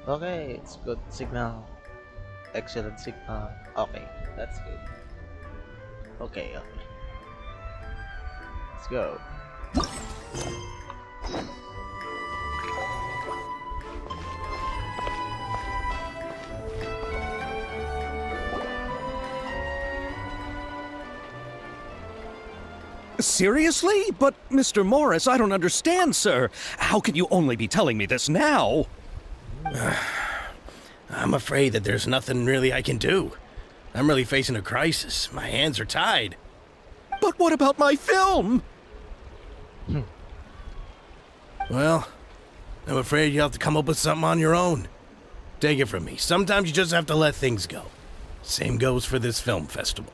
Okay, it's good signal. Excellent signal. Okay, that's good. Okay, okay. Let's go. Seriously? But, Mr. Morris, I don't understand, sir. How can you only be telling me this now? I'm afraid that there's nothing really I can do. I'm really facing a crisis. My hands are tied. But what about my film? Well, I'm afraid you'll have to come up with something on your own. Take it from me. Sometimes you just have to let things go. Same goes for this film festival.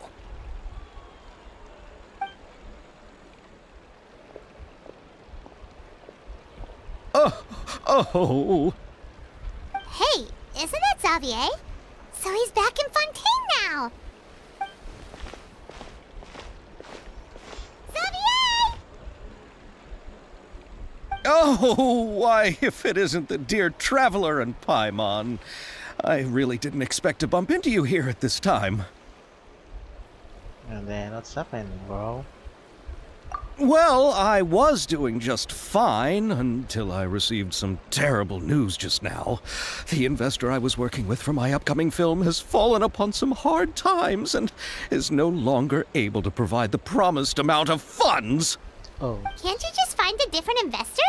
Oh. Hey, isn't that Xavier? So he's back in Fontaine now! Xavier! Oh, why, if it isn't the dear Traveler and Paimon. I really didn't expect to bump into you here at this time. And then what's happening, bro? Well, I was doing just fine until I received some terrible news just now. The investor I was working with for my upcoming film has fallen upon some hard times and is no longer able to provide the promised amount of funds. Oh, Can't you just find a different investor?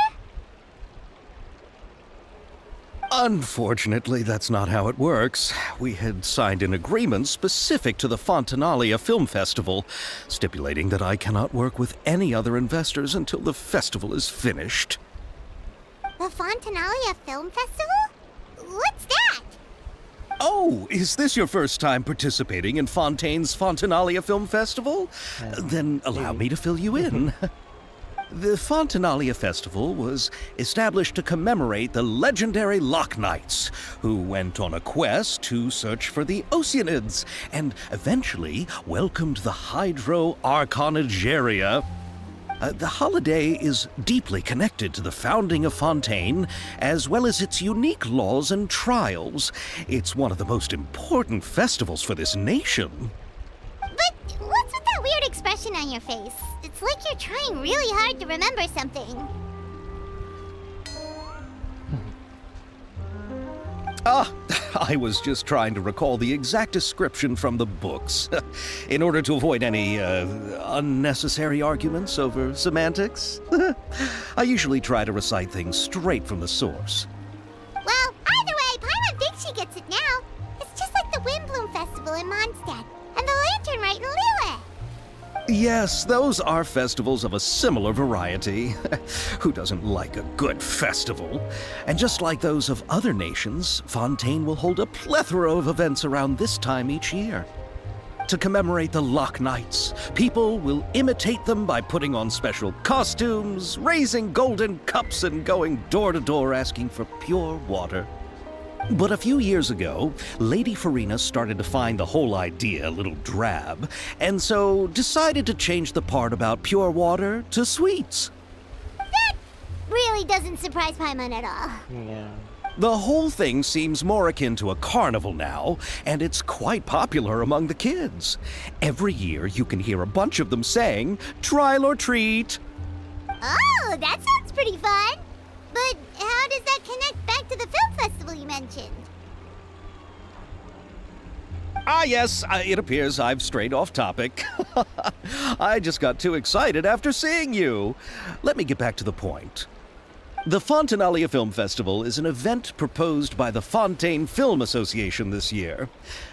Unfortunately, that's not how it works. We had signed an agreement specific to the Fontanalia Film Festival, stipulating that I cannot work with any other investors until the festival is finished. The Fontanalia Film Festival? What's that? Oh, is this your first time participating in Fontaine's Fontanalia Film Festival? Then allow me to fill you in. The Fontanalia Festival was established to commemorate the legendary Loch Knights, who went on a quest to search for the Oceanids and eventually welcomed the Hydro Arconageria. The holiday is deeply connected to the founding of Fontaine, as well as its unique laws and trials. It's one of the most important festivals for this nation. But what's with that weird expression on your face? It's like you're trying really hard to remember something. I was just trying to recall the exact description from the books, in order to avoid any unnecessary arguments over semantics. I usually try to recite things straight from the source. Well, either way, Paimon thinks she gets it now. It's just like the Windbloom Festival in Mondstadt, and the Lantern Rite in Lille. Yes, those are festivals of a similar variety. Who doesn't like a good festival? And just like those of other nations, Fontaine will hold a plethora of events around this time each year. To commemorate the Loch Knights, people will imitate them by putting on special costumes, raising golden cups, and going door to door asking for pure water. But a few years ago, Lady Farina started to find the whole idea a little drab, and so decided to change the part about pure water to sweets. That really doesn't surprise Paimon at all. yeah. The whole thing seems more akin to a carnival now, and it's quite popular among the kids. Every year you can hear a bunch of them saying, "Trial or treat." Oh, that sounds pretty fun. But how does that connect back to the film festival you mentioned? Ah, yes, it appears I've strayed off topic. I just got too excited after seeing you. Let me get back to the point. The Fontanalia Film Festival is an event proposed by the Fontaine Film Association this year.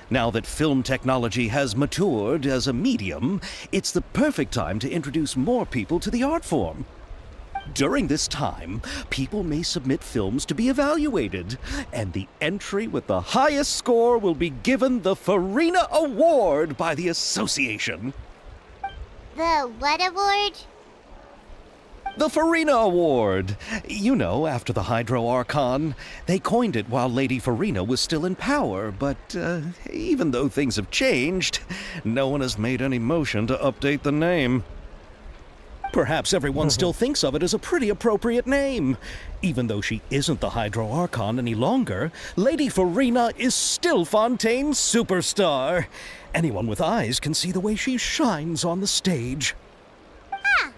Now that film technology has matured as a medium, it's the perfect time to introduce more people to the art form. During this time, people may submit films to be evaluated, and the entry with the highest score will be given the Farina Award by the association. The what award? The Farina Award. You know, after the Hydro Archon. They coined it while Lady Farina was still in power, but even though things have changed, no one has made any motion to update the name. Perhaps everyone still thinks of it as a pretty appropriate name. Even though she isn't the Hydro Archon any longer, Lady Farina is still Fontaine's superstar. Anyone with eyes can see the way she shines on the stage. Huh.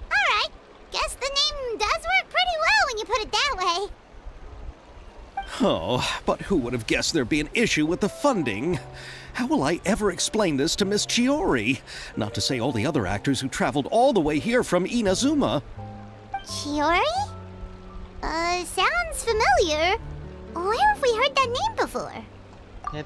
Alright. Guess the name does work pretty well when you put it that way. Oh, but who would have guessed there'd be an issue with the funding? How will I ever explain this to Miss Chiori? Not to say all the other actors who traveled all the way here from Inazuma. Chiori? Sounds familiar. Where have we heard that name before?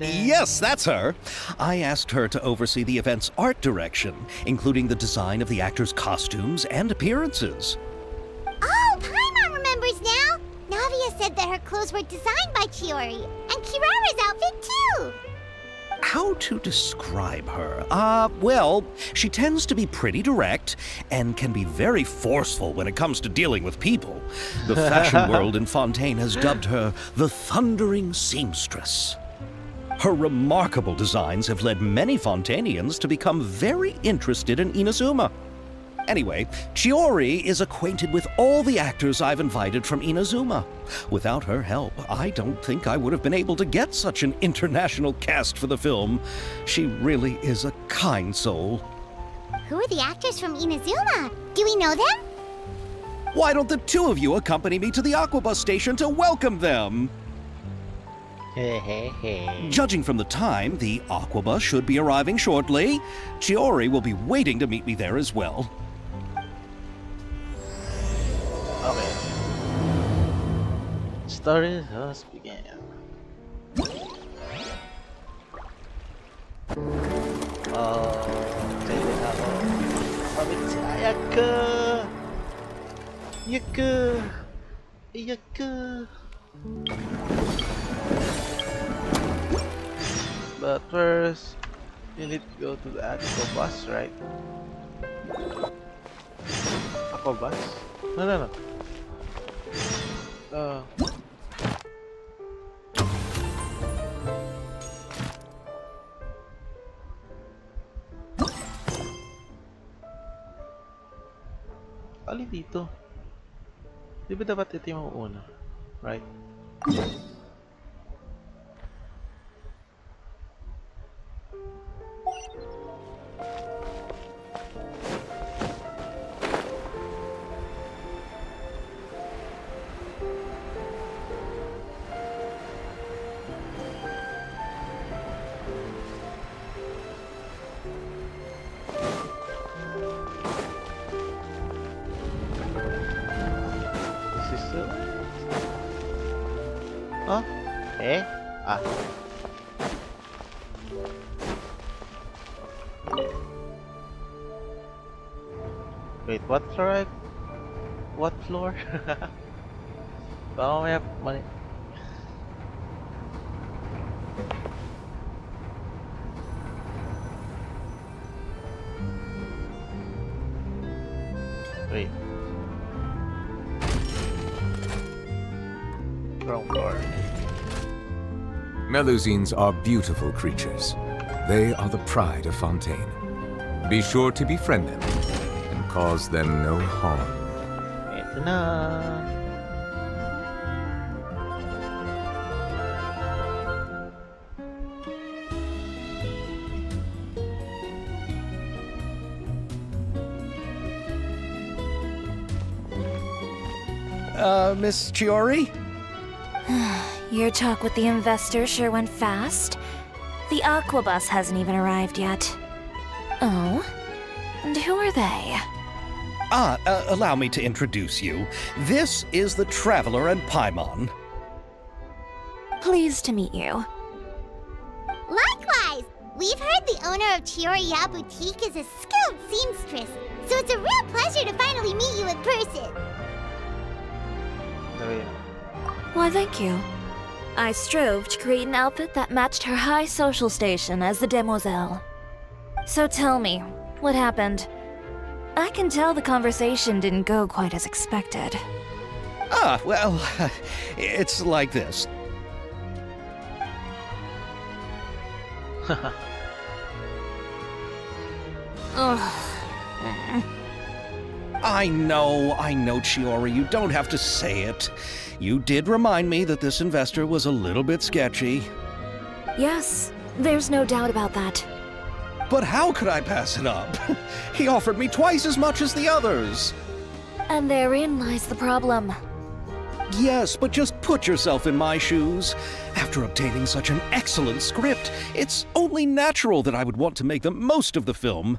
Yes, that's her. I asked her to oversee the event's art direction, including the design of the actors' costumes and appearances. Oh, Paimon remembers now! Navia said that her clothes were designed by Chiori, and Kirara's outfit too! How to describe her? Well, she tends to be pretty direct and can be very forceful when it comes to dealing with people. The fashion world in Fontaine has dubbed her the Thundering Seamstress. Her remarkable designs have led many Fontainians to become very interested in Inazuma. Anyway, Chiori is acquainted with all the actors I've invited from Inazuma. Without her help, I don't think I would have been able to get such an international cast for the film. She really is a kind soul. Who are the actors from Inazuma? Do we know them? Why don't the two of you accompany me to the Aquabus station to welcome them? Hey. Judging from the time, the Aquabus should be arriving shortly. Chiori will be waiting to meet me there as well. Okay. Story has began. Jadi ako. Pamit si Ayaka. Ayaka. But first, you need to go to the Aqua bus, right? Aqua bus? No. Alin dito? Di ba dapat ito yung una? Right? Huh? Wait, what floor? What floor? Baka may mali. Wait. Wrong floor. Melusines are beautiful creatures. They are the pride of Fontaine. Be sure to befriend them and cause them no harm. Ito na. Miss Chiori? Your talk with the investor sure went fast. The Aquabus hasn't even arrived yet. Oh? And who are they? Allow me to introduce you. This is the Traveler and Paimon. Pleased to meet you. Likewise! We've heard the owner of Chioriya Boutique is a skilled seamstress, so it's a real pleasure to finally meet you in person. Why, thank you. I strove to create an outfit that matched her high social station as the demoiselle. So tell me, what happened? I can tell the conversation didn't go quite as expected. Well, it's like this. I know, Chiori, you don't have to say it. You did remind me that this investor was a little bit sketchy. Yes, there's no doubt about that. But how could I pass it up? He offered me twice as much as the others. And therein lies the problem. Yes, but just put yourself in my shoes. After obtaining such an excellent script, it's only natural that I would want to make the most of the film.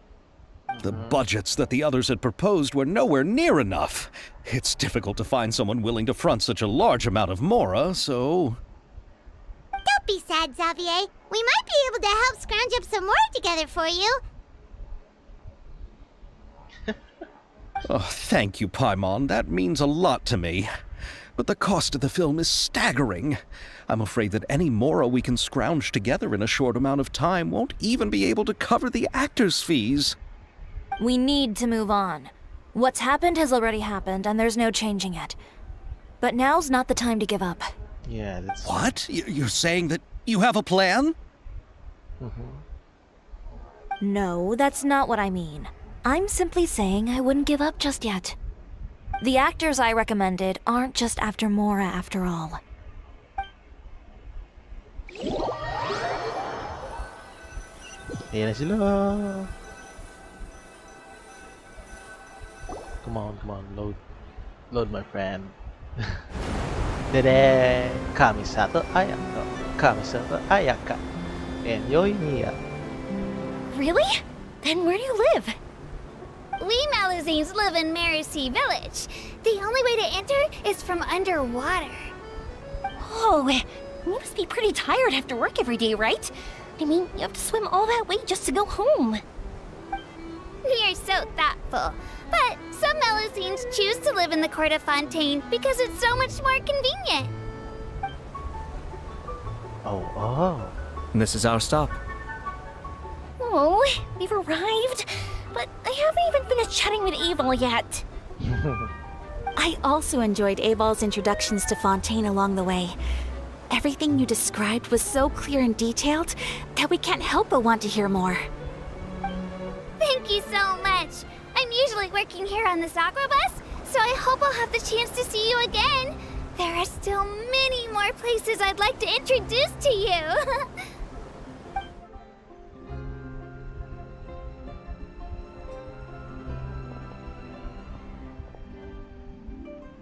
The budgets that the others had proposed were nowhere near enough. It's difficult to find someone willing to front such a large amount of mora, so... Don't be sad, Xavier. We might be able to help scrounge up some more together for you. Oh, thank you, Paimon. That means a lot to me. But the cost of the film is staggering. I'm afraid that any mora we can scrounge together in a short amount of time won't even be able to cover the actors' fees. We need to move on. What's happened has already happened, and there's no changing it. But now's not the time to give up. Yeah, that's... What? You're saying that you have a plan? No, that's not what I mean. I'm simply saying I wouldn't give up just yet. The actors I recommended aren't just after Mora after all. Ayan na sila. Come on, load my friend. Dede, Kamisato Ayaka, Kamisato Ayaka, and Yoimiya. Really? Then where do you live? We Melusines live in Mercy Village. The only way to enter is from underwater. Oh, you must be pretty tired after work every day, right? I mean, you have to swim all that way just to go home. You're so thoughtful. But some Melusines choose to live in the court of Fontaine because it's so much more convenient. Oh. This is our stop. Oh, we've arrived. But I haven't even finished chatting with Abel yet. I also enjoyed Abel's introductions to Fontaine along the way. Everything you described was so clear and detailed that we can't help but want to hear more. Thank you so much. I'm usually working here on this aqua bus, so I hope I'll have the chance to see you again. There are still many more places I'd like to introduce to you.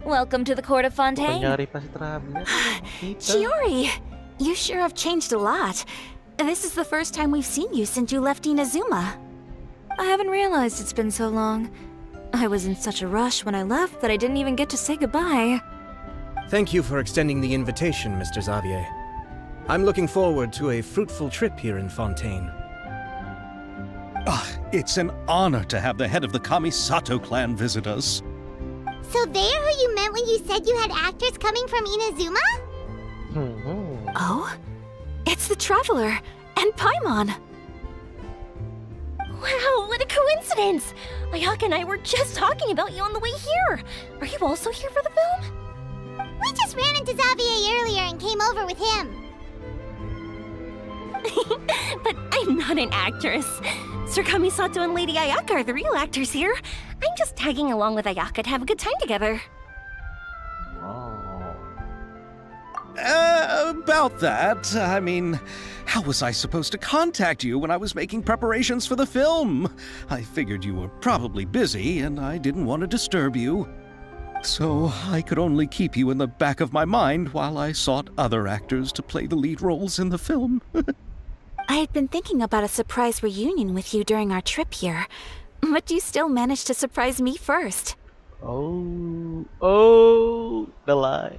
Welcome to the court of Fontaine. Kunyari pa si Traveler. Chiori, you sure have changed a lot. This is the first time we've seen you since you left Inazuma. I haven't realized it's been so long. I was in such a rush when I left that I didn't even get to say goodbye. Thank you for extending the invitation, Mr. Xavier. I'm looking forward to a fruitful trip here in Fontaine. It's an honor to have the head of the Kamisato clan visit us. So they're who you meant when you said you had actors coming from Inazuma? Oh? It's the Traveler and Paimon. Wow, what a coincidence! Ayaka and I were just talking about you on the way here. Are you also here for the film? We just ran into Xavier earlier and came over with him. But I'm not an actress. Sir Kamisato and Lady Ayaka are the real actors here. I'm just tagging along with Ayaka to have a good time together. About that, I mean, how was I supposed to contact you when I was making preparations for the film? I figured you were probably busy, and I didn't want to disturb you. So I could only keep you in the back of my mind while I sought other actors to play the lead roles in the film. I had been thinking about a surprise reunion with you during our trip here, but you still managed to surprise me first. Oh, the lie.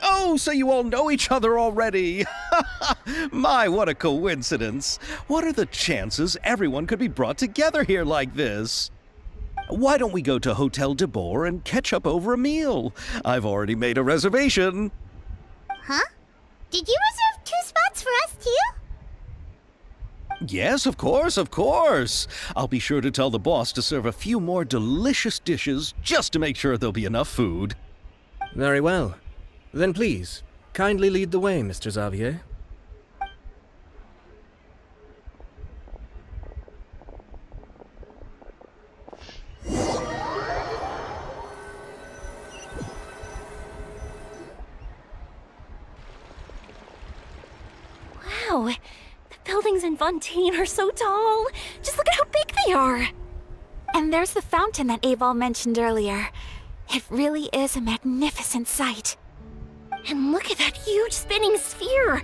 Oh, so you all know each other already! My, what a coincidence! What are the chances everyone could be brought together here like this? Why don't we go to Hotel de Boer and catch up over a meal? I've already made a reservation. Huh? Did you reserve 2 spots for us too? Yes, of course, of course. I'll be sure to tell the boss to serve a few more delicious dishes just to make sure there'll be enough food. Very well. Then please, kindly lead the way, Mr. Xavier. Wow, the buildings in Fontaine are so tall. Just look at how big they are. And there's the fountain that Aval mentioned earlier. It really is a magnificent sight. And look at that huge spinning sphere.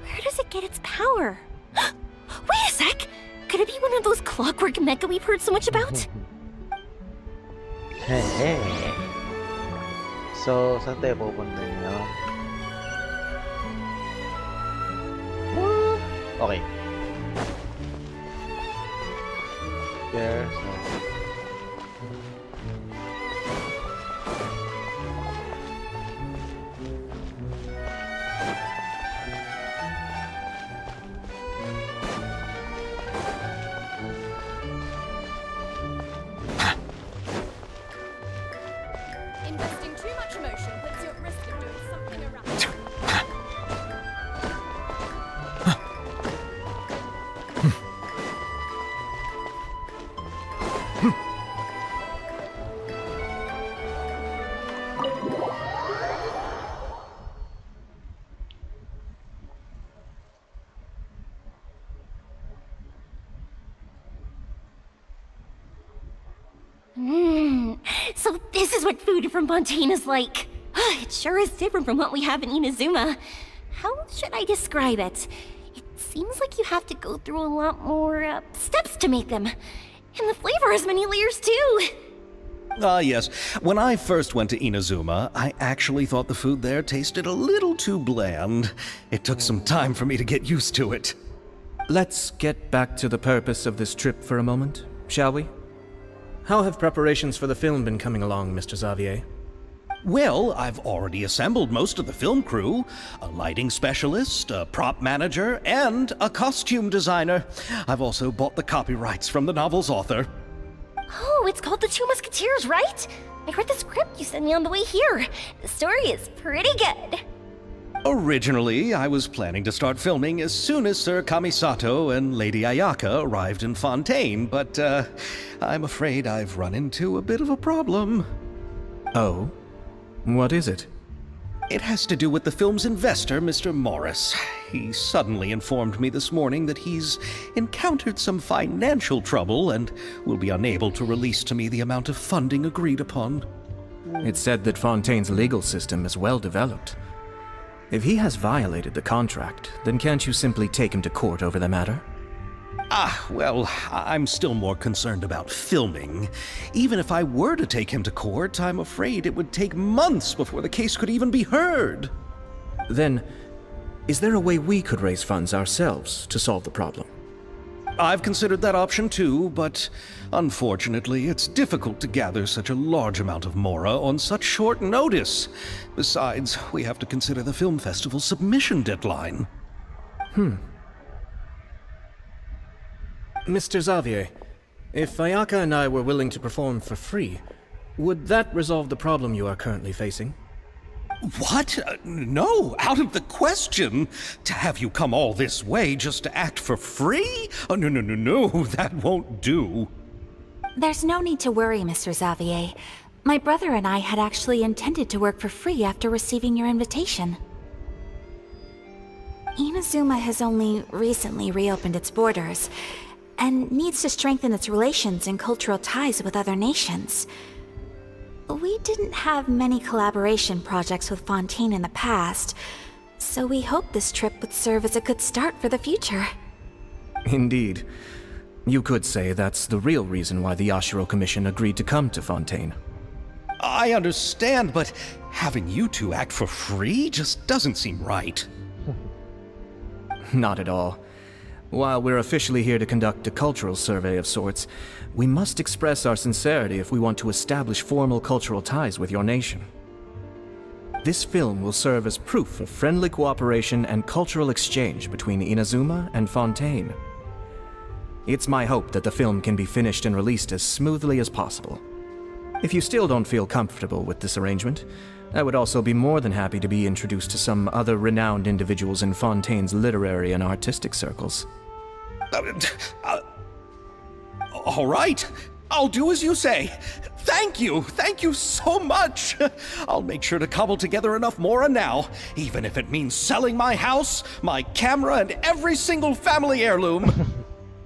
Where does it get its power? Wait a sec! Could it be one of those clockwork mecha we've heard so much about? Hehe. So, saan tayo pupunta nyo? Okay. There, so... Investing too much emotion puts you at risk of doing something erratic. So this is what food from Fontaine is like. It sure is different from what we have in Inazuma. How should I describe it? It seems like you have to go through a lot more steps to make them. And the flavor has many layers too. Ah, yes. When I first went to Inazuma, I actually thought the food there tasted a little too bland. It took some time for me to get used to it. Let's get back to the purpose of this trip for a moment, shall we? How have preparations for the film been coming along, Mr. Xavier? Well, I've already assembled most of the film crew, a lighting specialist, a prop manager, and a costume designer. I've also bought the copyrights from the novel's author. Oh, it's called The Two Musketeers, right? I read the script you sent me on the way here. The story is pretty good. Originally, I was planning to start filming as soon as Sir Kamisato and Lady Ayaka arrived in Fontaine, but I'm afraid I've run into a bit of a problem. Oh? What is it? It has to do with the film's investor, Mr. Morris. He suddenly informed me this morning that he's encountered some financial trouble and will be unable to release to me the amount of funding agreed upon. It's said that Fontaine's legal system is well developed. If he has violated the contract, then can't you simply take him to court over the matter? Well, I'm still more concerned about filming. Even if I were to take him to court, I'm afraid it would take months before the case could even be heard. Then, is there a way we could raise funds ourselves to solve the problem? I've considered that option too, but unfortunately, it's difficult to gather such a large amount of mora on such short notice. Besides, we have to consider the film festival's submission deadline. Mr. Xavier, if Ayaka and I were willing to perform for free, would that resolve the problem you are currently facing? What? No, out of the question. To have you come all this way just to act for free? Oh, no, that won't do. There's no need to worry, Mr. Xavier. My brother and I had actually intended to work for free after receiving your invitation. Inazuma has only recently reopened its borders, and needs to strengthen its relations and cultural ties with other nations. We didn't have many collaboration projects with Fontaine in the past, so we hoped this trip would serve as a good start for the future. Indeed. You could say that's the real reason why the Yashiro Commission agreed to come to Fontaine. I understand, but having you two act for free just doesn't seem right. Not at all. While we're officially here to conduct a cultural survey of sorts, we must express our sincerity if we want to establish formal cultural ties with your nation. This film will serve as proof of friendly cooperation and cultural exchange between Inazuma and Fontaine. It's my hope that the film can be finished and released as smoothly as possible. If you still don't feel comfortable with this arrangement, I would also be more than happy to be introduced to some other renowned individuals in Fontaine's literary and artistic circles. All right. I'll do as you say. Thank you so much. I'll make sure to cobble together enough mora now, even if it means selling my house, my camera, and every single family heirloom.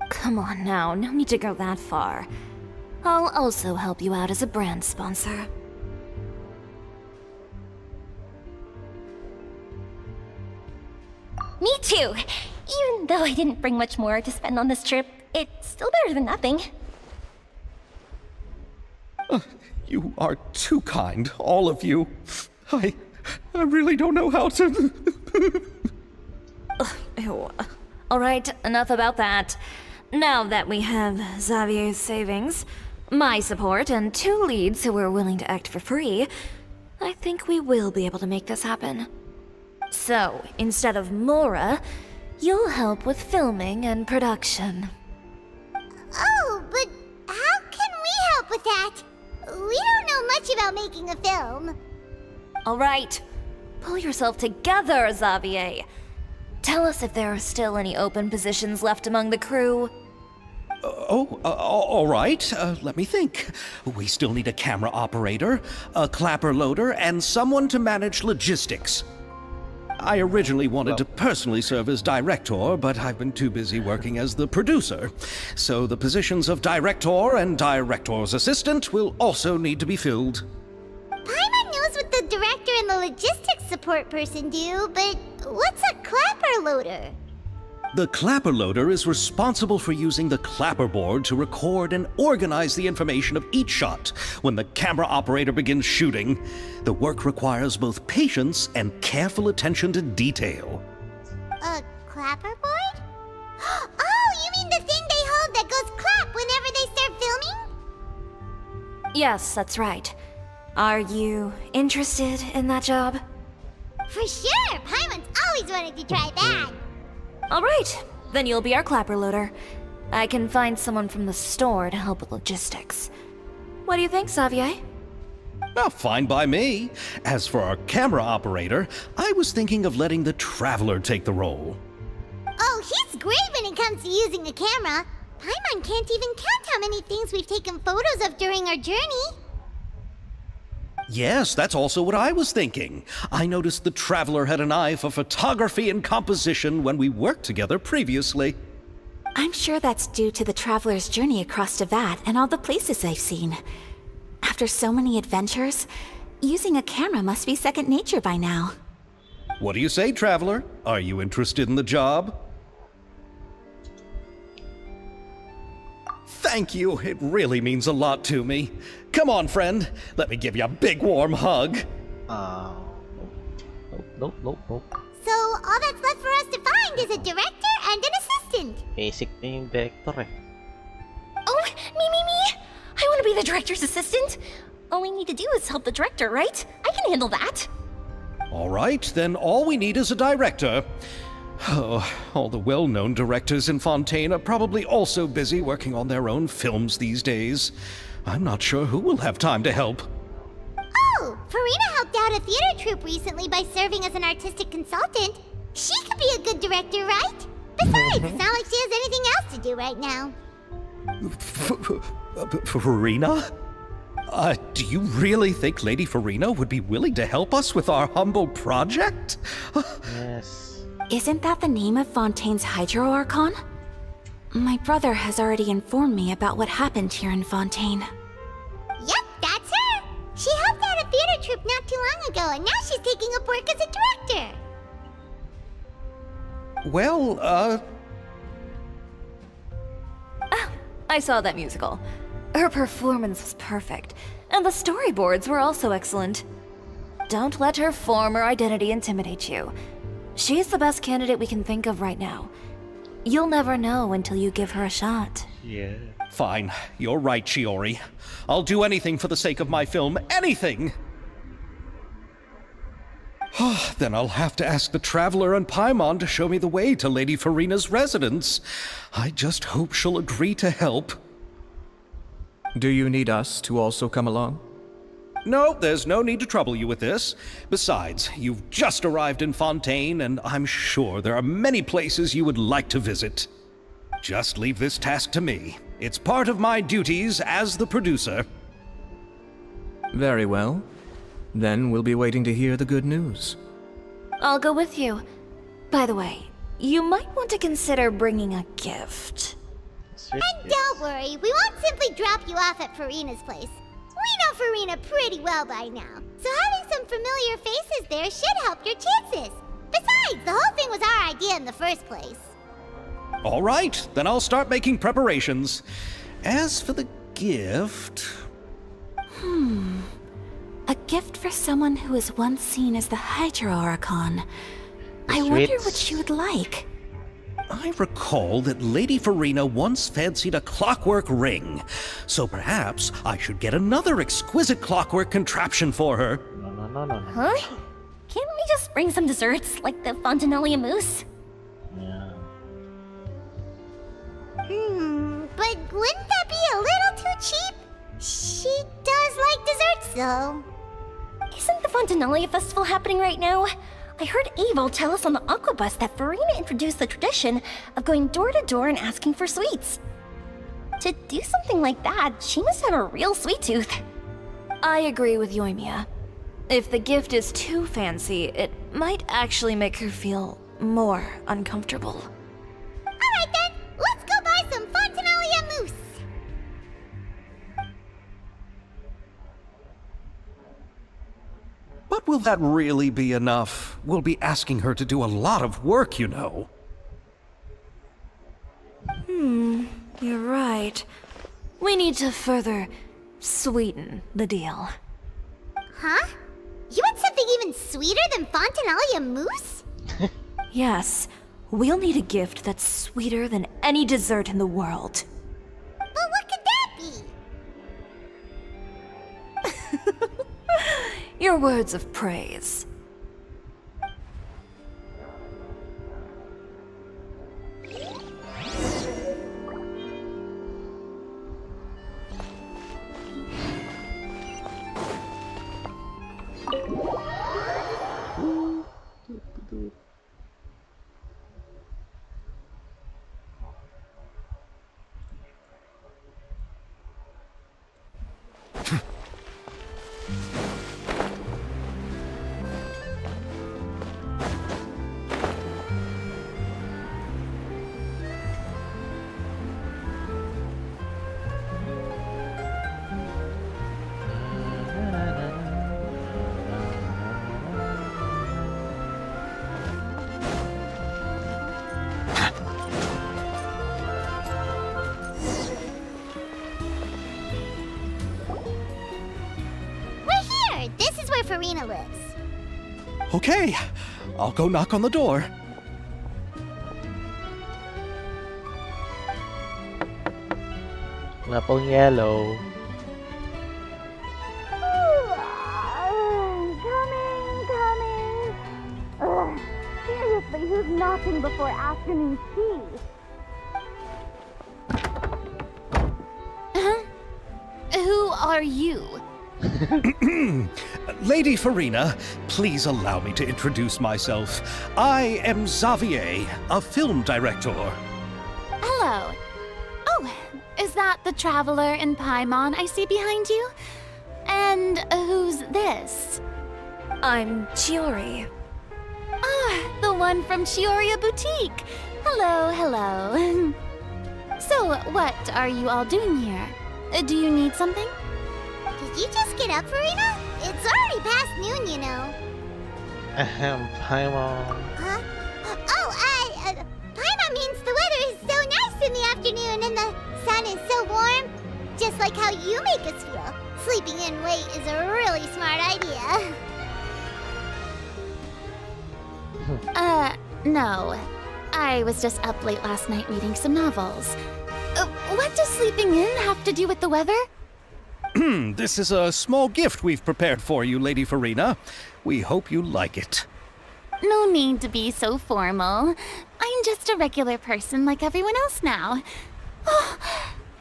Come on now, no need to go that far. I'll also help you out as a brand sponsor. Me too. Even though I didn't bring much more to spend on this trip, it's still better than nothing. You are too kind, all of you. I really don't know how to... Ew. Alright, enough about that. Now that we have Xavier's savings, my support, and 2 leads who are willing to act for free, I think we will be able to make this happen. So, instead of Mora, you'll help with filming and production. Oh, but how can we help with that? We don't know much about making a film. Alright, pull yourself together, Xavier. Tell us if there are still any open positions left among the crew. All right. Let me think. We still need a camera operator, a clapper loader, and someone to manage logistics. I originally wanted to personally serve as director, but I've been too busy working as the producer. So the positions of director and director's assistant will also need to be filled. Paimon knows what the director and the logistics support person do, but what's a clapper loader? The clapper loader is responsible for using the clapper board to record and organize the information of each shot when the camera operator begins shooting. The work requires both patience and careful attention to detail. A clapper board? Oh, you mean the thing they hold that goes clap whenever they start filming? Yes, that's right. Are you interested in that job? For sure! Paimon's always wanted to try that. Alright, then you'll be our clapper loader. I can find someone from the store to help with logistics. What do you think, Xavier? Well, fine by me. As for our camera operator, I was thinking of letting the Traveler take the role. Oh, he's great when it comes to using a camera. Paimon can't even count how many things we've taken photos of during our journey. Yes, that's also what I was thinking. I noticed the Traveler had an eye for photography and composition when we worked together previously. I'm sure that's due to the traveler's journey across Teyvat and all the places they've seen. After so many adventures, using a camera must be second nature by now. What do you say, Traveler? Are you interested in the job? Thank you. It really means a lot to me. Come on, friend. Let me give you a big warm hug. Nope. So all that's left for us to find is a director and an assistant. Basic na yung director eh. Oh, me! I want to be the director's assistant. All we need to do is help the director, right? I can handle that. All right, then all we need is a director. Oh, all the well-known directors in Fontaine are probably also busy working on their own films these days. I'm not sure who will have time to help. Oh, Farina helped out a theater troupe recently by serving as an artistic consultant. She could be a good director, right? Besides, it's not like she has anything else to do right now. Farina? Do you really think Lady Farina would be willing to help us with our humble project? Yes. Isn't that the name of Fontaine's Hydro Archon? My brother has already informed me about what happened here in Fontaine. Yep, that's her. She helped out a theater troupe not too long ago, and now she's taking up work as a director. Well, I saw that musical. Her performance was perfect, and the storyboards were also excellent. Don't let her former identity intimidate you. She's the best candidate we can think of right now. You'll never know until you give her a shot. Yeah. fine. You're right, Shiori. I'll do anything for the sake of my film. Anything! Then I'll have to ask the Traveler and Paimon to show me the way to Lady Farina's residence. I just hope she'll agree to help. Do you need us to also come along? No, there's no need to trouble you with this. Besides, you've just arrived in Fontaine, and I'm sure there are many places you would like to visit. Just leave this task to me. It's part of my duties as the producer. Very well. Then we'll be waiting to hear the good news. I'll go with you. By the way, you might want to consider bringing a gift. Sweet And gifts. don't worry, we won't simply drop you off at Farina's place. We know Farina pretty well by now, so having some familiar faces there should help your chances. Besides, the whole thing was our idea in the first place. All right, then I'll start making preparations. As for the gift... A gift for someone who was once seen as the Hydra Archon. I Sweet. wonder what she would like. I recall that Lady Farina once fancied a clockwork ring, so perhaps I should get another exquisite clockwork contraption for her. No. Huh? Can't we just bring some desserts, like the Fontanalia mousse? Yeah. But wouldn't that be a little too cheap? She does like desserts, though. Isn't the Fontanalia Festival happening right now? I heard Evil tell us on the Aquabus that Farina introduced the tradition of going door to door and asking for sweets. To do something like that, she must have a real sweet tooth. I agree with Yoimiya. If the gift is too fancy, it might actually make her feel more uncomfortable. Alright then, let's go buy some Fontanalia mousse. But will that really be enough? We'll be asking her to do a lot of work, you know. You're right. We need to further sweeten the deal. Huh? You want something even sweeter than Fontanalia mousse? Yes, we'll need a gift that's sweeter than any dessert in the world. But what could that be? Your words of praise. We're here! This is where Farina lives. Okay, I'll go knock on the door. Wala pong yellow. Coming. Seriously, who's knocking before afternoon tea? Who are you? Lady Farina, please allow me to introduce myself. I am Xavier, a film director. Hello. Oh, is that the traveler in Paimon I see behind you? And who's this? I'm Chiori. Ah, the one from Chioria Boutique. Hello. So, what are you all doing here? Do you need something? Did you just get up, Farina? It's already past noon, you know. Paimon. Huh? Oh, Paimon means the weather is so nice in the afternoon and the sun is so warm. Just like how you make us feel. Sleeping in late is a really smart idea. No. I was just up late last night reading some novels. What does sleeping in have to do with the weather? This is a small gift we've prepared for you, Lady Farina. We hope you like it. No need to be so formal. I'm just a regular person like everyone else now. Oh,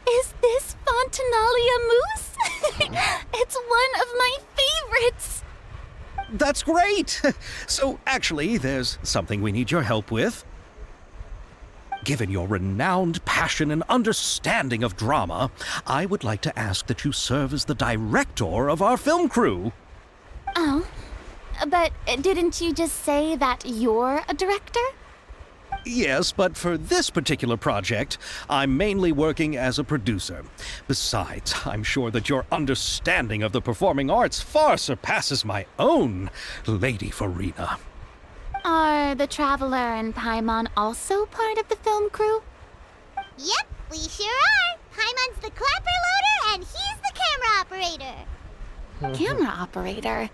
is this Fontanalia mousse? It's one of my favorites. That's great! So, actually, there's something we need your help with. Given your renowned passion and understanding of drama, I would like to ask that you serve as the director of our film crew. Oh, but didn't you just say that you're a director? Yes, but for this particular project, I'm mainly working as a producer. Besides, I'm sure that your understanding of the performing arts far surpasses my own, Lady Farina. Are the Traveler and Paimon also part of the film crew? Yep, we sure are. Paimon's the clapper loader and he's the camera operator. Camera operator?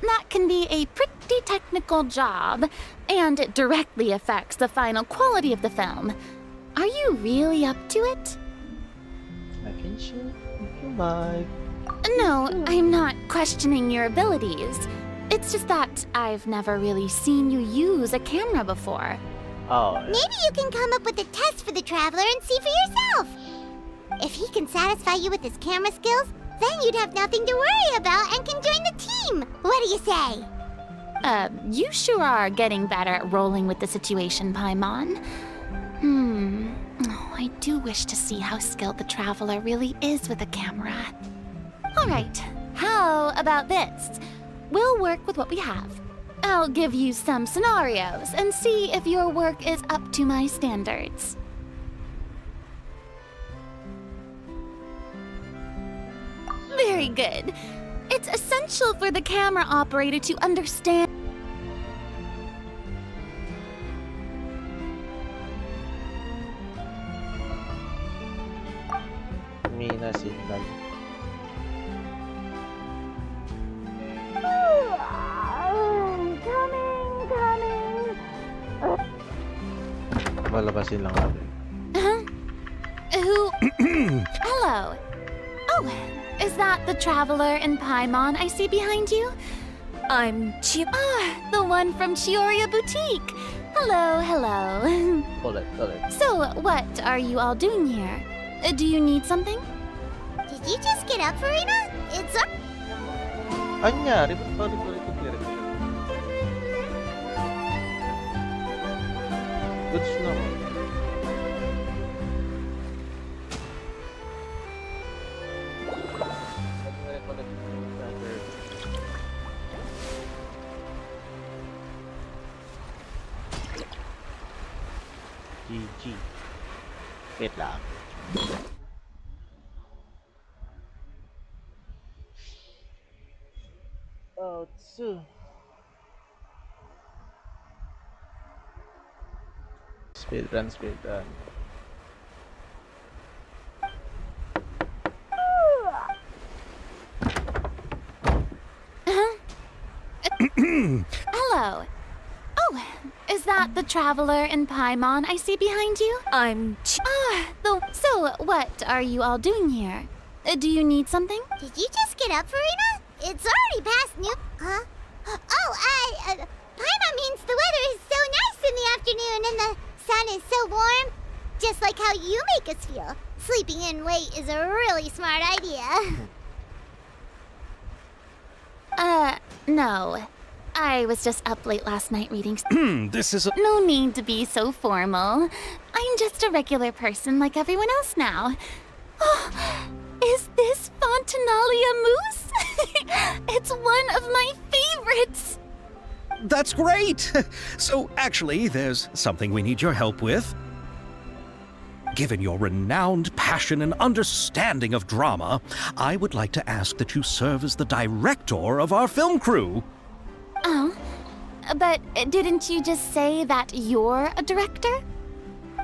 That can be a pretty technical job, and it directly affects the final quality of the film. Are you really up to it? I can shoot if you like. No, I'm not questioning your abilities. It's just that I've never really seen you use a camera before. Oh, Maybe you can come up with a test for the Traveler and see for yourself. If he can satisfy you with his camera skills, then you'd have nothing to worry about and can join the team. What do you say? You sure are getting better at rolling with the situation, Paimon. Oh, I do wish to see how skilled the Traveler really is with a camera. Alright, how about this? We'll work with what we have. I'll give you some scenarios and see if your work is up to my standards. Very good. It's essential for the camera operator to understand. Mina signal. Malabasin lang natin. Who? Hello. Oh, is that the Traveler and Paimon I see behind you? I'm The one from Chioria Boutique. Hello, hello. Ulit. So, what are you all doing here? Do you need something? Did you just get up, Farina? It's up. Anyari, ba't ulit. Goods naman. GG. Wait lang. Oh, two. Speedrun. Hello. Oh, is that the Traveler and Paimon I see behind you? So what are you all doing here? Do you need something? Did you just get up, Farina? It's already past noon. Huh? Paimon means the weather is so nice in the afternoon and the sun is so warm. Just like how you make us feel. Sleeping in late is a really smart idea. No. I was just up late last night reading. This is a... No need to be so formal. I'm just a regular person like everyone else now. Oh, is this Fontinalia mousse? It's one of my favorites. That's great! So, actually, there's something we need your help with. Given your renowned passion and understanding of drama, I would like to ask that you serve as the director of our film crew. Oh, but didn't you just say that you're a director?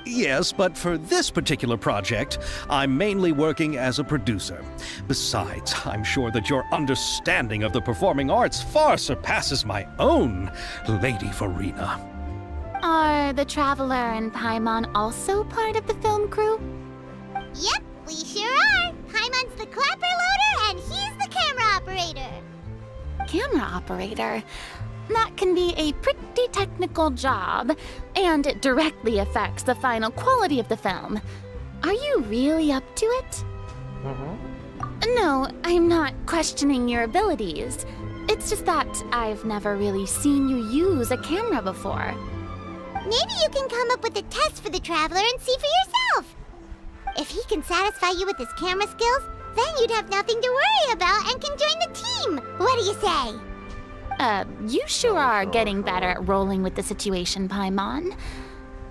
Yes, but for this particular project, I'm mainly working as a producer. Besides, I'm sure that your understanding of the performing arts far surpasses my own, Lady Farina. Are the Traveler and Paimon also part of the film crew? Yep, we sure are. Paimon's the clapper loader and he's the camera operator. Camera operator? That can be a pretty technical job, and it directly affects the final quality of the film. Are you really up to it? No, I'm not questioning your abilities. It's just that I've never really seen you use a camera before. Maybe you can come up with a test for the Traveler and see for yourself. If he can satisfy you with his camera skills, then you'd have nothing to worry about and can join the team. What do you say? You sure are getting better at rolling with the situation, Paimon.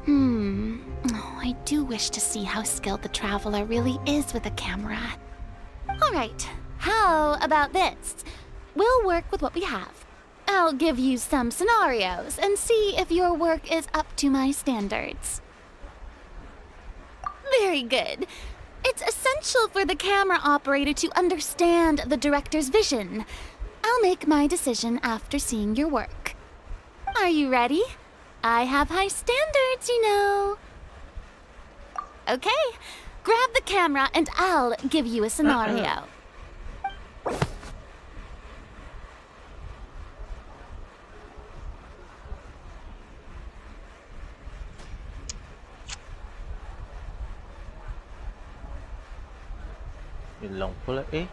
Oh, I do wish to see how skilled the Traveler really is with a camera. Alright, how about this? We'll work with what we have. I'll give you some scenarios and see if your work is up to my standards. Very good. It's essential for the camera operator to understand the director's vision. I'll make my decision after seeing your work. Are you ready? I have high standards, you know. Okay, grab the camera and I'll give you a scenario. Yun lang pala eh.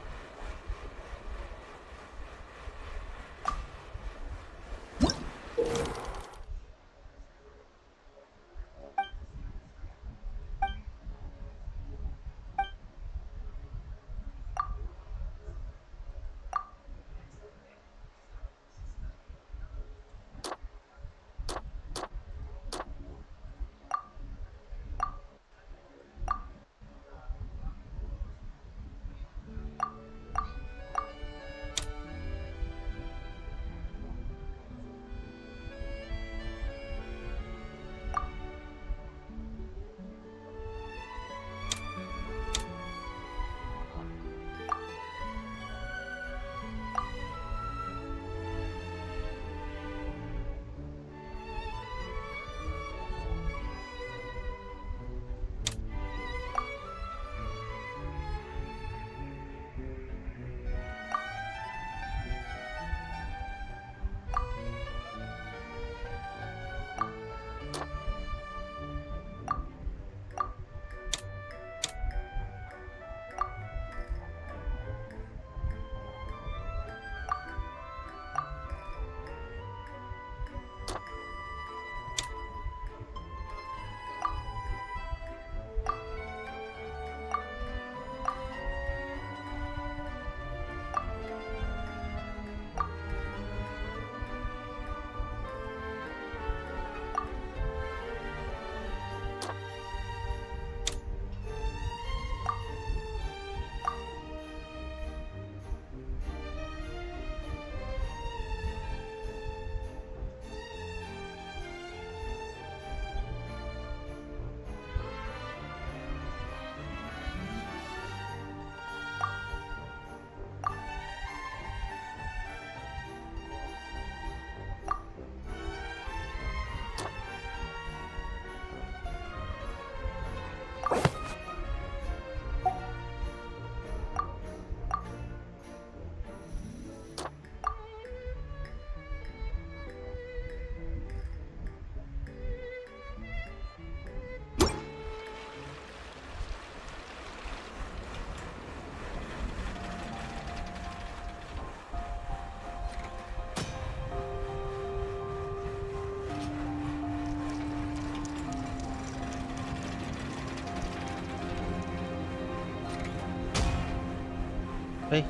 Ay.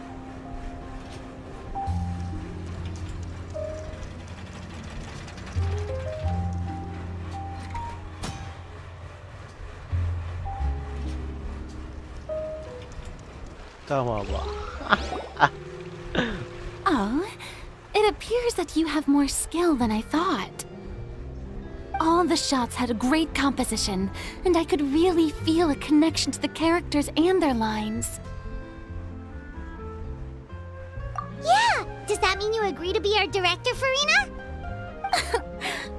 Tama ba? Oh, it appears that you have more skill than I thought. All the shots had a great composition, and I could really feel a connection to the characters and their lines. Yeah! Does that mean you agree to be our director, Farina?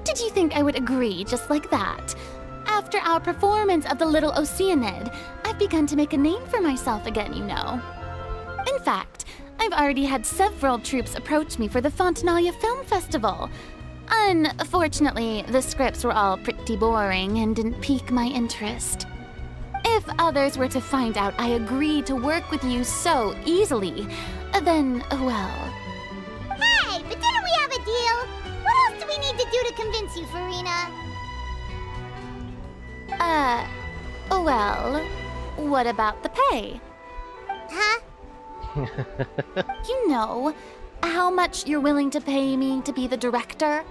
Did you think I would agree just like that? After our performance of the Little Oceanid, I've begun to make a name for myself again, you know. In fact, I've already had several troops approach me for the Fontanalia Film Festival. Unfortunately, the scripts were all pretty boring and didn't pique my interest. If others were to find out I agreed to work with you so easily, then, well... Hey, but didn't we have a deal? What else do we need to do to convince you, Farina? Well, what about the pay? Huh? You know, how much you're willing to pay me to be the director?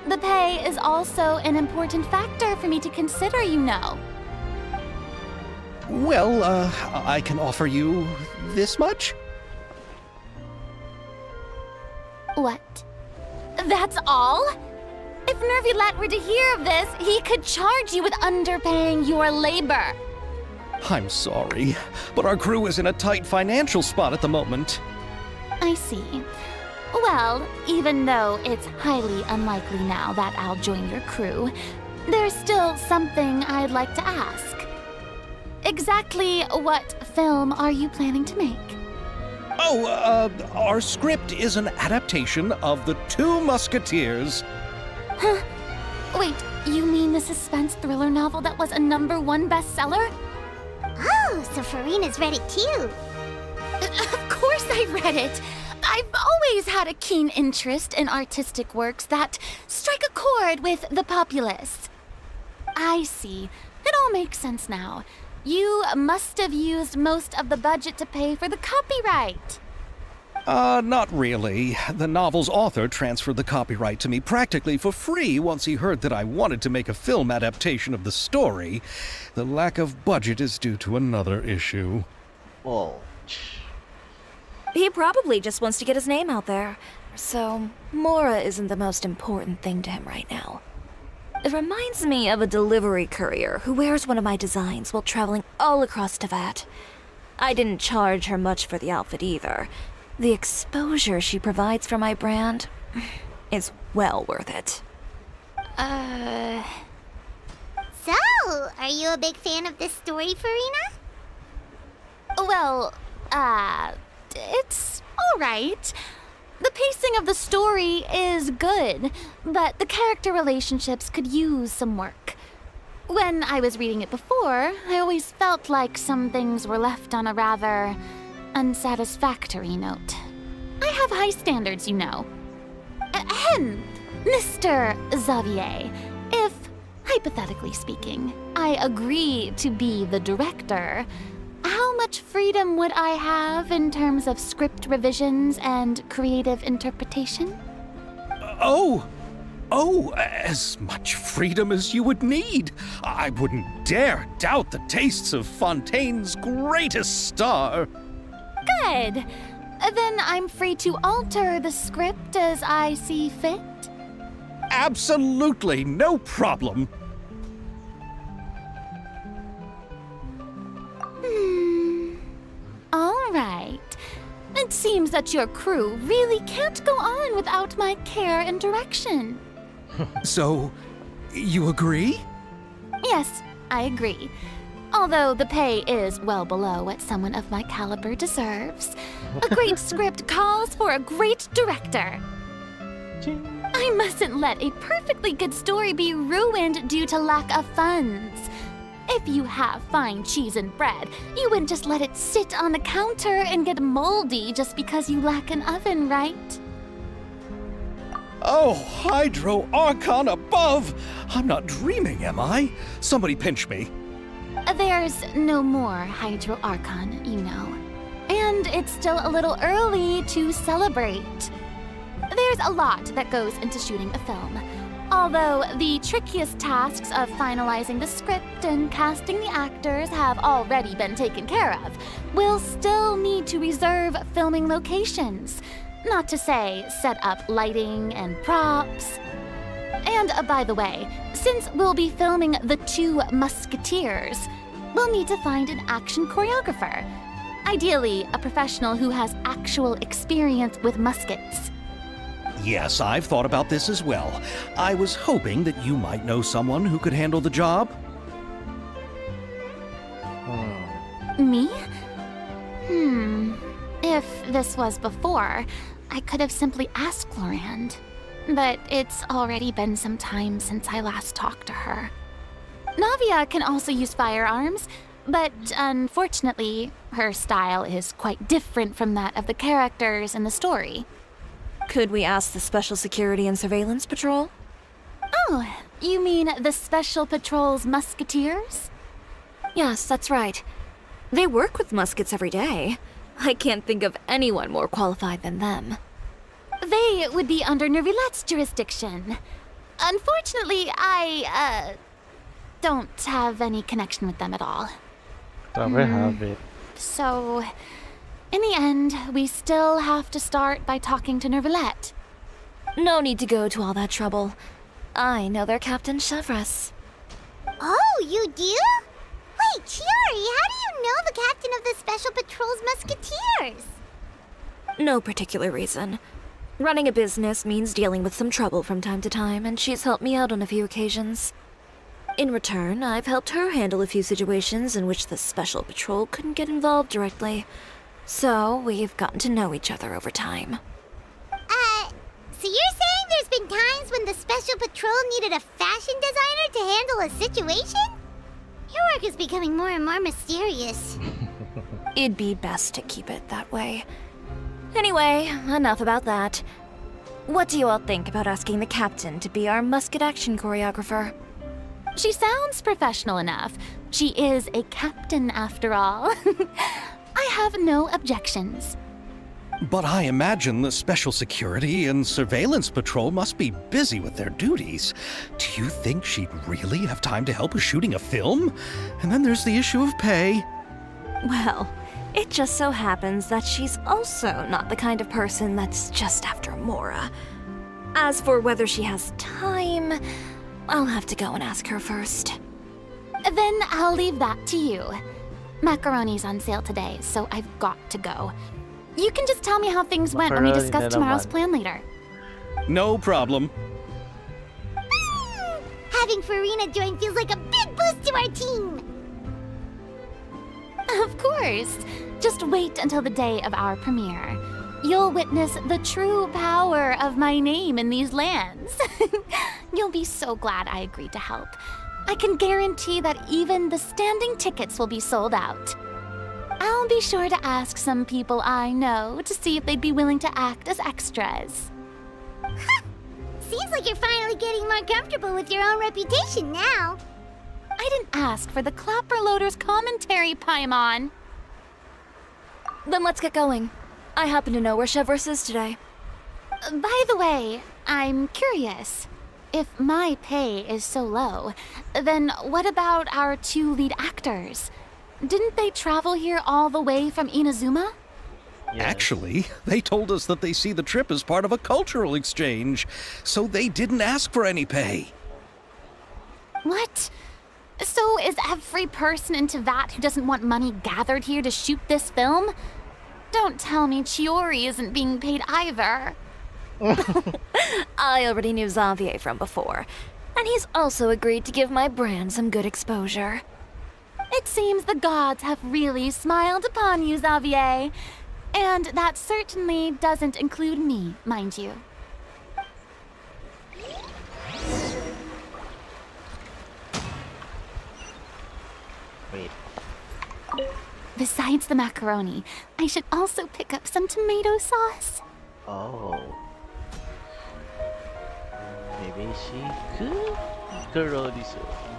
The pay is also an important factor for me to consider, you know. Well, I can offer you this much? What? That's all? If Nervilat were to hear of this, he could charge you with underpaying your labor. I'm sorry, but our crew is in a tight financial spot at the moment. I see. Well, even though it's highly unlikely now that I'll join your crew, there's still something I'd like to ask. Exactly what film are you planning to make? Oh, our script is an adaptation of The Two Musketeers. Huh? Wait, you mean the suspense thriller novel that was a #1 bestseller? Oh, so Farina's read it too. Of course I read it. I've always had a keen interest in artistic works that strike a chord with the populace. I see. It all makes sense now. You must have used most of the budget to pay for the copyright. Not really. The novel's author transferred the copyright to me practically for free once he heard that I wanted to make a film adaptation of the story. The lack of budget is due to another issue. Oh. He probably just wants to get his name out there. So, Mora isn't the most important thing to him right now. It reminds me of a delivery courier who wears one of my designs while traveling all across Teyvat. I didn't charge her much for the outfit either. The exposure she provides for my brand is well worth it. So, are you a big fan of this story, Farina? Well, it's alright. The pacing of the story is good, but the character relationships could use some work. When I was reading it before, I always felt like some things were left on a rather unsatisfactory note. I have high standards, you know. Ahem, Mr. Xavier, if, hypothetically speaking, I agree to be the director, how much freedom would I have in terms of script revisions and creative interpretation? Oh, as much freedom as you would need. I wouldn't dare doubt the tastes of Fontaine's greatest star. Good. Then I'm free to alter the script as I see fit. Absolutely, no problem. All right. It seems that your crew really can't go on without my care and direction. So, you agree? Yes, I agree. Although the pay is well below what someone of my caliber deserves. A great script calls for a great director. I mustn't let a perfectly good story be ruined due to lack of funds. If you have fine cheese and bread, you wouldn't just let it sit on the counter and get moldy just because you lack an oven, right? Oh, Hydro Archon above! I'm not dreaming, am I? Somebody pinch me. There's no more Hydro Archon, you know. And it's still a little early to celebrate. There's a lot that goes into shooting a film. Although the trickiest tasks of finalizing the script and casting the actors have already been taken care of, we'll still need to reserve filming locations. Not to say set up lighting and props. And by the way, since we'll be filming The Two Musketeers, we'll need to find an action choreographer. Ideally, a professional who has actual experience with muskets. Yes, I've thought about this as well. I was hoping that you might know someone who could handle the job. Me? If this was before, I could have simply asked Florand. But it's already been some time since I last talked to her. Navia can also use firearms, but unfortunately, her style is quite different from that of the characters in the story. Could we ask the Special Security and Surveillance Patrol? Oh, You mean the Special Patrol's Musketeers? Yes, that's right. They work with muskets every day. I can't think of anyone more qualified than them. They would be under Nervilette's jurisdiction. Unfortunately, I don't have any connection with them at all. Never have it. So, in the end, we still have to start by talking to Nervilette. No need to go to all that trouble. I know their Captain Chevres. Oh, you do? Wait, Chiori, how do you know the captain of the Special Patrol's Musketeers? No particular reason. Running a business means dealing with some trouble from time to time, and she's helped me out on a few occasions. In return, I've helped her handle a few situations in which the Special Patrol couldn't get involved directly. So, we've gotten to know each other over time. So you're saying there's been times when the Special Patrol needed a fashion designer to handle a situation? Your work is becoming more and more mysterious. It'd be best to keep it that way. Anyway, enough about that. What do you all think about asking the captain to be our musket action choreographer? She sounds professional enough. She is a captain after all. I have no objections. But I imagine the Special Security and Surveillance Patrol must be busy with their duties. Do you think she'd really have time to help with shooting a film? And then there's the issue of pay. Well, it just so happens that she's also not the kind of person that's just after Mora. As for whether she has time, I'll have to go and ask her first. Then I'll leave that to you. Macaroni's on sale today, so I've got to go. You can just tell me how things went when we Macaroni discuss na tomorrow's naman. plan later. No problem. Having Farina join feels like a big boost to our team. Of course. Just wait until the day of our premiere. You'll witness the true power of my name in these lands. You'll be so glad I agreed to help. I can guarantee that even the standing tickets will be sold out. I'll be sure to ask some people I know to see if they'd be willing to act as extras. Seems like you're finally getting more comfortable with your own reputation now. I didn't ask for the Clapper Loader's commentary, Paimon. Then let's get going. I happen to know where Chevres is today. By the way, I'm curious. If my pay is so low, then what about our two lead actors? Didn't they travel here all the way from Inazuma? Yes. Actually, they told us that they see the trip as part of a cultural exchange, so they didn't ask for any pay. What? So is every person in Tevat who doesn't want money gathered here to shoot this film? Don't tell me Chiori isn't being paid either. I already knew Xavier from before, and he's also agreed to give my brand some good exposure. It seems the gods have really smiled upon you, Xavier. And that certainly doesn't include me, mind you. Wait. Besides the macaroni, I should also pick up some tomato sauce. Oh. Maybe she could. Macaroni sauce.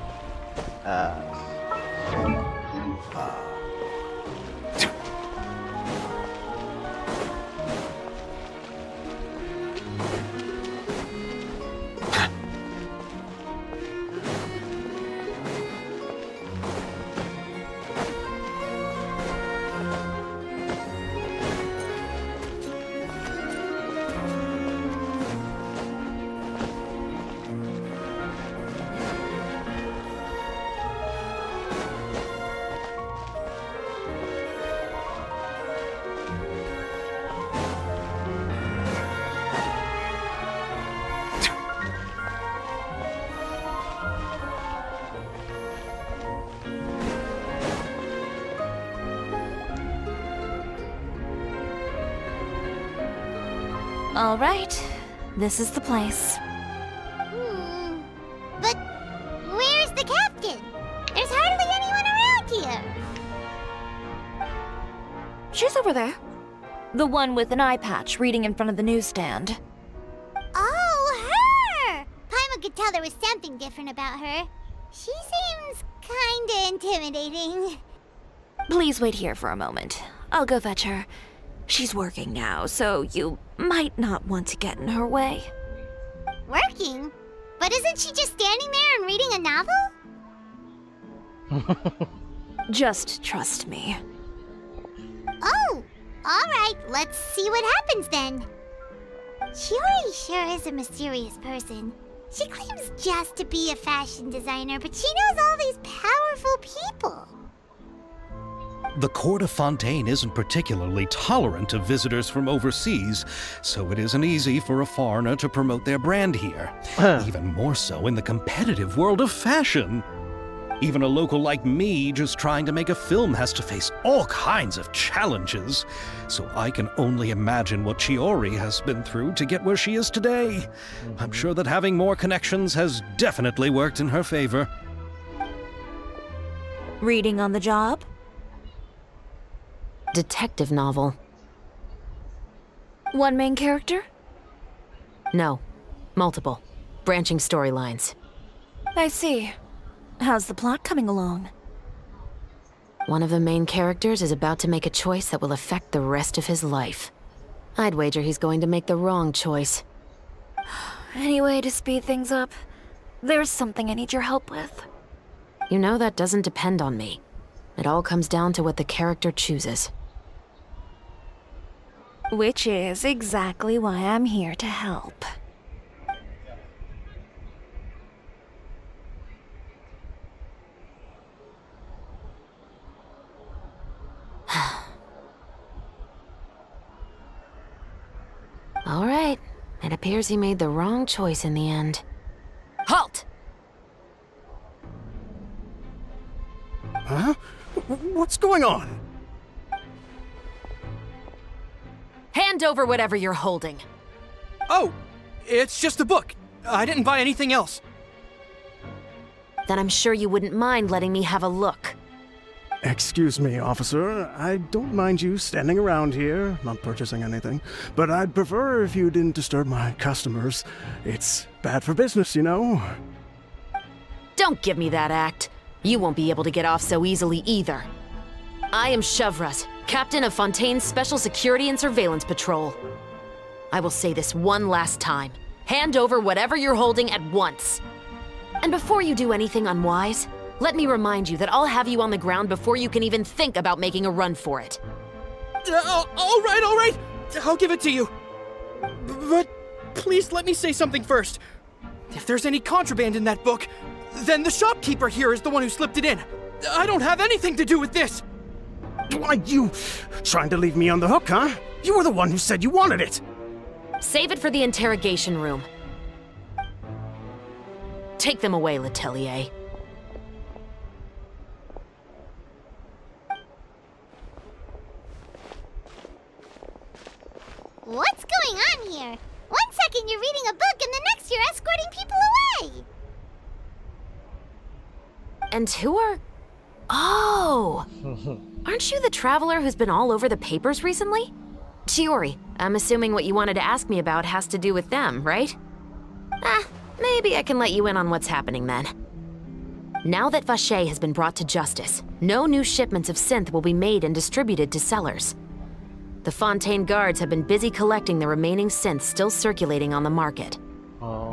All right, this is the place. But where's the captain? There's hardly anyone around here. She's over there. The one with an eye patch reading in front of the newsstand. Oh, her! Paimon could could tell there was something different about her. She seems kinda intimidating. Please wait here for a moment. I'll go fetch her. She's working now, so you might not want to get in her way. Working? But isn't she just standing there and reading a novel? Just trust me. Oh, alright, let's see what happens then. Chiori sure is a mysterious person. She claims just to be a fashion designer, but she knows all these powerful people. The court of Fontaine isn't particularly tolerant of visitors from overseas, so it isn't easy for a foreigner to promote their brand here. Even more so in the competitive world of fashion. Even a local like me just trying to make a film has to face all kinds of challenges. So I can only imagine what Chiori has been through to get where she is today. I'm sure that having more connections has definitely worked in her favor. Reading on the job? Detective novel. One main character? No. Multiple. Branching storylines. I see. How's the plot coming along? One of the main characters is about to make a choice that will affect the rest of his life. I'd wager he's going to make the wrong choice. Any way to speed things up? There's something I need your help with. You know that doesn't depend on me. It all comes down to what the character chooses. Which is exactly why I'm here to help. All right. It appears he made the wrong choice in the end. Halt! Huh? What's going on? Hand over whatever you're holding. Oh, it's just a book. I didn't buy anything else. Then I'm sure you wouldn't mind letting me have a look. Excuse me, officer. I don't mind you standing around here, not purchasing anything, but I'd prefer if you didn't disturb my customers. It's bad for business, you know? Don't give me that act. You won't be able to get off so easily either. I am Chevraz, captain of Fontaine's Special Security and Surveillance Patrol. I will say this one last time. Hand over whatever you're holding at once. And before you do anything unwise, let me remind you that I'll have you on the ground before you can even think about making a run for it. All right. I'll give it to you. But please let me say something first. If there's any contraband in that book, then the shopkeeper here is the one who slipped it in. I don't have anything to do with this. Why, you trying to leave me on the hook, huh? You were the one who said you wanted it. Save it for the interrogation room. Take them away, Letelier. What's going on here? One second you're reading a book and the next you're escorting people away. And who are... Oh! Aren't you the traveler who's been all over the papers recently? Chiori, I'm assuming what you wanted to ask me about has to do with them, right? Maybe I can let you in on what's happening then. Now that Vacher has been brought to justice, no new shipments of synth will be made and distributed to sellers. The Fontaine guards have been busy collecting the remaining synths still circulating on the market.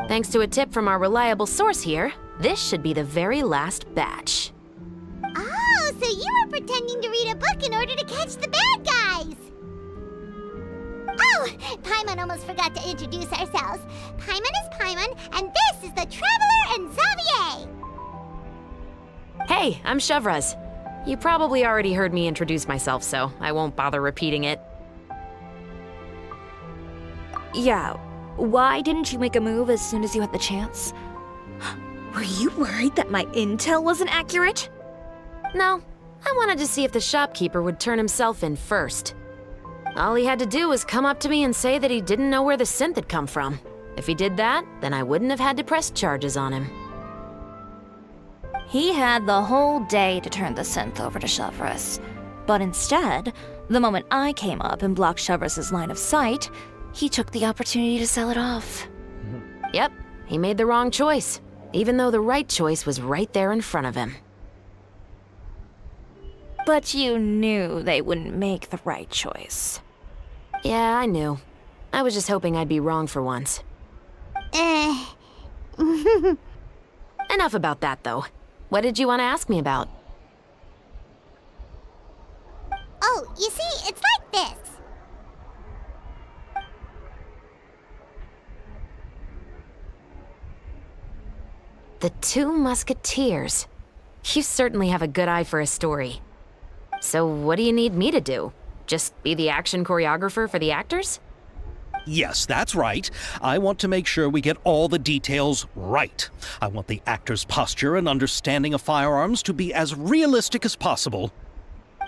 Thanks to a tip from our reliable source here, this should be the very last batch. Oh, so you were pretending to read a book in order to catch the bad guys. Oh, Paimon almost forgot to introduce ourselves. Paimon is Paimon, and this is the Traveler and Xavier. Hey, I'm Chevraz. You probably already heard me introduce myself, so I won't bother repeating it. Yeah, why didn't you make a move as soon as you had the chance? Were you worried that my intel wasn't accurate? No, I wanted to see if the shopkeeper would turn himself in first. All he had to do was come up to me and say that he didn't know where the synth had come from. If he did that, then I wouldn't have had to press charges on him. He had the whole day to turn the synth over to Chevraz. But instead, the moment I came up and blocked Chevraz's line of sight, he took the opportunity to sell it off. Yep, he made the wrong choice, even though the right choice was right there in front of him. But you knew they wouldn't make the right choice. Yeah, I knew. I was just hoping I'd be wrong for once. Enough about that, though. What did you want to ask me about? Oh, you see, it's like this. The Two Musketeers. You certainly have a good eye for a story. So what do you need me to do? Just be the action choreographer for the actors? Yes, that's right. I want to make sure we get all the details right. I want the actor's posture and understanding of firearms to be as realistic as possible.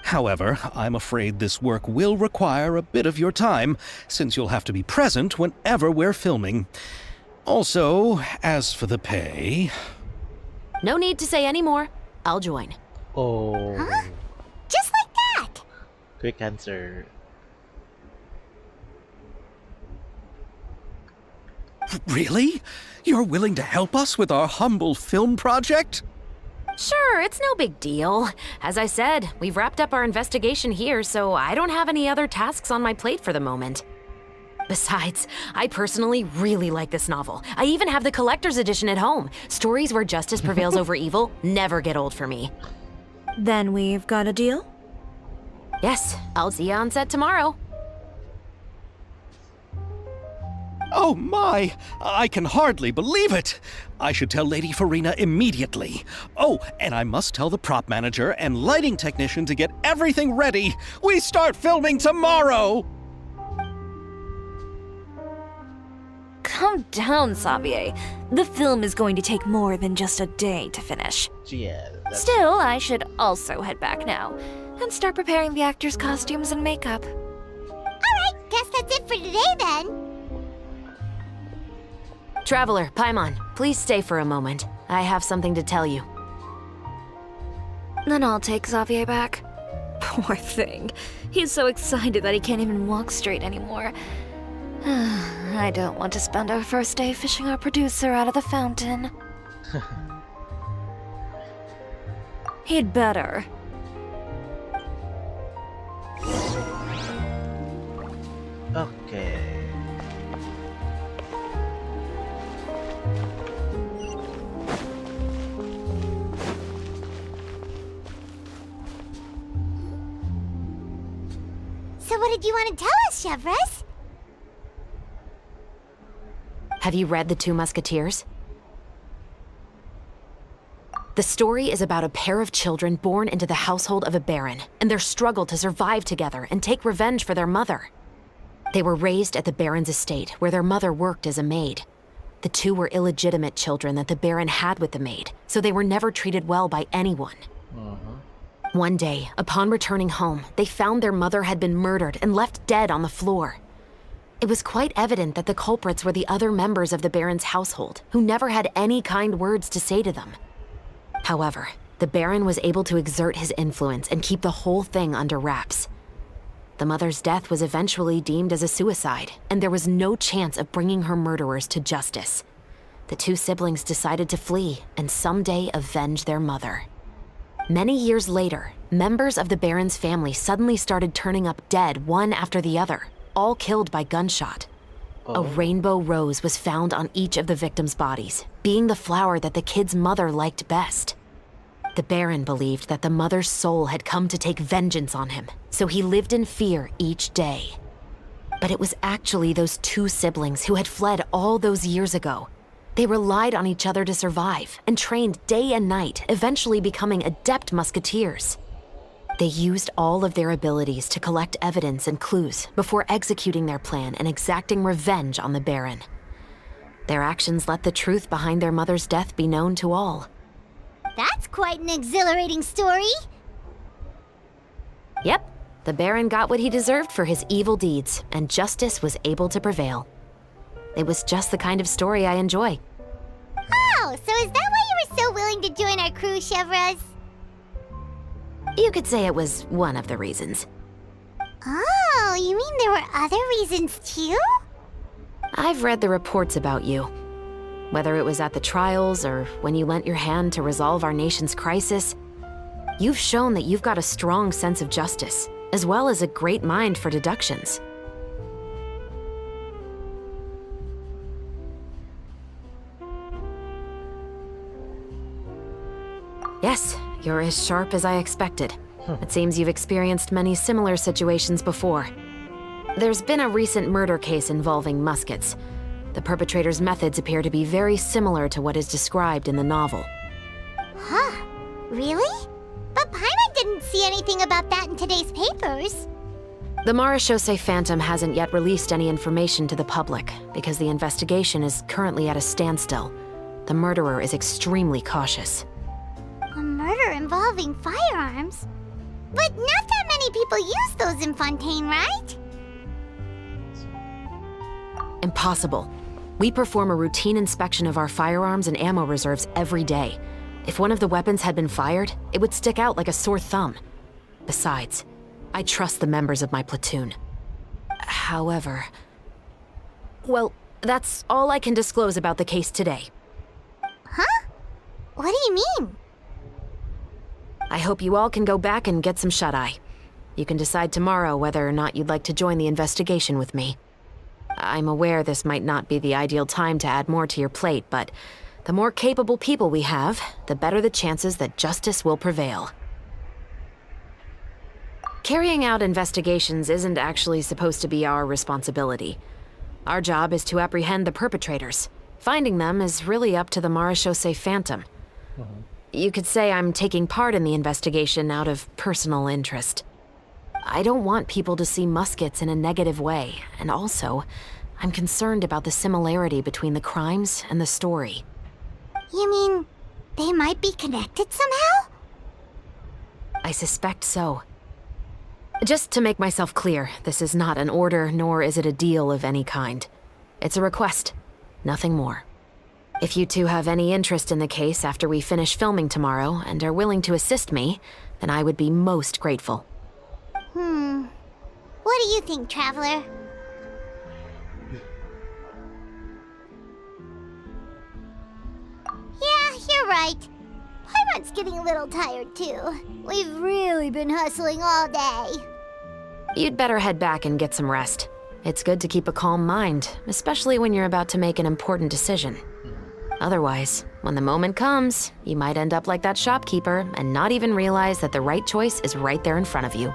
However, I'm afraid this work will require a bit of your time, since you'll have to be present whenever we're filming. Also, as for the pay... No need to say any more. I'll join. Oh. Huh? Just like that. Quick answer. Really? You're willing to help us with our humble film project? Sure, it's no big deal. As I said, we've wrapped up our investigation here, so I don't have any other tasks on my plate for the moment. Besides, I personally really like this novel. I even have the collector's edition at home. Stories where justice prevails over evil never get old for me. Then we've got a deal? Yes, I'll see you on set tomorrow. Oh my! I can hardly believe it! I should tell Lady Farina immediately. Oh, and I must tell the prop manager and lighting technician to get everything ready. We start filming tomorrow! Calm down, Xavier. The film is going to take more than just a day to finish. Yeah. Still, I should also head back now and start preparing the actors' costumes and makeup. Alright, guess that's it for today then. Traveler, Paimon, please stay for a moment. I have something to tell you. Then I'll take Xavier back. Poor thing. He's so excited that he can't even walk straight anymore. I don't want to spend our first day fishing our producer out of the fountain. He'd better. Okay. So what did you want to tell us, Chevres? Have you read The Two Musketeers? The story is about a pair of children born into the household of a baron and their struggle to survive together and take revenge for their mother. They were raised at the baron's estate, where their mother worked as a maid. The two were illegitimate children that the baron had with the maid, so they were never treated well by anyone. One day, upon returning home, they found their mother had been murdered and left dead on the floor. It was quite evident that the culprits were the other members of the baron's household, who never had any kind words to say to them. However, the baron was able to exert his influence and keep the whole thing under wraps. The mother's death was eventually deemed as a suicide, and there was no chance of bringing her murderers to justice. The two siblings decided to flee and someday avenge their mother. Many years later, members of the baron's family suddenly started turning up dead one after the other, all killed by gunshot. A rainbow rose was found on each of the victims' bodies, being the flower that the kid's mother liked best. The baron believed that the mother's soul had come to take vengeance on him, so he lived in fear each day. But it was actually those two siblings who had fled all those years ago. They relied on each other to survive and trained day and night, eventually becoming adept musketeers. They used all of their abilities to collect evidence and clues before executing their plan and exacting revenge on the baron. Their actions let the truth behind their mother's death be known to all. That's quite an exhilarating story. Yep, the baron got what he deserved for his evil deeds, and justice was able to prevail. It was just the kind of story I enjoy. Oh, so is that why you were so willing to join our crew, Chevres? You could say it was one of the reasons. Oh, you mean there were other reasons too? I've read the reports about you. Whether it was at the trials or when you lent your hand to resolve our nation's crisis, you've shown that you've got a strong sense of justice, as well as a great mind for deductions. Yes, you're as sharp as I expected. It seems you've experienced many similar situations before. There's been a recent murder case involving Muskets. The perpetrator's methods appear to be very similar to what is described in the novel. Huh? Really? But Paimon didn't see anything about that in today's papers. The Marechaussee Phantom hasn't yet released any information to the public because the investigation is currently at a standstill. The murderer is extremely cautious. A murder involving firearms? But not that many people use those in Fontaine, right? Impossible. We perform a routine inspection of our firearms and ammo reserves every day. If one of the weapons had been fired, it would stick out like a sore thumb. Besides, I trust the members of my platoon. However... Well, that's all I can disclose about the case today. Huh? What do you mean? I hope you all can go back and get some shut-eye. You can decide tomorrow whether or not you'd like to join the investigation with me. I'm aware this might not be the ideal time to add more to your plate, but the more capable people we have, the better the chances that justice will prevail. Carrying out investigations isn't actually supposed to be our responsibility. Our job is to apprehend the perpetrators. Finding them is really up to the Marechaussee Phantom. You could say I'm taking part in the investigation out of personal interest. I don't want people to see Muskets in a negative way, and also, I'm concerned about the similarity between the crimes and the story. You mean, they might be connected somehow? I suspect so. Just to make myself clear, this is not an order, nor is it a deal of any kind. It's a request, nothing more. If you two have any interest in the case after we finish filming tomorrow and are willing to assist me, then I would be most grateful. What do you think, Traveler? Yeah, you're right. Paimon's getting a little tired too. We've really been hustling all day. You'd better head back and get some rest. It's good to keep a calm mind, especially when you're about to make an important decision. Otherwise, when the moment comes, you might end up like that shopkeeper and not even realize that the right choice is right there in front of you.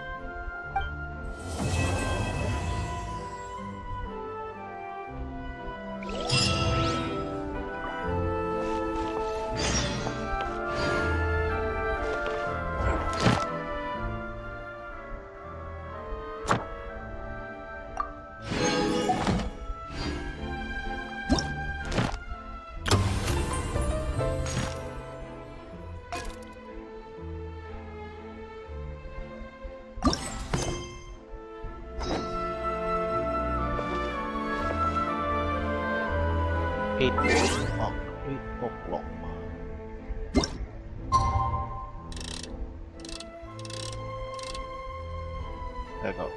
There you go.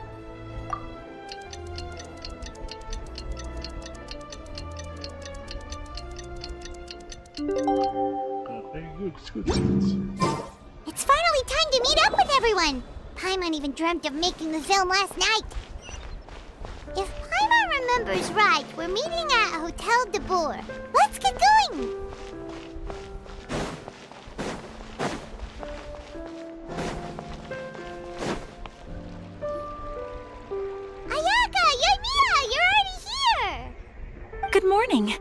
Very good. It's good. It's finally time to meet up with everyone. Paimon even dreamt of making the film last night. If Paimon remembers right, we're meeting at Hotel de Boer. Let's get going! Ayaka! Yoimiya! You're already here! Good morning.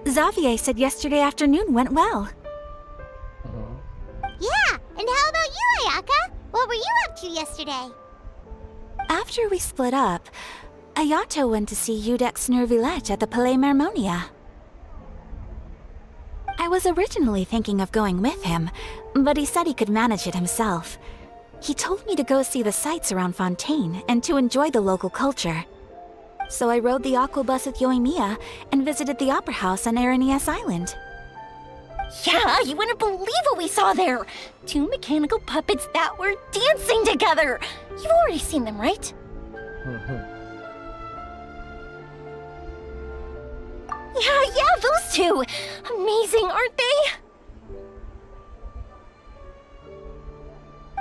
Xavier said yesterday afternoon went well. Yeah, and how about you, Ayaka? What were you up to yesterday? After we split up, Ayato went to see Udex Nervillette at the Palais Mermonia. I was originally thinking of going with him, but he said he could manage it himself. He told me to go see the sights around Fontaine and to enjoy the local culture. So I rode the aquabus with Yoimiya and visited the Opera House on Aranias Island. Yeah, you wouldn't believe what we saw there! 2 mechanical puppets that were dancing together! You've already seen them, right? Yeah, those two. Amazing, aren't they?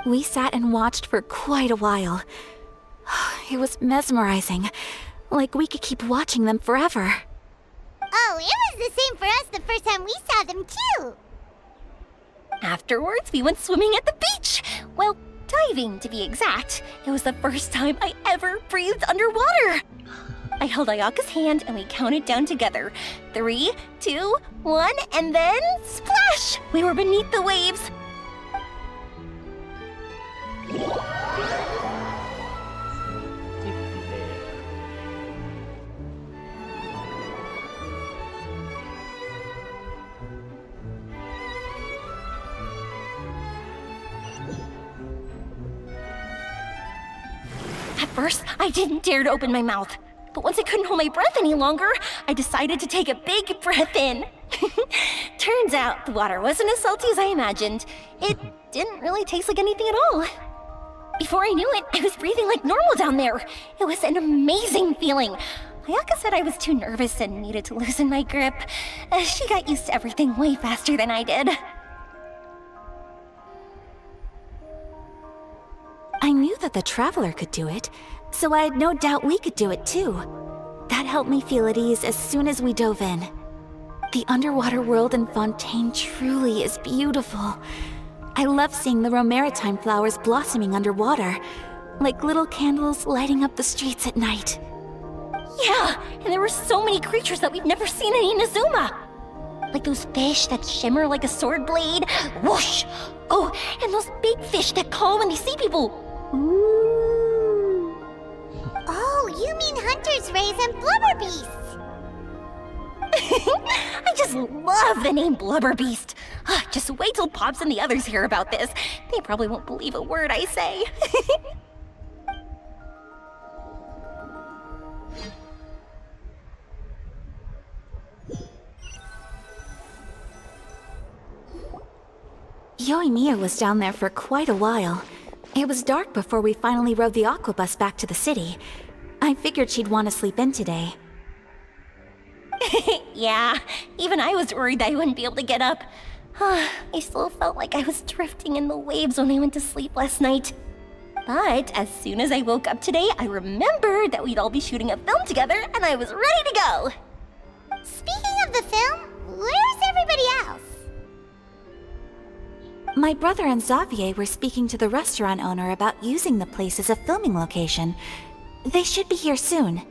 We sat and watched for quite a while. It was mesmerizing. Like we could keep watching them forever. Oh, it was the same for us the first time we saw them, too. Afterwards, we went swimming at the beach. Well, diving, to be exact. It was the first time I ever breathed underwater. I held Ayaka's hand and we counted down together. 3, 2, 1, and then splash! We were beneath the waves. At first, I didn't dare to open my mouth. But once I couldn't hold my breath any longer, I decided to take a big breath in. Turns out the water wasn't as salty as I imagined. It didn't really taste like anything at all. Before I knew it, I was breathing like normal down there. It was an amazing feeling. Ayaka said I was too nervous and needed to loosen my grip. She got used to everything way faster than I did. I knew that the Traveler could do it, so I had no doubt we could do it too. That helped me feel at ease as soon as we dove in. The underwater world in Fontaine truly is beautiful. I love seeing the romaritime flowers blossoming underwater, like little candles lighting up the streets at night. Yeah, and there were so many creatures that we've never seen in Inazuma. Like those fish that shimmer like a sword blade. Whoosh! Oh, and those big fish that call when they see people. Ooh. Oh, you mean Hunter's Rays and Blubber Beasts. I just love the name Blubber Beast. Just wait till Pops and the others hear about this. They probably won't believe a word I say. Yoimiya was down there for quite a while. It was dark before we finally rode the aquabus back to the city. I figured she'd want to sleep in today. Yeah, even I was worried that I wouldn't be able to get up. I still felt like I was drifting in the waves when I went to sleep last night. But as soon as I woke up today, I remembered that we'd all be shooting a film together, and I was ready to go. Speaking of the film, where's everybody else? My brother and Xavier were speaking to the restaurant owner about using the place as a filming location. They should be here soon.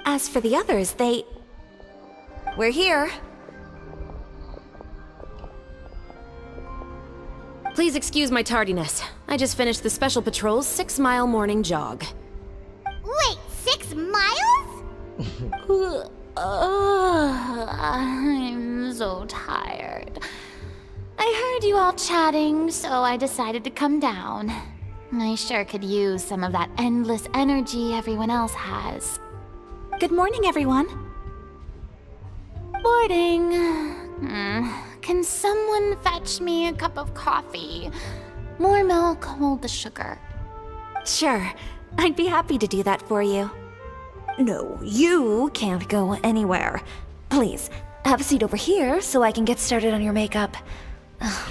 As for the others, We're here. Please excuse my tardiness. I just finished the Special Patrol's 6-mile morning jog. Wait, 6 miles? I'm so tired. I heard you all chatting, so I decided to come down. I sure could use some of that endless energy everyone else has. good morning, everyone. Morning. Can someone fetch me a cup of coffee? More milk, hold the sugar. Sure, I'd be happy to do that for you. No, you can't go anywhere. Please, have a seat over here so I can get started on your makeup.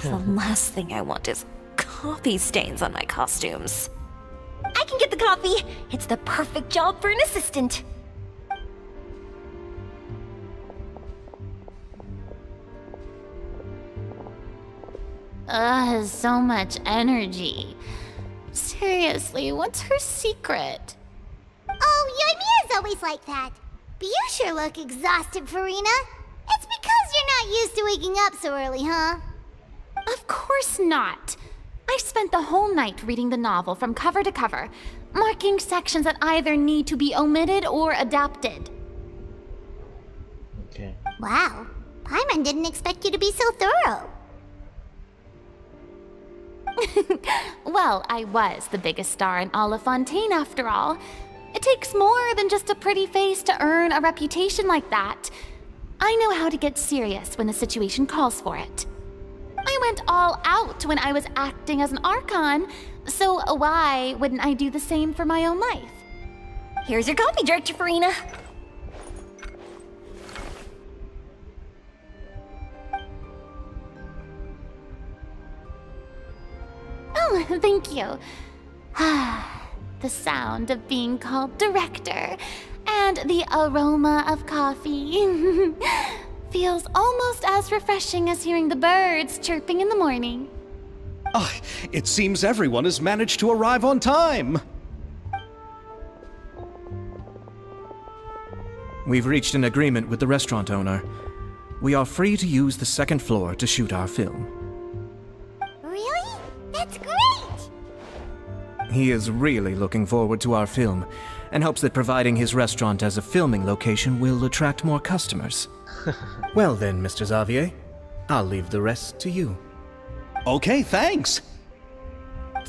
The last thing I want is coffee stains on my costumes. I can get the coffee. It's the perfect job for an assistant. So much energy. Seriously, what's her secret? Oh, Yoimiya's always like that. But you sure look exhausted, Farina. It's because you're not used to waking up so early, huh? Of course not. I spent the whole night reading the novel from cover to cover, marking sections that either need to be omitted or adapted. Okay. Wow, Paimon didn't expect you to be so thorough. Well, I was the biggest star in all of Fontaine after all. It takes more than just a pretty face to earn a reputation like that. I know how to get serious when the situation calls for it. I went all out when I was acting as an Archon, so why wouldn't I do the same for my own life? Here's your coffee, Director Farina. Thank you. The sound of being called director and the aroma of coffee feels almost as refreshing as hearing the birds chirping in the morning. Ah, it seems everyone has managed to arrive on time. We've reached an agreement with the restaurant owner. We are free to use the second floor to shoot our film. Really? That's great! He is really looking forward to our film and hopes that providing his restaurant as a filming location will attract more customers. Well then, Mr. Xavier, I'll leave the rest to you. Okay, thanks.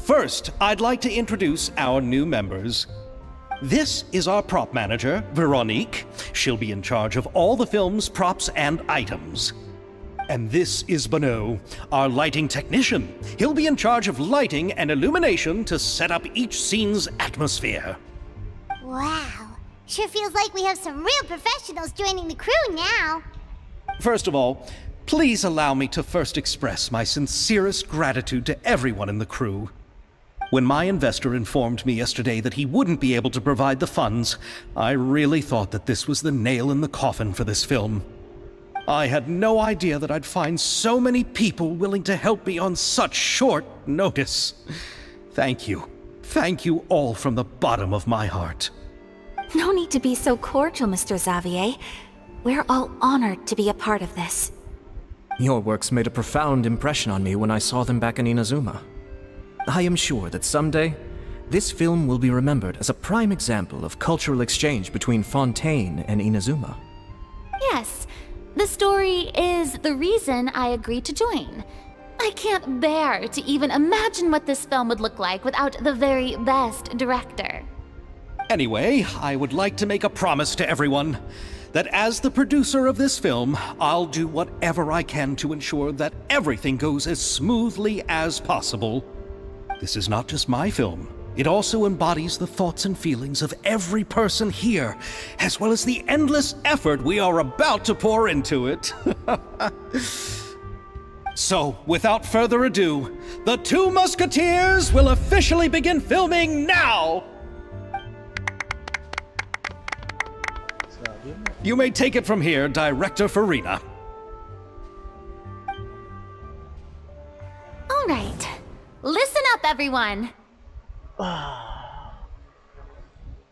First, I'd like to introduce our new members. This is our prop manager, Veronique. She'll be in charge of all the film's props and items. And this is Bonneau, our lighting technician. He'll be in charge of lighting and illumination to set up each scene's atmosphere. Wow. Sure feels like we have some real professionals joining the crew now. First of all, please allow me to first express my sincerest gratitude to everyone in the crew. When my investor informed me yesterday that he wouldn't be able to provide the funds, I really thought that this was the nail in the coffin for this film. I had no idea that I'd find so many people willing to help me on such short notice. Thank you. Thank you all from the bottom of my heart. No need to be so cordial, Mr. Xavier. We're all honored to be a part of this. Your works made a profound impression on me when I saw them back in Inazuma. I am sure that someday, this film will be remembered as a prime example of cultural exchange between Fontaine and Inazuma. Yes, the story is the reason I agreed to join. I can't bear to even imagine what this film would look like without the very best director. Anyway, I would like to make a promise to everyone that as the producer of this film, I'll do whatever I can to ensure that everything goes as smoothly as possible. This is not just my film. It also embodies the thoughts and feelings of every person here, as well as the endless effort we are about to pour into it. So, without further ado, the Two Musketeers will officially begin filming now! You may take it from here, Director Farina. All right. Listen up, everyone.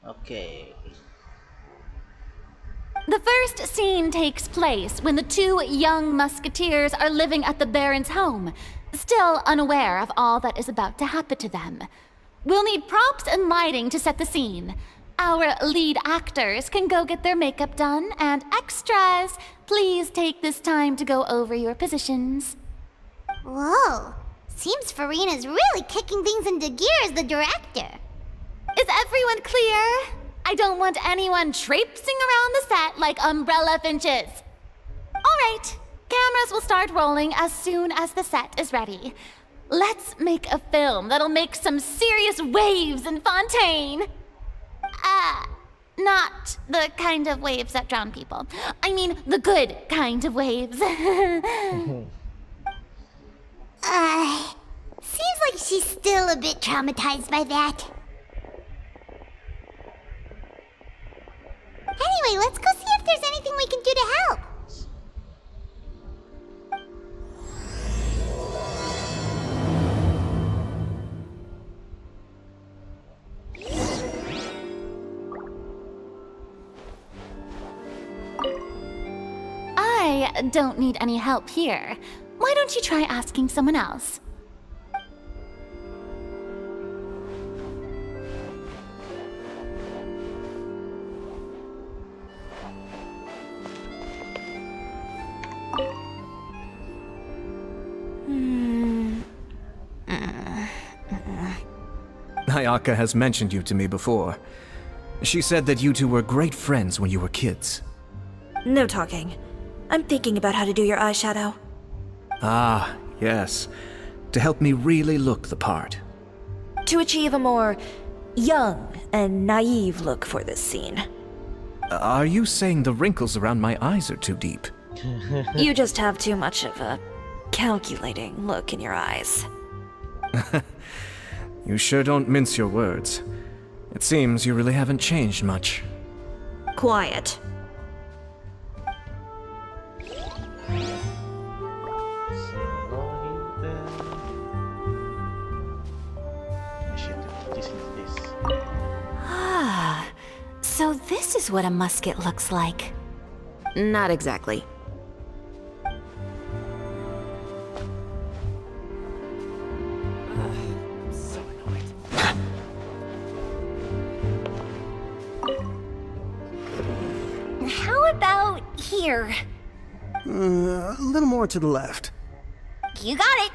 Okay. The first scene takes place when the two young musketeers are living at the Baron's home, still unaware of all that is about to happen to them. We'll need props and lighting to set the scene. Our lead actors can go get their makeup done, and extras, please take this time to go over your positions. Whoa. Seems Farina's really kicking things into gear as the director. Is everyone clear? I don't want anyone traipsing around the set like umbrella finches. All right, cameras will start rolling as soon as the set is ready. Let's make a film that'll make some serious waves in Fontaine. Not the kind of waves that drown people. I mean, the good kind of waves. Seems like she's still a bit traumatized by that. Anyway, let's go see if there's anything we can do to help. I don't need any help here. Why don't you try asking someone else? Ayaka has mentioned you to me before. She said that you two were great friends when you were kids. No talking. I'm thinking about how to do your eyeshadow. Ah, yes. To help me really look the part. To achieve a more young and naive look for this scene. Are you saying the wrinkles around my eyes are too deep? You just have too much of a calculating look in your eyes. You sure don't mince your words. It seems you really haven't changed much. Quiet. Ah, so this is what a musket looks like. Not exactly. How about here? A little more to the left. You got it.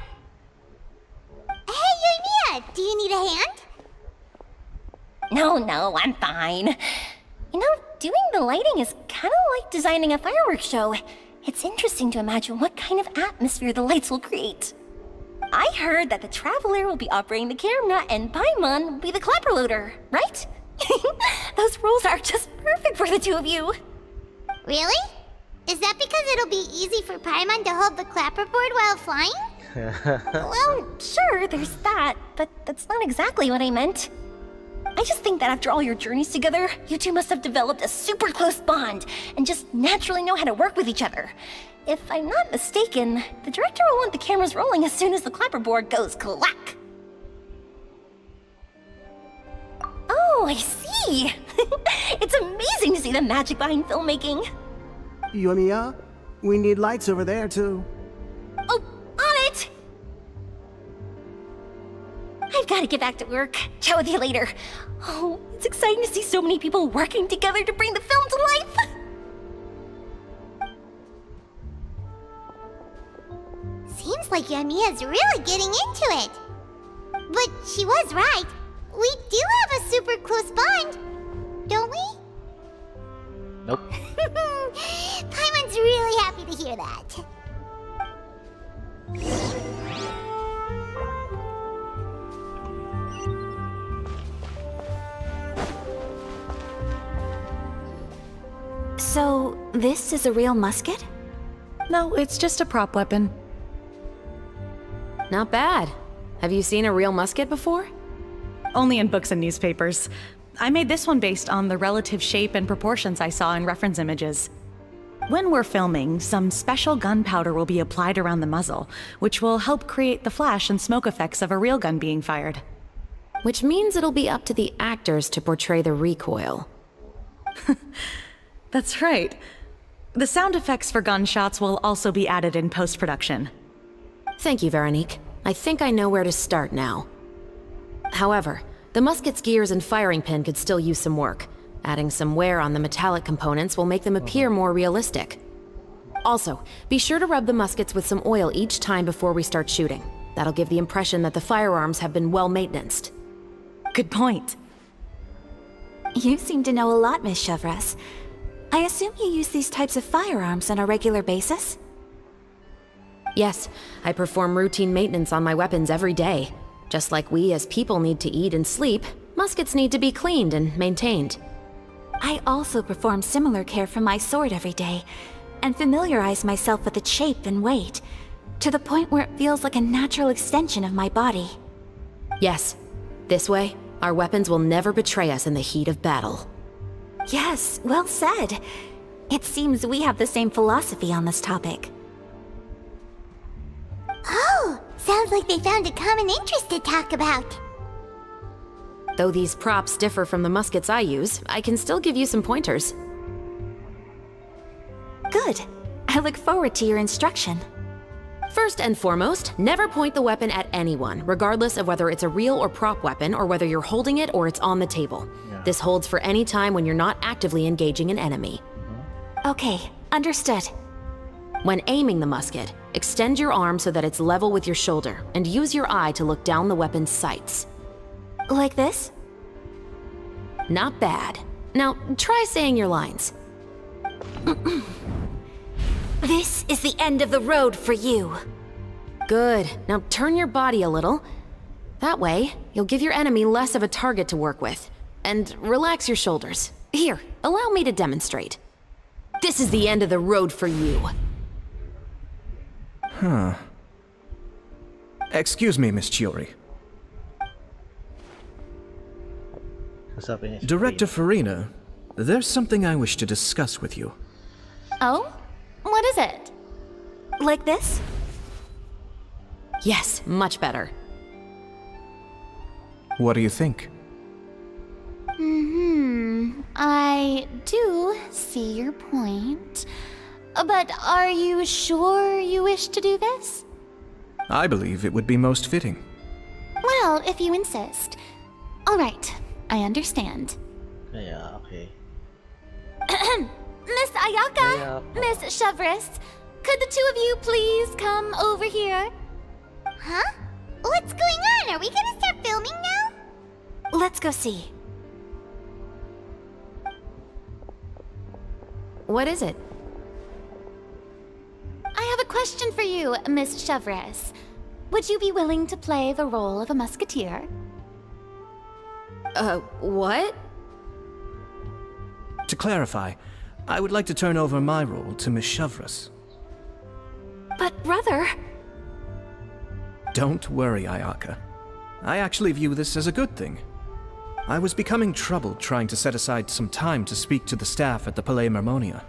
Hey, Yoimiya, do you need a hand? No, I'm fine. You know, doing the lighting is kind of like designing a fireworks show. It's interesting to imagine what kind of atmosphere the lights will create. I heard that the Traveler will be operating the camera and Paimon will be the clapper loader, right? Those roles are just perfect for the two of you. Really? Is that because it'll be easy for Paimon to hold the clapperboard while flying? Well, sure, there's that, but that's not exactly what I meant. I just think that after all your journeys together, you two must have developed a super close bond and just naturally know how to work with each other. If I'm not mistaken, the director will want the cameras rolling as soon as the clapperboard goes clack. Oh, I see! It's amazing to see the magic behind filmmaking. Yoimiya, we need lights over there too. Oh, on it! I've got to get back to work. Chat with you later. Oh, it's exciting to see so many people working together to bring the film to life. Seems like Yoimiya's really getting into it. But she was right. We do have a super close bond, don't we? Nope. Paimon's really happy to hear that. So, this is a real musket? No, it's just a prop weapon. Not bad. Have you seen a real musket before? Only in books and newspapers. I made this one based on the relative shape and proportions I saw in reference images. When we're filming, some special gunpowder will be applied around the muzzle, which will help create the flash and smoke effects of a real gun being fired. Which means it'll be up to the actors to portray the recoil. That's right. The sound effects for gunshots will also be added in post-production. Thank you, Veronique. I think I know where to start now. However, the musket's gears and firing pin could still use some work. Adding some wear on the metallic components will make them appear more realistic. Also, be sure to rub the muskets with some oil each time before we start shooting. That'll give the impression that the firearms have been well maintained. Good point. You seem to know a lot, Miss Chevres. I assume you use these types of firearms on a regular basis? Yes, I perform routine maintenance on my weapons every day. Just like we as people need to eat and sleep, muskets need to be cleaned and maintained. I also perform similar care for my sword every day, and familiarize myself with its shape and weight, to the point where it feels like a natural extension of my body. Yes, this way, our weapons will never betray us in the heat of battle. Yes, well said. It seems we have the same philosophy on this topic. Oh, sounds like they found a common interest to talk about. Though these props differ from the muskets I use, I can still give you some pointers. Good. I look forward to your instruction. First and foremost, never point the weapon at anyone, regardless of whether it's a real or prop weapon or whether you're holding it or it's on the table. Yeah. This holds for any time when you're not actively engaging an enemy. Okay, understood. When aiming the musket, extend your arm so that it's level with your shoulder, and use your eye to look down the weapon's sights. Like this? Not bad. Now, try saying your lines. This is the end of the road for you. Good. Now turn your body a little. That way, you'll give your enemy less of a target to work with. And relax your shoulders. Here, allow me to demonstrate. This is the end of the road for you. Huh. Excuse me, Miss Chiori. Kausapin niya si Director Farina. Farina, there's something I wish to discuss with you. Oh? What is it? Like this? Yes, much better. What do you think? I do see your point. But are you sure you wish to do this? I believe it would be most fitting. Well, if you insist. All right, I understand. Kaya, okay. Miss Ayaka, Ayaka. Miss Chevres, could the two of you please come over here? Huh? What's going on? Are we gonna start filming now? Let's go see. What is it? I have a question for you, Miss Chevres. Would you be willing to play the role of a musketeer? What? To clarify, I would like to turn over my role to Miss Chevres. But brother... Don't worry, Ayaka. I actually view this as a good thing. I was becoming troubled trying to set aside some time to speak to the staff at the Palais Mermonia.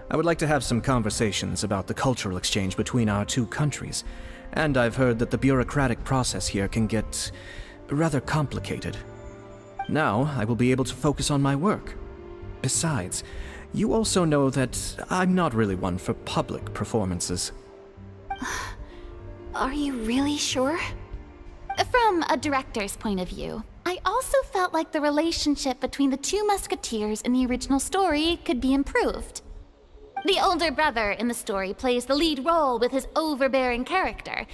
I would like to have some conversations about the cultural exchange between our two countries, and I've heard that the bureaucratic process here can get rather complicated. Now, I will be able to focus on my work. Besides, you also know that I'm not really one for public performances. Are you really sure? From a director's point of view, I also felt like the relationship between the two musketeers in the original story could be improved. The older brother in the story plays the lead role with his overbearing character,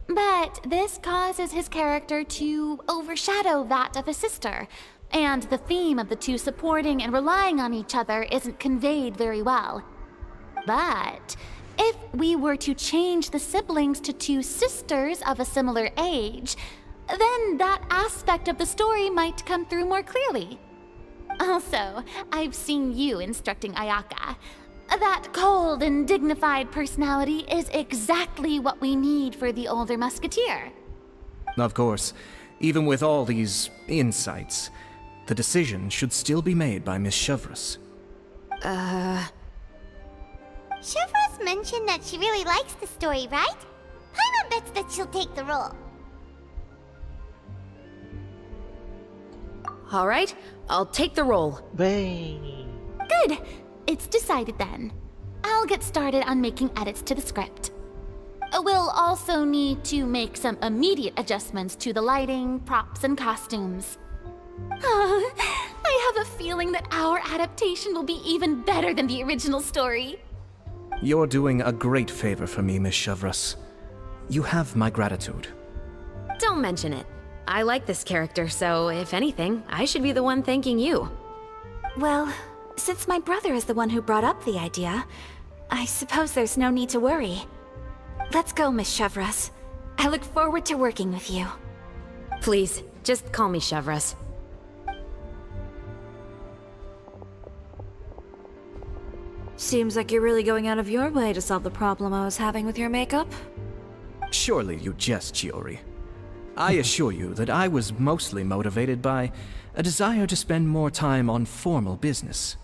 but this causes his character to overshadow that of his sister, and the theme of the two supporting and relying on each other isn't conveyed very well. But if we were to change the siblings to two sisters of a similar age, then that aspect of the story might come through more clearly. Also, I've seen you instructing Ayaka. That cold and dignified personality is exactly what we need for the older musketeer. Of course, even with all these insights, the decision should still be made by Miss Chevres. Chevres mentioned that she really likes the story, right? Paimon bets that she'll take the role. All right, I'll take the role. Bang! Good. It's decided then. I'll get started on making edits to the script. We'll also need to make some immediate adjustments to the lighting, props, and costumes. I have a feeling that our adaptation will be even better than the original story. You're doing a great favor for me, Miss Chevres. You have my gratitude. Don't mention it. I like this character, so if anything, I should be the one thanking you. Well, since my brother is the one who brought up the idea, I suppose there's no need to worry. Let's go, Miss Chevres. I look forward to working with you. Please, just call me Chevres. Seems like you're really going out of your way to solve the problem I was having with your makeup. Surely you jest, Chiori. I assure you that I was mostly motivated by a desire to spend more time on formal business.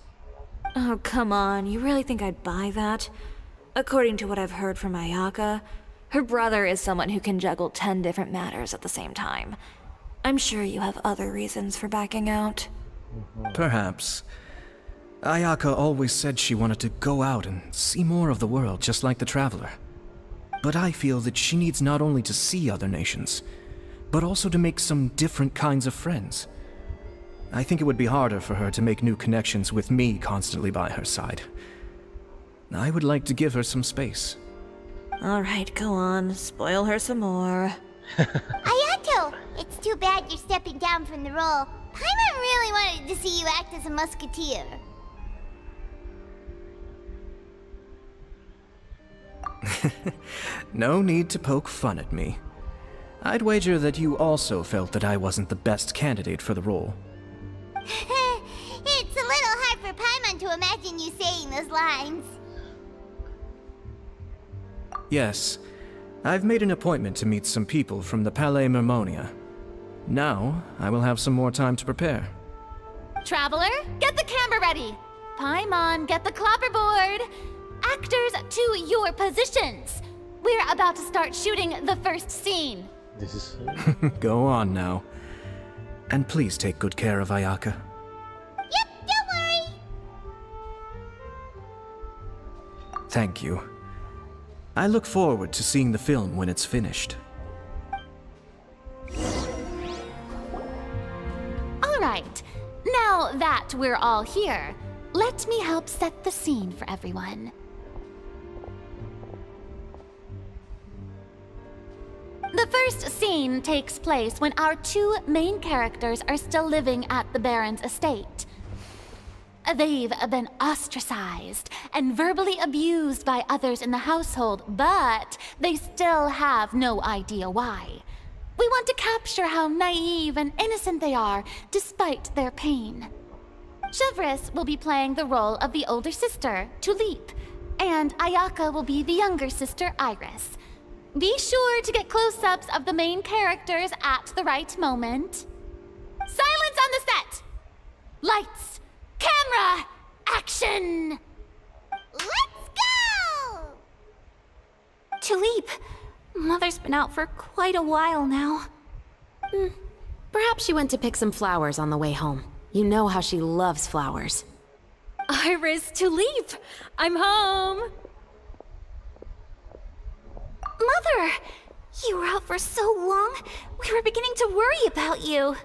Oh, come on. You really think I'd buy that? According to what I've heard from Ayaka, her brother is someone who can juggle 10 different matters at the same time. I'm sure you have other reasons for backing out. Perhaps. Ayaka always said she wanted to go out and see more of the world, just like the Traveler. But I feel that she needs not only to see other nations, but also to make some different kinds of friends. I think it would be harder for her to make new connections with me constantly by her side. I would like to give her some space. All right, go on. Spoil her some more. Ayato! It's too bad you're stepping down from the role. Paimon really wanted to see you act as a musketeer. No need to poke fun at me. I'd wager that you also felt that I wasn't the best candidate for the role. It's a little hard for Paimon to imagine you saying those lines. Yes, I've made an appointment to meet some people from the Palais Mermonia. Now, I will have some more time to prepare. Traveler, get the camera ready. Paimon, get the clapperboard. Actors to your positions. We're about to start shooting the first scene. This is Go on now. And please take good care of Ayaka. Yep, don't worry. Thank you. I look forward to seeing the film when it's finished. All right. Now that we're all here, let me help set the scene for everyone. The first scene takes place when our two main characters are still living at the Baron's estate. They've been ostracized and verbally abused by others in the household, but they still have no idea why. We want to capture how naive and innocent they are despite their pain. Chevres will be playing the role of the older sister, Tulip, and Ayaka will be the younger sister, Iris. Be sure to get close-ups of the main characters at the right moment. Silence on the set! Lights, camera, action! Let's go! Tulip, Mother's been out for quite a while now. Perhaps she went to pick some flowers on the way home. You know how she loves flowers. Iris, Tulip, I'm home. Mother! You were out for so long, we were beginning to worry about you.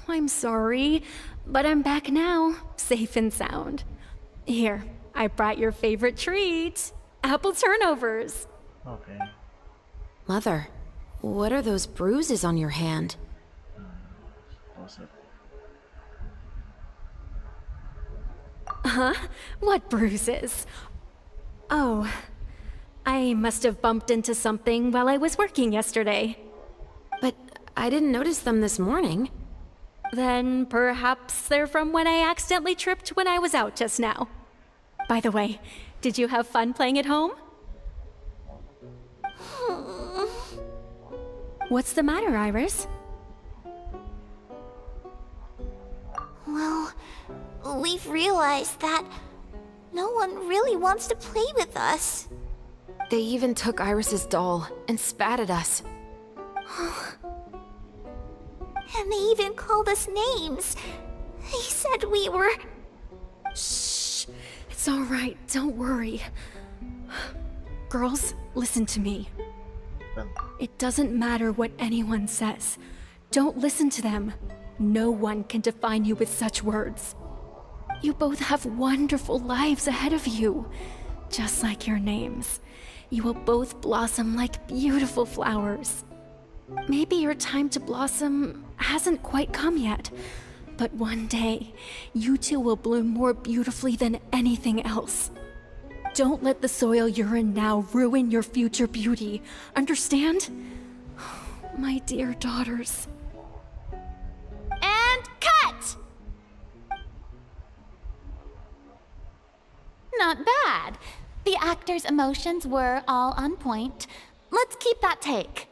I'm sorry, but I'm back now, safe and sound. Here, I brought your favorite treat, apple turnovers. okay. Mother, what are those bruises on your hand? Pause it. Huh? What bruises? Oh, I must have bumped into something while I was working yesterday. But I didn't notice them this morning. Then perhaps they're from when I accidentally tripped when I was out just now. By the way, did you have fun playing at home? What's the matter, Iris? Well, we've realized that no one really wants to play with us. They even took Iris's doll and spat at us. And they even called us names. They said we were... Shh. It's all right. Don't worry. Girls, listen to me. It doesn't matter what anyone says. Don't listen to them. No one can define you with such words. You both have wonderful lives ahead of you, just like your names. You will both blossom like beautiful flowers. Maybe your time to blossom hasn't quite come yet, but one day, you two will bloom more beautifully than anything else. Don't let the soil you're in now ruin your future beauty. Understand? My dear daughters. And cut! Not bad. The actors' emotions were all on point. Let's keep that take.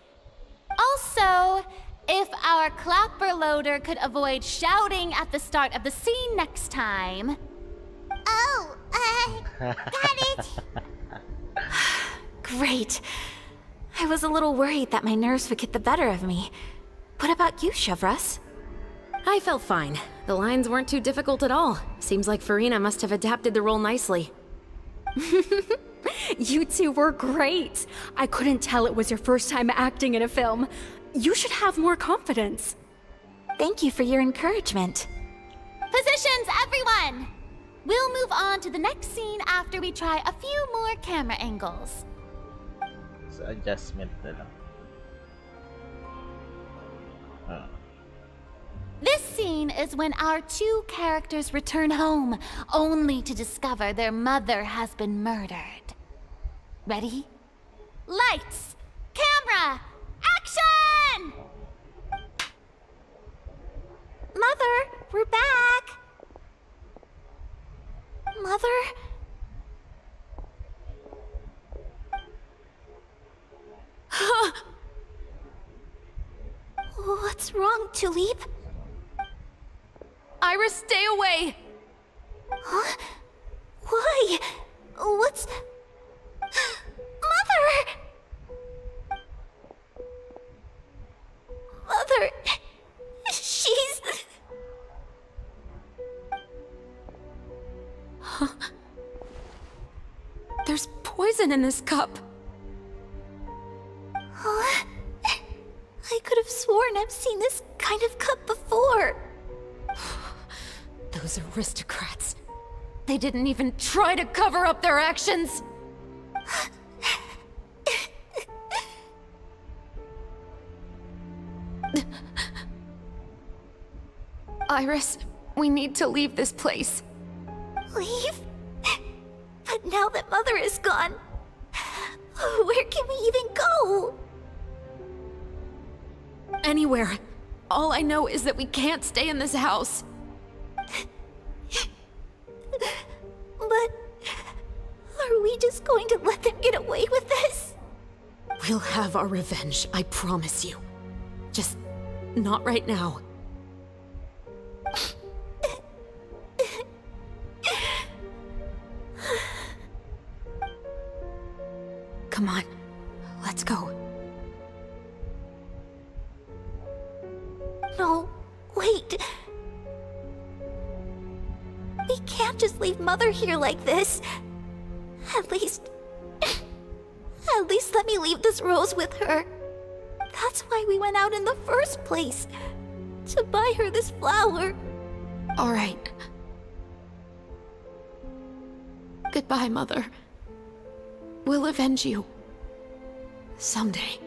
Also, if our clapper loader could avoid shouting at the start of the scene next time. Oh, got it! Great. I was a little worried that my nerves would get the better of me. What about you, Chevres? I felt fine. The lines weren't too difficult at all. Seems like Farina must have adapted the role nicely. You two were great. I couldn't tell it was your first time acting in a film. You should have more confidence. Thank you for your encouragement. Positions, everyone! We'll move on to the next scene after we try a few more camera angles. Sa adjustment na lang. This scene is when our two characters return home, only to discover their mother has been murdered. Ready? Lights! Camera! Action! Mother, we're back! Mother? What's wrong, Tulip? Iris, stay away! Huh? Why? What's... Mother! Mother... She's... Huh? There's poison in this cup. Huh? I could have sworn I've seen this kind of cup before. Those aristocrats. They didn't even try to cover up their actions. Iris, we need to leave this place. Leave? But now that Mother is gone, where can we even go? Anywhere. All I know is that we can't stay in this house. But are we just going to let them get away with this? We'll have our revenge, I promise you. Just not right now. Come on, let's go. No, wait. We can't just leave Mother here like this. At least let me leave this rose with her. That's why we went out in the first place. To buy her this flower. All right. Goodbye, Mother. We'll avenge you. Someday.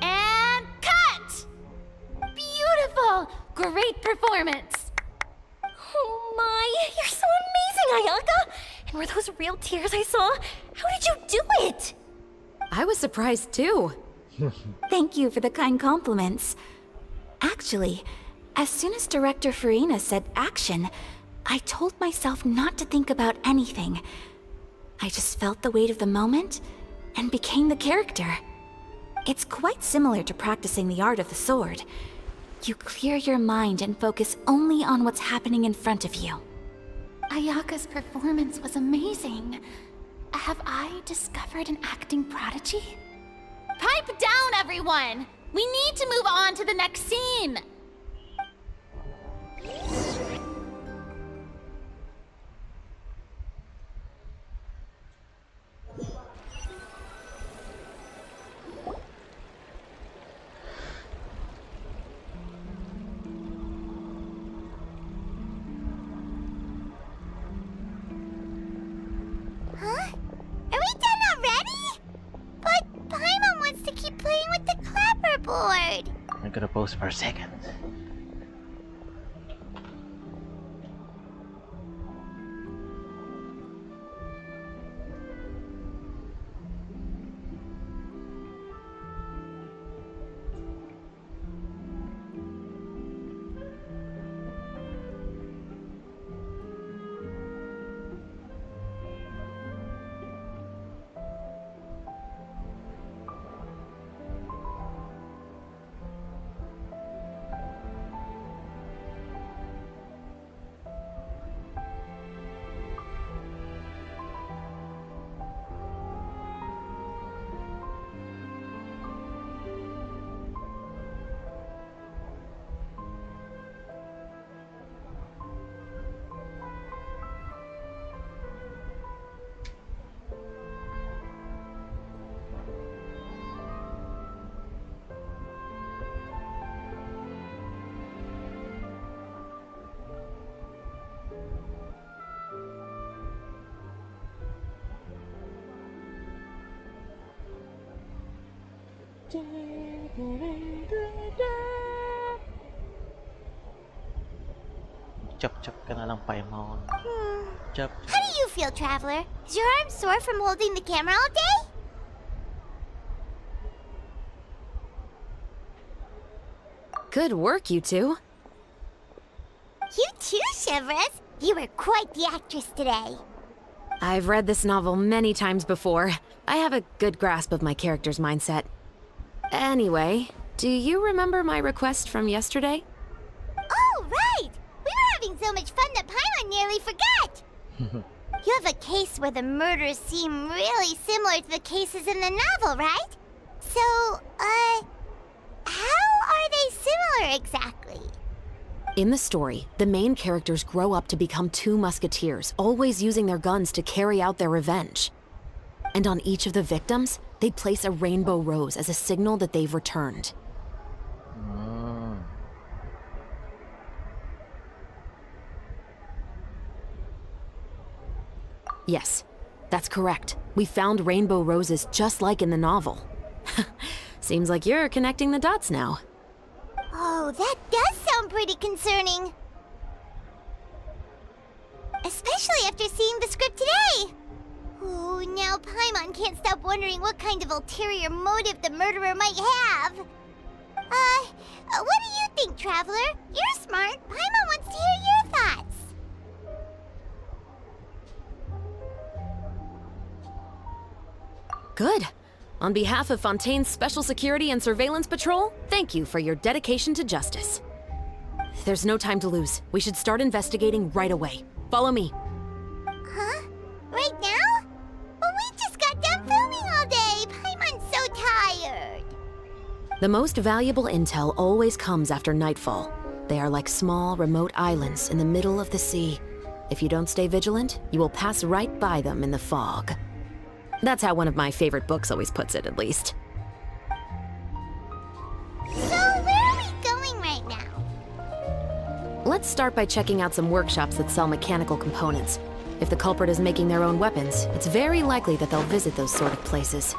And cut! Beautiful! Great performance! Oh my, you're so amazing, Ayaka! And were those real tears I saw? How did you do it? I was surprised too. Thank you for the kind compliments. Actually, as soon as Director Farina said action, I told myself not to think about anything. I just felt the weight of the moment and became the character. It's quite similar to practicing the art of the sword. You clear your mind and focus only on what's happening in front of you. Ayaka's performance was amazing. Have I discovered an acting prodigy? Pipe down, everyone! We need to move on to the next scene! Huh? Are we done already? But Paimon wants to keep playing with the clapperboard. I'm gonna pause for a second. Chop ka na lang, Paimon. Chop. How do you feel, Traveler? Is your arm sore from holding the camera all day? Good work, you two. You too, Shivers. You were quite the actress today. I've read this novel many times before. I have a good grasp of my character's mindset. Anyway, Do you remember my request from yesterday? Oh, right! We were having so much fun that Paimon nearly forgot! You have a case where the murders seem really similar to the cases in the novel, right? So, how are they similar exactly? In the story, the main characters grow up to become two musketeers, always using their guns to carry out their revenge. And on each of the victims, they place a rainbow rose as a signal that they've returned. Yes, that's correct. We found rainbow roses just like in the novel. Seems like you're connecting the dots now. Oh, that does sound pretty concerning. Especially after seeing the script today. Oh, now Paimon can't stop wondering what kind of ulterior motive the murderer might have. What do you think, Traveler? You're smart. Paimon wants to hear your thoughts. Good. On behalf of Fontaine's Special Security and Surveillance Patrol, thank you for your dedication to justice. There's no time to lose. We should start investigating right away. Follow me. Huh? Right now? But we just got done filming all day. Paimon's so tired. The most valuable intel always comes after nightfall. They are like small, remote islands in the middle of the sea. If you don't stay vigilant, you will pass right by them in the fog. That's how one of my favorite books always puts it, at least. So, where are we going right now? Let's start by checking out some workshops that sell mechanical components. If the culprit is making their own weapons, it's very likely that they'll visit those sort of places.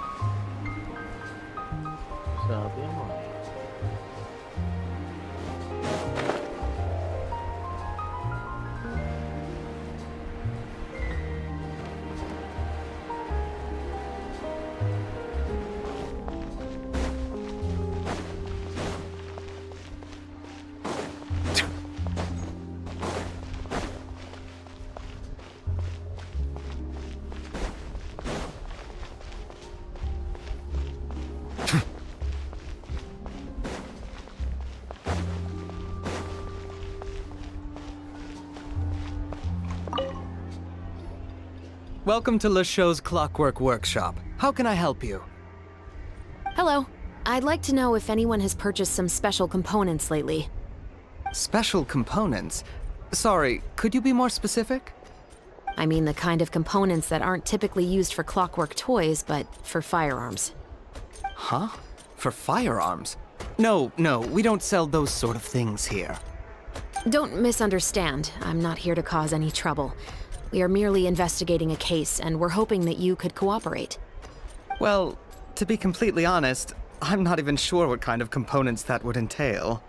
Sabi mo. Welcome to Le Show's Clockwork Workshop. How can I help you? Hello. I'd like to know if anyone has purchased some special components lately. Special components? Sorry, could you be more specific? I mean the kind of components that aren't typically used for clockwork toys, but for firearms. Huh? For firearms? No, we don't sell those sort of things here. Don't misunderstand. I'm not here to cause any trouble. We are merely investigating a case, and we're hoping that you could cooperate. Well, to be completely honest, I'm not even sure what kind of components that would entail.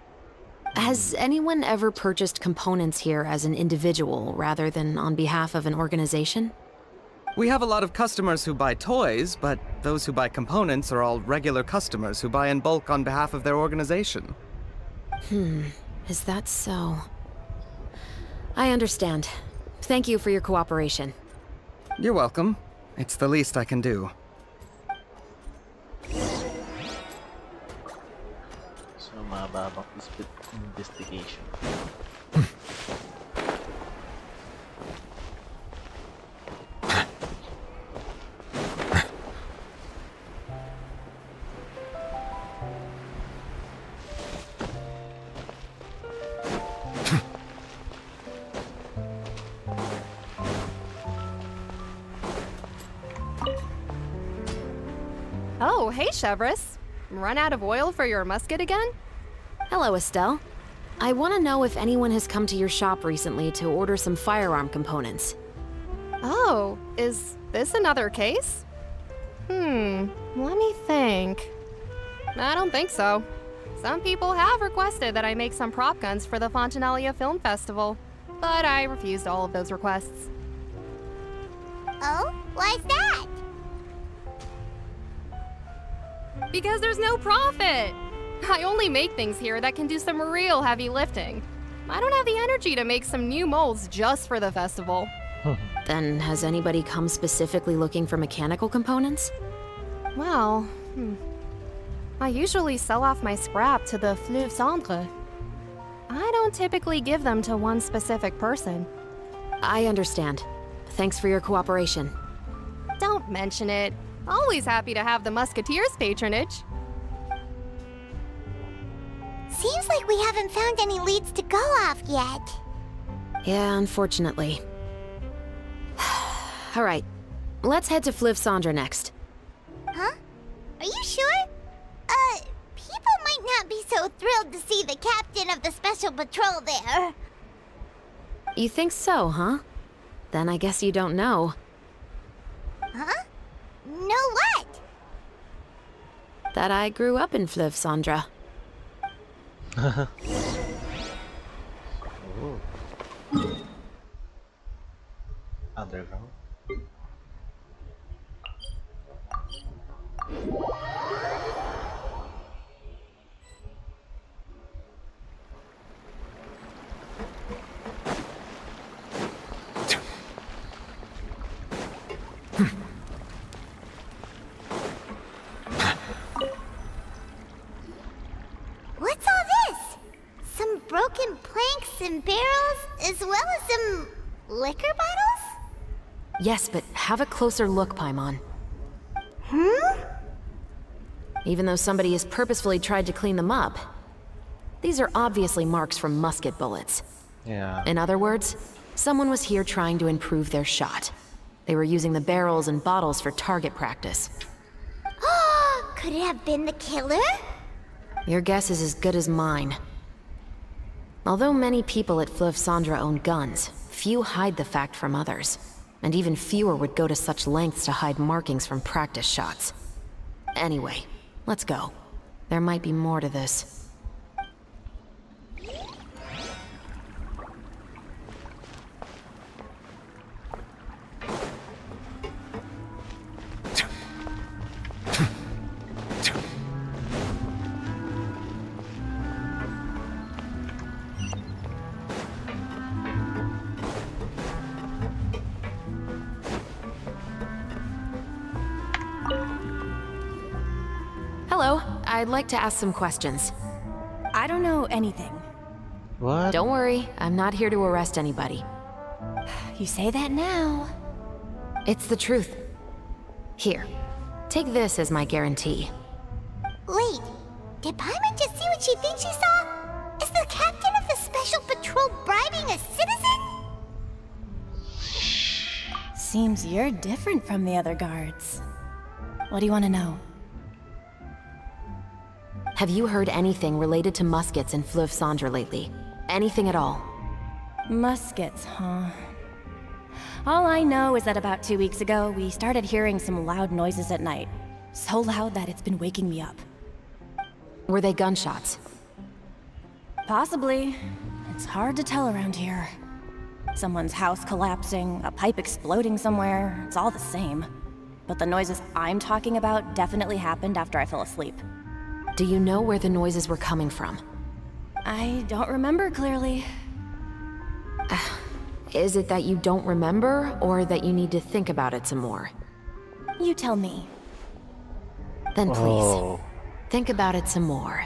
Has anyone ever purchased components here as an individual rather than on behalf of an organization? We have a lot of customers who buy toys, but those who buy components are all regular customers who buy in bulk on behalf of their organization. Is that so? I understand. Thank you for your cooperation. You're welcome. It's the least I can do. So, mababang investigation. Oh, hey, Chevris. Run out of oil for your musket again? Hello, Estelle. I want to know if anyone has come to your shop recently to order some firearm components. Oh, is this another case? Let me think. I don't think so. Some people have requested that I make some prop guns for the Fontanalia Film Festival, but I refused all of those requests. Oh? Why's that? Because there's no profit! I only make things here that can do some real heavy lifting. I don't have the energy to make some new molds just for the festival. Then has anybody come specifically looking for mechanical components? Well, I usually sell off my scrap to the Fleuve Cendre. I don't typically give them to one specific person. I understand. Thanks for your cooperation. Don't mention it. Always happy to have the Musketeers' patronage. Seems like we haven't found any leads to go off yet. Yeah, unfortunately. All right, let's head to Fleuve Cendre next. Huh? Are you sure? People might not be so thrilled to see the captain of the Special Patrol there. You think so, huh? Then I guess you don't know. Huh? Know what? That I grew up in Fleuve Cendre. Oh. Underground. What's all this? Some broken planks and barrels, as well as some liquor bottles? Yes, but have a closer look, Paimon. Even though somebody has purposefully tried to clean them up, these are obviously marks from musket bullets. Yeah. In other words, someone was here trying to improve their shot. They were using the barrels and bottles for target practice. Could it have been the killer? Your guess is as good as mine. Although many people at Fleuve Cendre own guns, few hide the fact from others. And even fewer would go to such lengths to hide markings from practice shots. Anyway, let's go. There might be more to this. Hello, I'd like to ask some questions. I don't know anything. What? Don't worry, I'm not here to arrest anybody. You say that now. It's the truth. Here, take this as my guarantee. Wait, did Paimon just see what she thinks she saw? Is the captain of the Special Patrol bribing a citizen? Seems you're different from the other guards. What do you want to know? Have you heard anything related to muskets in Fleuve Cendre lately? Anything at all? Muskets, huh? All I know is that about 2 weeks ago, we started hearing some loud noises at night. So loud that it's been waking me up. Were they gunshots? Possibly. It's hard to tell around here. Someone's house collapsing, a pipe exploding somewhere, it's all the same. But the noises I'm talking about definitely happened after I fell asleep. Do you know where the noises were coming from? I don't remember clearly. Is it that you don't remember, or that you need to think about it some more? You tell me. Then please, Oh. think about it some more.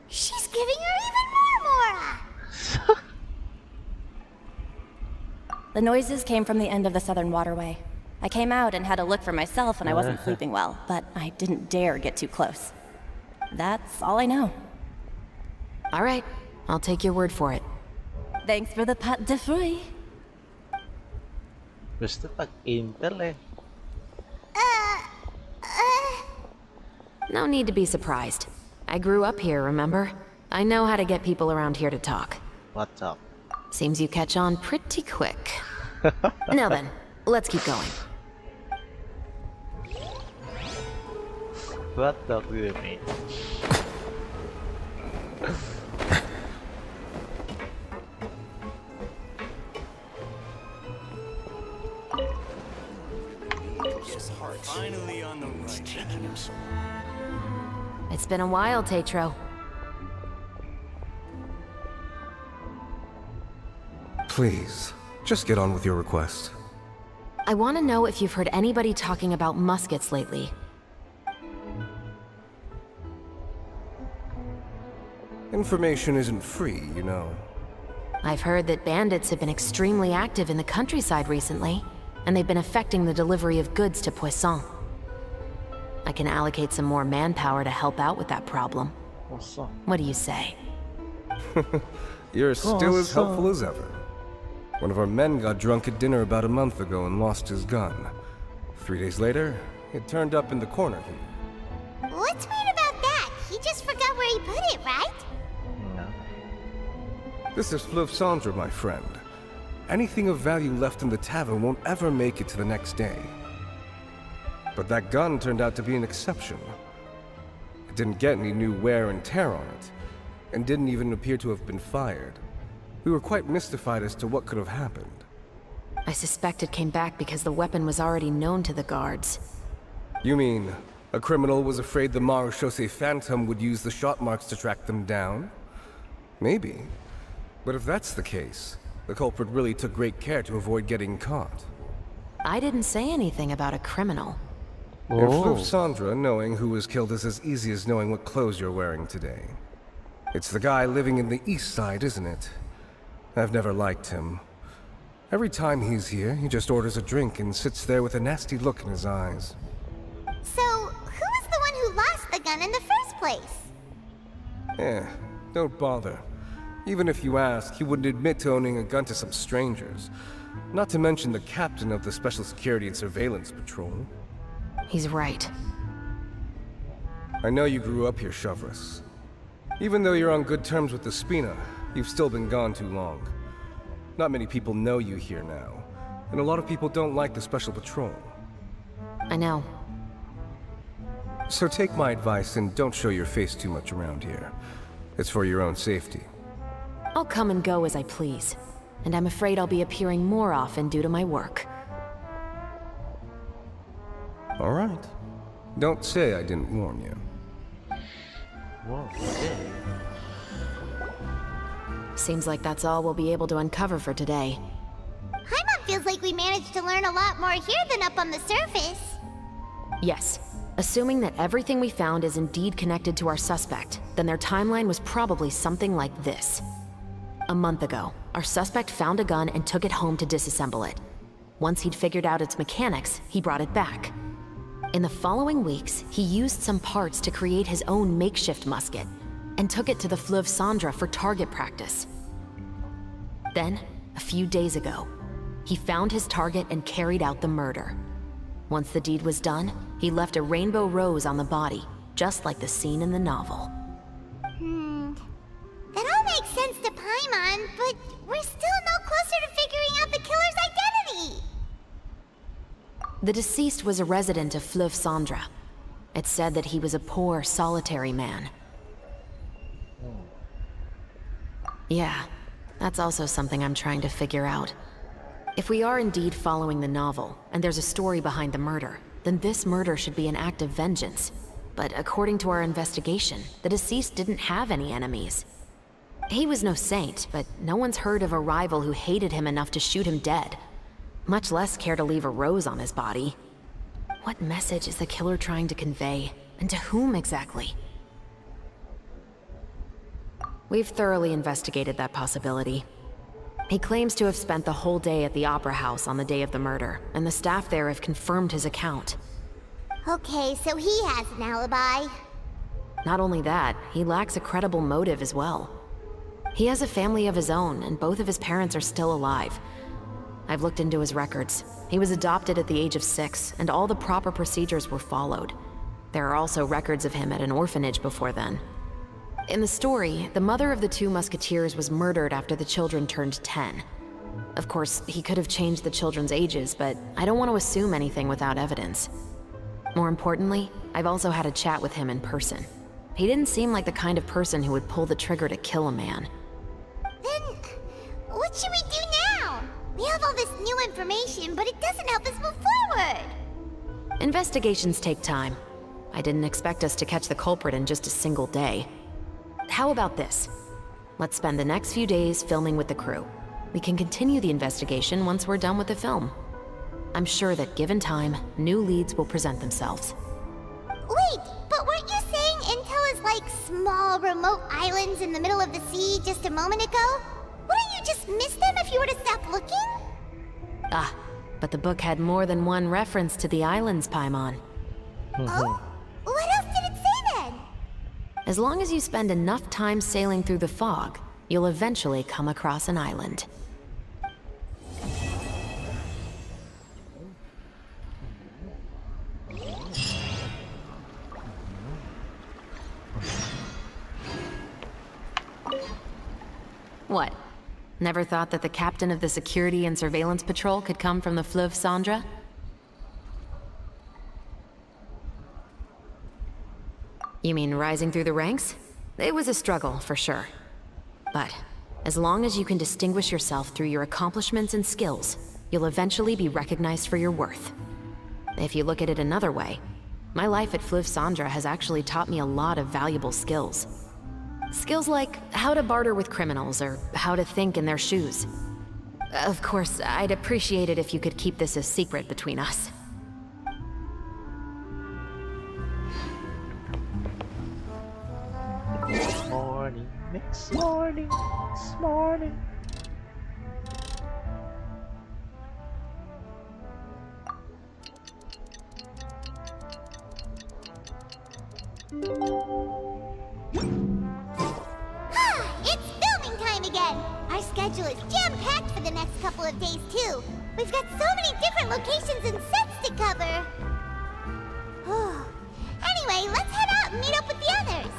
She's giving her even more Mora! The noises came from the end of the Southern Waterway. I came out and had a look for myself and I wasn't sleeping well, but I didn't dare get too close. That's all I know. All right, I'll take your word for it. Thanks for the pat de fruit. Gusto pag-intel eh. No need to be surprised. I grew up here, remember? I know how to get people around here to talk. What's up? Seems you catch on pretty quick. Now then, let's keep going. What the do you mean? Finally on the right track. It's been a while, Tetro. Please, just get on with your request. I want to know if you've heard anybody talking about muskets lately. Information isn't free, you know. I've heard that bandits have been extremely active in the countryside recently, and they've been affecting the delivery of goods to Poisson. I can allocate some more manpower to help out with that problem. What do you say? You're still as helpful as ever. One of our men got drunk at dinner about a month ago and lost his gun. 3 days later, it turned up in the corner here. What's weird about that? He just forgot where he put it, right? No. This is Fleuve Cendre, my friend. Anything of value left in the tavern won't ever make it to the next day. But that gun turned out to be an exception. It didn't get any new wear and tear on it, and didn't even appear to have been fired. We were quite mystified as to what could have happened. I suspect it came back because the weapon was already known to the guards. You mean, a criminal was afraid the Marechaussee Phantom would use the shot marks to track them down? Maybe. But if that's the case, the culprit really took great care to avoid getting caught. I didn't say anything about a criminal. In Fleuve Cendre, knowing who was killed is as easy as knowing what clothes you're wearing today. It's the guy living in the east side, isn't it? I've never liked him. Every time he's here, he just orders a drink and sits there with a nasty look in his eyes. So, who was the one who lost the gun in the first place? Don't bother. Even if you ask, he wouldn't admit to owning a gun to some strangers. Not to mention the captain of the Special Security and Surveillance Patrol. He's right. I know you grew up here, Chevreuse. Even though you're on good terms with the Spina, you've still been gone too long. Not many people know you here now, and a lot of people don't like the Special Patrol. I know. So take my advice and don't show your face too much around here. It's for your own safety. I'll come and go as I please, and I'm afraid I'll be appearing more often due to my work. All right. Don't say I didn't warn you. Whoa, Seems like that's all we'll be able to uncover for today. Paimon feels like we managed to learn a lot more here than up on the surface. Yes. Assuming that everything we found is indeed connected to our suspect, then their timeline was probably something like this. A month ago, our suspect found a gun and took it home to disassemble it. Once he'd figured out its mechanics, he brought it back. In the following weeks, he used some parts to create his own makeshift musket, and took it to the Fleuve Cendre for target practice. Then, a few days ago, he found his target and carried out the murder. Once the deed was done, he left a rainbow rose on the body, just like the scene in the novel. That all makes sense to Paimon, but we're still no closer to figuring out the killer's identity! The deceased was a resident of Fleuve Cendre. It's said that he was a poor, solitary man. Yeah, that's also something I'm trying to figure out. If we are indeed following the novel, and there's a story behind the murder, then this murder should be an act of vengeance. But according to our investigation, the deceased didn't have any enemies. He was no saint, but no one's heard of a rival who hated him enough to shoot him dead. Much less care to leave a rose on his body. What message is the killer trying to convey, and to whom exactly? We've thoroughly investigated that possibility. He claims to have spent the whole day at the Opera House on the day of the murder, and the staff there have confirmed his account. Okay, so he has an alibi. Not only that, he lacks a credible motive as well. He has a family of his own, and both of his parents are still alive. I've looked into his records. He was adopted at the age of 6, and all the proper procedures were followed. There are also records of him at an orphanage before then. In the story, the mother of the 2 musketeers was murdered after the children turned 10. Of course, he could have changed the children's ages, but I don't want to assume anything without evidence. More importantly, I've also had a chat with him in person. He didn't seem like the kind of person who would pull the trigger to kill a man. Then, what should we do now? We have all this new information, but it doesn't help us move forward. Investigations take time. I didn't expect us to catch the culprit in just a single day. How about this? Let's spend the next few days filming with the crew. We can continue the investigation once we're done with the film. I'm sure that given time, new leads will present themselves. Wait, but weren't you saying intel is like small, remote islands in the middle of the sea just a moment ago? Wouldn't you just miss them if you were to stop looking? Ah, but the book had more than one reference to the islands, Paimon. Oh? What else did it say then? As long as you spend enough time sailing through the fog, you'll eventually come across an island. What? Never thought that the captain of the security and surveillance patrol could come from the Fleuve Cendre? You mean rising through the ranks? It was a struggle, for sure. But as long as you can distinguish yourself through your accomplishments and skills, you'll eventually be recognized for your worth. If you look at it another way, my life at Fleuve Cendre has actually taught me a lot of valuable skills. Skills like how to barter with criminals or how to think in their shoes. Of course, I'd appreciate it if you could keep this a secret between us. Next morning, next morning, next morning. It's filming time again! Our schedule is jam-packed for the next couple of days, too. We've got so many different locations and sets to cover. Anyway, let's head out and meet up with the others.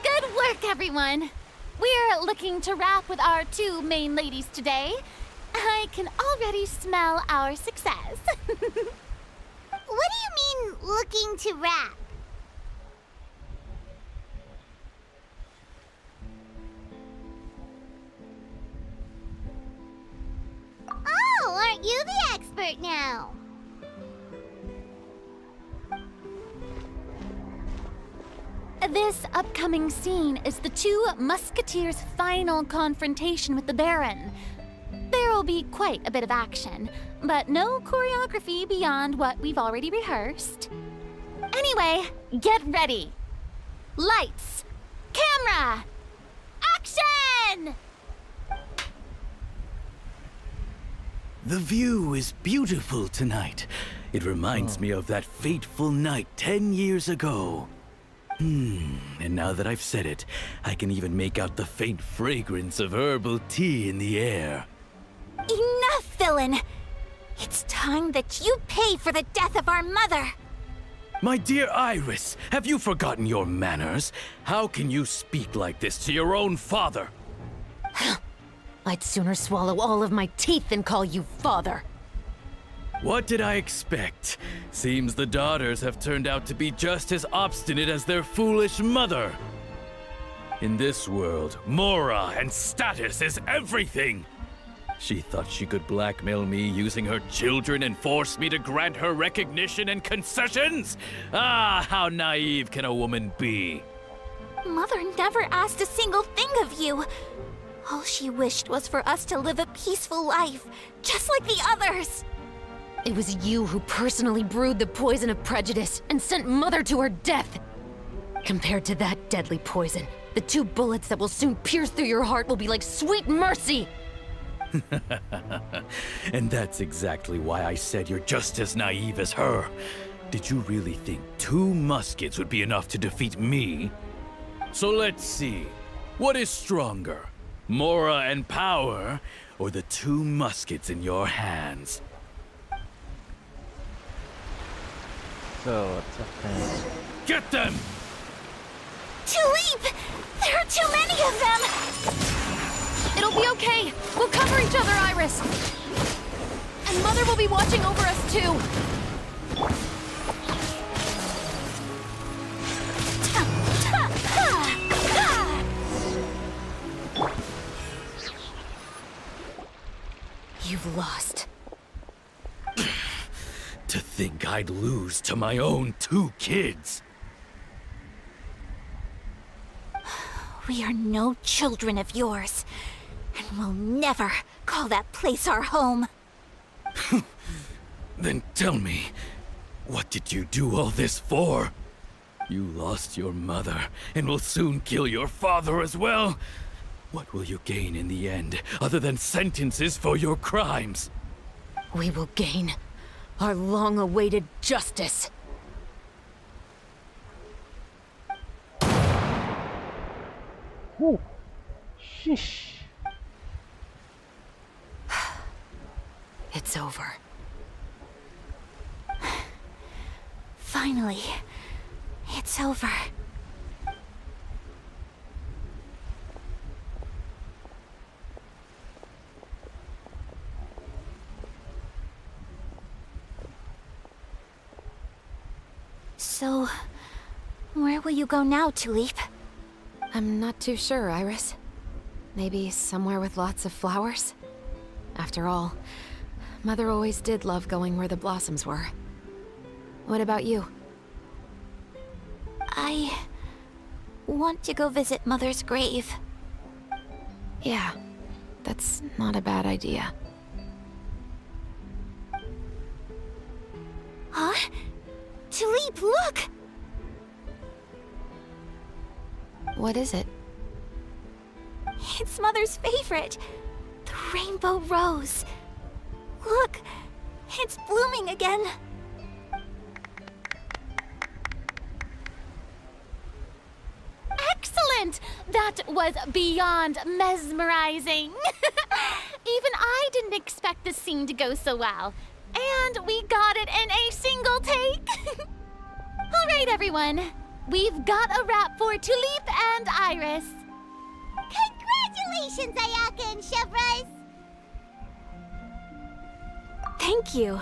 Good work, everyone! We're looking to wrap with our two main ladies today. I can already smell our success. What do you mean, looking to wrap? Oh, aren't you the expert now? This upcoming scene is the two Musketeers' final confrontation with the Baron. There will be quite a bit of action, but no choreography beyond what we've already rehearsed. Anyway, get ready. Lights, camera, action! The view is beautiful tonight. It reminds me of that fateful night 10 years ago. And now that I've said it, I can even make out the faint fragrance of herbal tea in the air. Enough, villain! It's time that you pay for the death of our mother! My dear Iris, have you forgotten your manners? How can you speak like this to your own father? I'd sooner swallow all of my teeth than call you father. What did I expect? Seems the daughters have turned out to be just as obstinate as their foolish mother. In this world, mora and status is everything. She thought she could blackmail me using her children and force me to grant her recognition and concessions? Ah, how naive can a woman be? Mother never asked a single thing of you. All she wished was for us to live a peaceful life, just like the others. It was you who personally brewed the poison of prejudice and sent Mother to her death. Compared to that deadly poison, the 2 bullets that will soon pierce through your heart will be like sweet mercy. And that's exactly why I said you're just as naive as her. Did you really think 2 muskets would be enough to defeat me? So let's see. What is stronger? Mora and power, or the 2 muskets in your hands? So, what's up then? Get them! Tulip! There are too many of them! It'll be okay. We'll cover each other, Iris. And Mother will be watching over us too. You've lost. To think I'd lose to my own 2 kids. We are no children of yours, and we'll never call that place our home. Then tell me, what did you do all this for? You lost your mother, and will soon kill your father as well. What will you gain in the end, other than sentences for your crimes? We will gain our long-awaited justice. Whew. Sheesh. It's over. Finally, it's over. So, where will you go now, Tulip? I'm not too sure, Iris. Maybe somewhere with lots of flowers? After all, Mother always did love going where the blossoms were. What about you? I want to go visit Mother's grave. Yeah, that's not a bad idea. Huh? Tulip, look! What is it? It's Mother's favorite. The rainbow rose. Look, it's blooming again. Excellent! That was beyond mesmerizing. Even I didn't expect the scene to go so well. And we got it in a single take. All right, everyone. We've got a wrap for Tulip and Iris. Congratulations, Ayaka and Chevres! Thank you.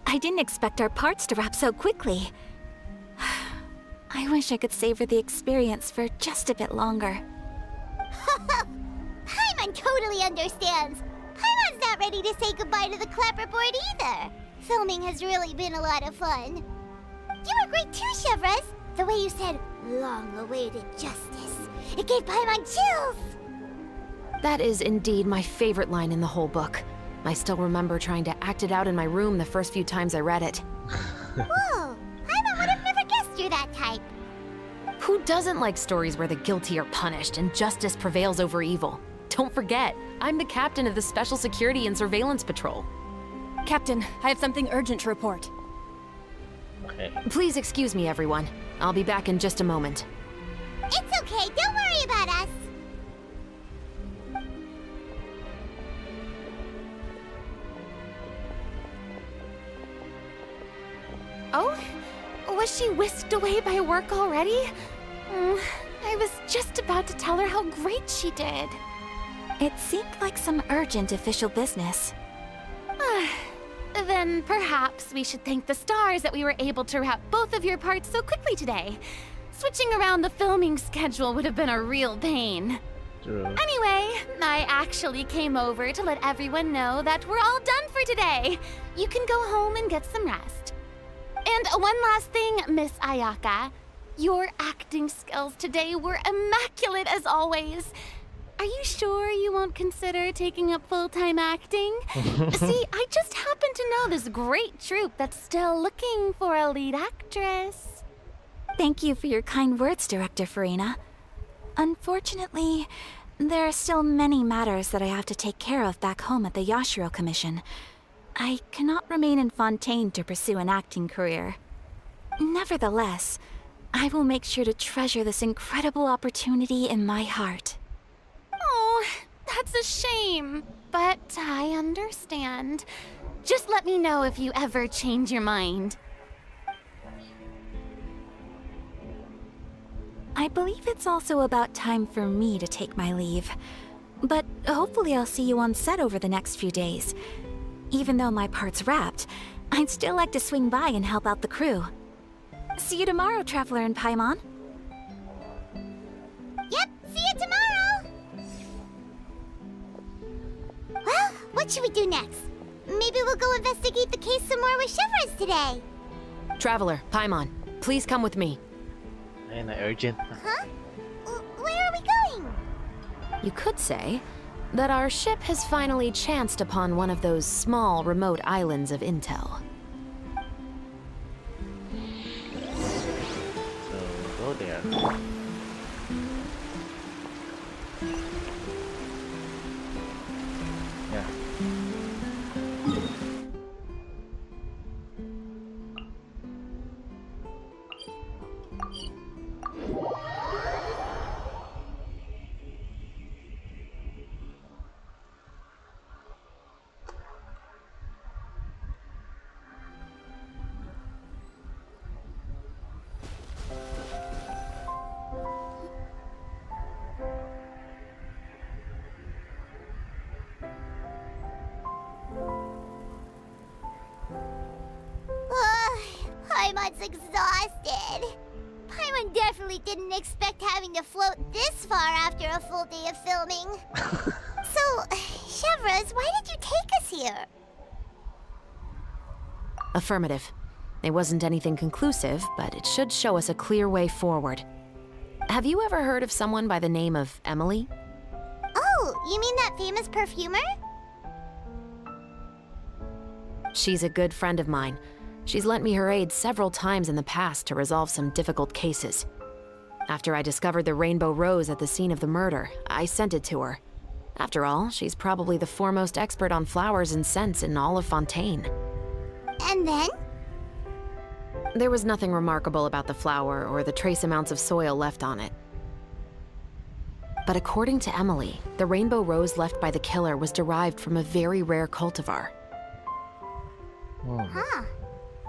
I didn't expect our parts to wrap so quickly. I wish I could savor the experience for just a bit longer. Paimon totally understands. Paimon's not ready to say goodbye to the clapperboard either. Filming has really been a lot of fun. You were great too, Chevres. The way you said, long-awaited justice. It gave Paimon chills. That is indeed my favorite line in the whole book. I still remember trying to act it out in my room the first few times I read it. Whoa, Paimon would have never guessed you're that type. Who doesn't like stories where the guilty are punished and justice prevails over evil? Don't forget, I'm the captain of the Special Security and Surveillance Patrol. Captain, I have something urgent to report. Okay. Please excuse me, everyone. I'll be back in just a moment. It's okay, don't worry about us. Oh? Was she whisked away by work already? I was just about to tell her how great she did. It seemed like some urgent official business. Then perhaps we should thank the stars that we were able to wrap both of your parts so quickly today. Switching around the filming schedule would have been a real pain. True. Anyway, I actually came over to let everyone know that we're all done for today. You can go home and get some rest. And one last thing, Miss Ayaka. Your acting skills today were immaculate as always. Are you sure you won't consider taking up full-time acting? See, I just happen to know this great troupe that's still looking for a lead actress. Thank you for your kind words, Director Farina. Unfortunately, there are still many matters that I have to take care of back home at the Yashiro Commission. I cannot remain in Fontaine to pursue an acting career. Nevertheless, I will make sure to treasure this incredible opportunity in my heart. Oh, that's a shame. But I understand. Just let me know if you ever change your mind. I believe it's also about time for me to take my leave. But hopefully I'll see you on set over the next few days. Even though my part's wrapped, I'd still like to swing by and help out the crew. See you tomorrow, Traveler and Paimon. Yep, see you tomorrow! Well, what should we do next? Maybe we'll go investigate the case some more with Chevres today. Traveler, Paimon, please come with me. Ayun na, urgent na. Huh? Where are we going? You could say that our ship has finally chanced upon one of those small, remote islands of intel. So, go there. Yeah. Paimon's exhausted. Paimon definitely didn't expect having to float this far after a full day of filming. So, Chevres, why did you take us here? Affirmative. It wasn't anything conclusive, but it should show us a clear way forward. Have you ever heard of someone by the name of Emily? Oh, you mean that famous perfumer? She's a good friend of mine. She's lent me her aid several times in the past to resolve some difficult cases. After I discovered the rainbow rose at the scene of the murder, I sent it to her. After all, she's probably the foremost expert on flowers and scents in all of Fontaine. And then? There was nothing remarkable about the flower or the trace amounts of soil left on it. But according to Emily, the rainbow rose left by the killer was derived from a very rare cultivar. Huh.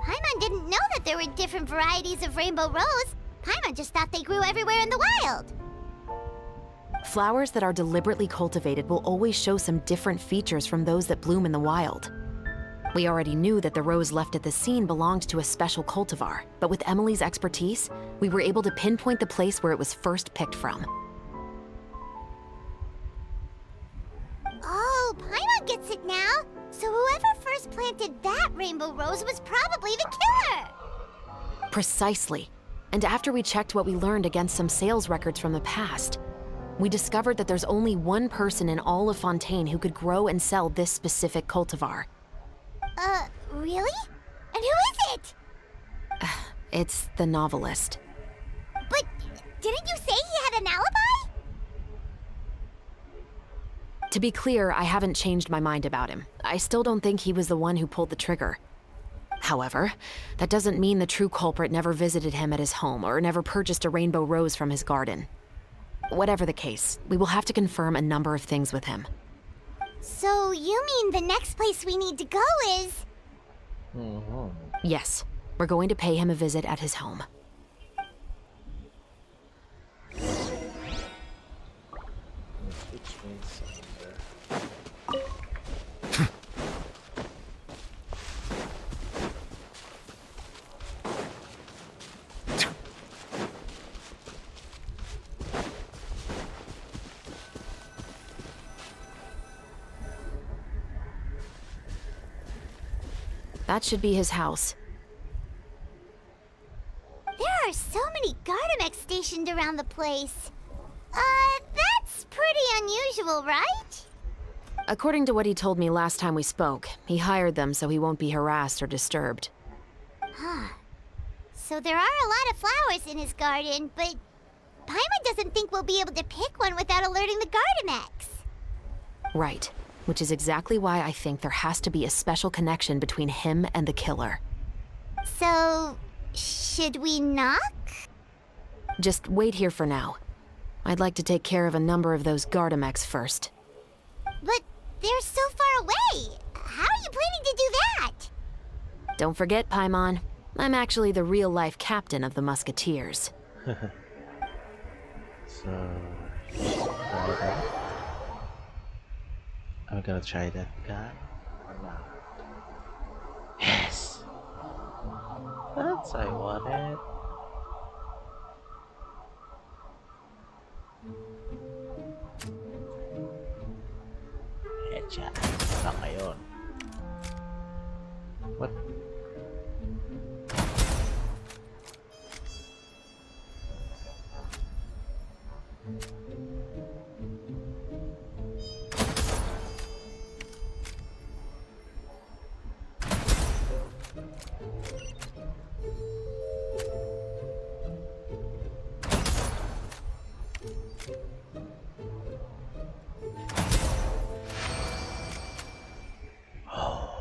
Paimon didn't know that there were different varieties of rainbow rose. Paimon just thought they grew everywhere in the wild. Flowers that are deliberately cultivated will always show some different features from those that bloom in the wild. We already knew that the rose left at the scene belonged to a special cultivar, but with Emily's expertise, we were able to pinpoint the place where it was first picked from. Oh, Paimon gets it now. So whoever first planted that rainbow rose was probably the killer. Precisely. And after we checked what we learned against some sales records from the past, we discovered that there's only one person in all of Fontaine who could grow and sell this specific cultivar. Really? And who is it? It's the novelist. But didn't you say he had an alibi? To be clear, I haven't changed my mind about him. I still don't think he was the one who pulled the trigger. However, that doesn't mean the true culprit never visited him at his home or never purchased a rainbow rose from his garden. Whatever the case, we will have to confirm a number of things with him. So you mean the next place we need to go is... Yes, we're going to pay him a visit at his home. That should be his house. There are so many Gardamex stationed around the place. That's pretty unusual, right? According to what he told me last time we spoke, he hired them so he won't be harassed or disturbed. Huh. So there are a lot of flowers in his garden, but Paimon doesn't think we'll be able to pick one without alerting the Gardamex. Right. Which is exactly why I think there has to be a special connection between him and the killer. So, Should we knock? Just wait here for now. I'd like to take care of a number of those Gardamex first. But they're so far away. How are you planning to do that? Don't forget, Paimon, I'm actually the real-life captain of the Musketeers. So, I'm gonna try that guy or not. Yes! That's I wanted. Headshot. Tama yun. What?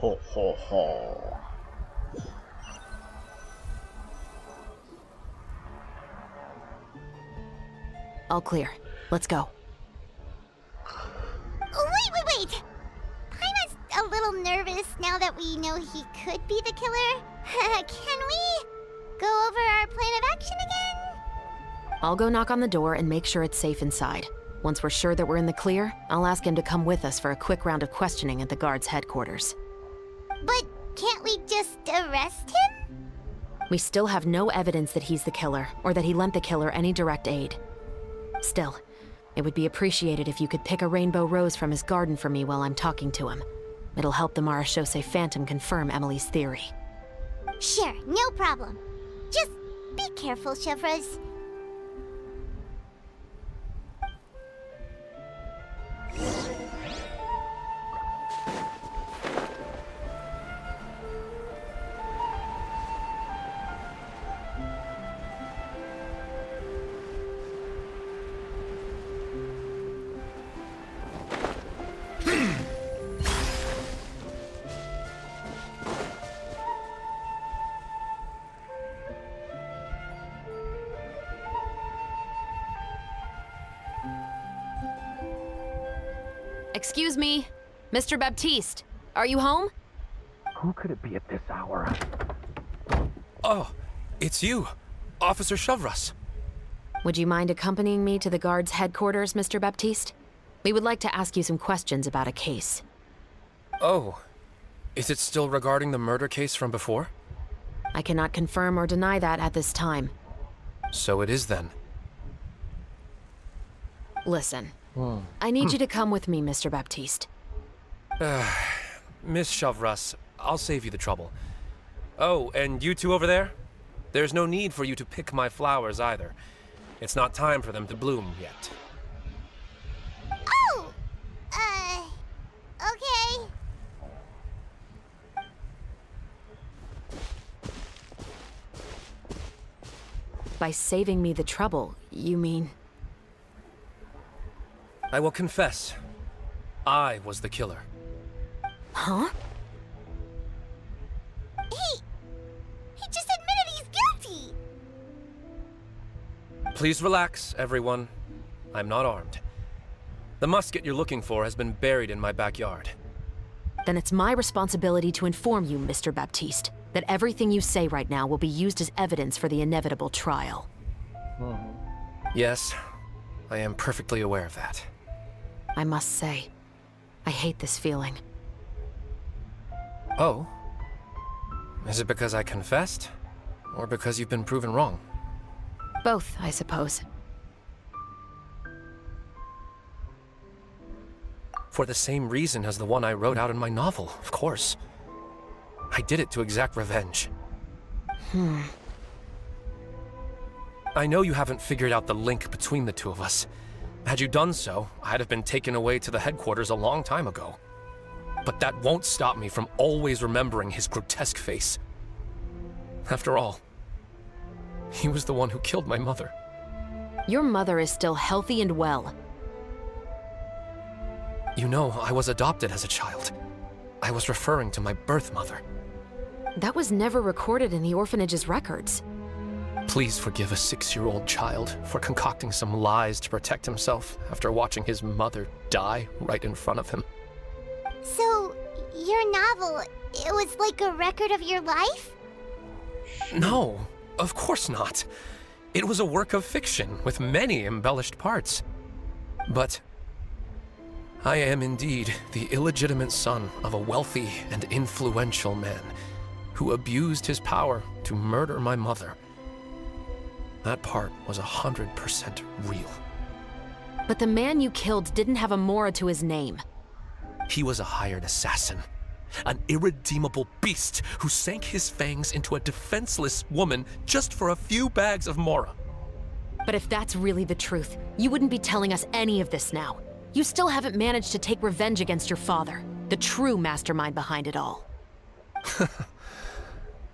Ho ho ho. All clear. Let's go. Wait! Paimon's a little nervous now that we know he could be the killer. Can we go over our plan of action again? I'll go knock on the door and make sure it's safe inside. Once we're sure that we're in the clear, I'll ask him to come with us for a quick round of questioning at the guard's headquarters. But can't we just arrest him? We still have no evidence that he's the killer, or that he lent the killer any direct aid. Still, it would be appreciated if you could pick a rainbow rose from his garden for me while I'm talking to him. It'll help the Marachose Phantom confirm Emily's theory. Sure, no problem. Just be careful, Chevreuse. Excuse me, Mr. Baptiste, are you home? Who could it be at this hour? Oh, it's you, Officer Chevreuse. Would you mind accompanying me to the guard's headquarters, Mr. Baptiste? We would like to ask you some questions about a case. Oh, is it still regarding the murder case from before? I cannot confirm or deny that at this time. So it is then. Listen, I need you to come with me, Mr. Baptiste. Miss Chevreuse, I'll save you the trouble. Oh, and you two over there? There's no need for you to pick my flowers either. It's not time for them to bloom yet. Oh! Okay. By saving me the trouble, you mean... I will confess, I was the killer. Huh? He just admitted he's guilty! Please relax, everyone. I'm not armed. The musket you're looking for has been buried in my backyard. Then it's my responsibility to inform you, Mr. Baptiste, that everything you say right now will be used as evidence for the inevitable trial. Yes, I am perfectly aware of that. I must say, I hate this feeling. Oh? Is it because I confessed? Or because you've been proven wrong? Both, I suppose. For the same reason as the one I wrote out in my novel, of course. I did it to exact revenge. I know you haven't figured out the link between the two of us. Had you done so, I'd have been taken away to the headquarters a long time ago. But that won't stop me from always remembering his grotesque face. After all, he was the one who killed my mother. Your mother is still healthy and well. You know, I was adopted as a child. I was referring to my birth mother. That was never recorded in the orphanage's records. Please forgive a 6-year-old child for concocting some lies to protect himself after watching his mother die right in front of him. So, your novel, it was like a record of your life? No, of course not. It was a work of fiction with many embellished parts. But I am indeed the illegitimate son of a wealthy and influential man who abused his power to murder my mother. That part was 100% real. But the man you killed didn't have a Mora to his name. He was a hired assassin, an irredeemable beast who sank his fangs into a defenseless woman just for a few bags of Mora. But if that's really the truth, you wouldn't be telling us any of this now. You still haven't managed to take revenge against your father, the true mastermind behind it all.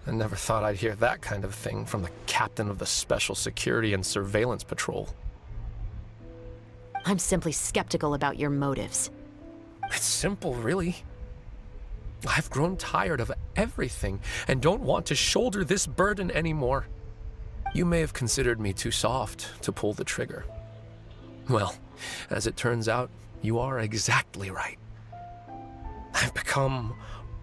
I never thought I'd hear that kind of thing from the captain of the Special Security and Surveillance Patrol. I'm simply skeptical about your motives. It's simple, really. I've grown tired of everything and don't want to shoulder this burden anymore. You may have considered me too soft to pull the trigger. Well, as it turns out, you are exactly right. I've become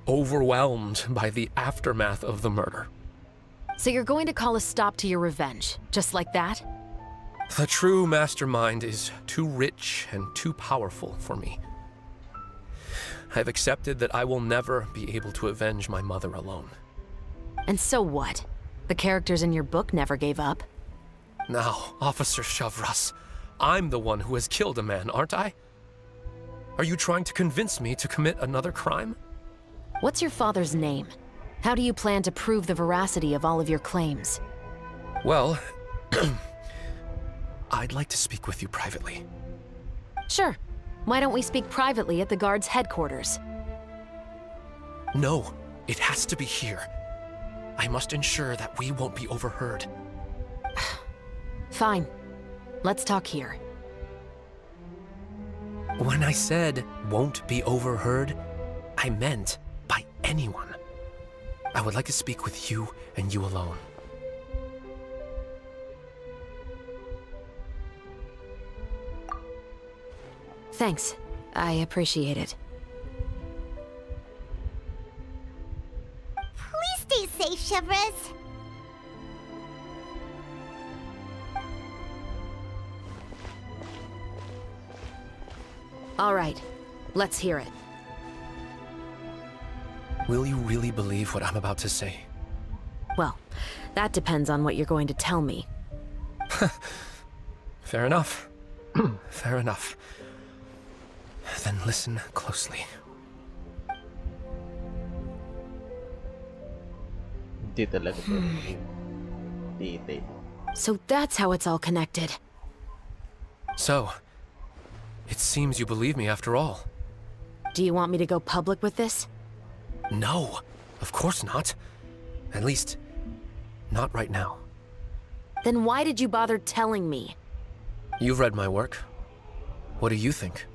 overwhelmed by the aftermath of the murder. So you're going to call a stop to your revenge, just like that? The true mastermind is too rich and too powerful for me. I've accepted that I will never be able to avenge my mother alone. And so what? The characters in your book never gave up. Now, Officer Shavras, I'm the one who has killed a man, aren't I? Are you trying to convince me to commit another crime? What's your father's name? How do you plan to prove the veracity of all of your claims? Well, I'd like to speak with you privately. Sure. Why don't we speak privately at the guard's headquarters? No, it has to be here. I must ensure that we won't be overheard. Fine. Let's talk here. When I said won't be overheard, I meant by anyone. I would like to speak with you and you alone. Thanks. I appreciate it. Please stay safe, Shavras. All right. Let's hear it. Will you really believe what I'm about to say? Well, that depends on what you're going to tell me. Fair enough. Fair enough. Then listen closely. Hindi talaga ito. Detail. So that's how it's all connected. So, it seems you believe me after all. Do you want me to go public with this? No, of course not. At least, not right now. Then why did you bother telling me? You've read my work. What do you think?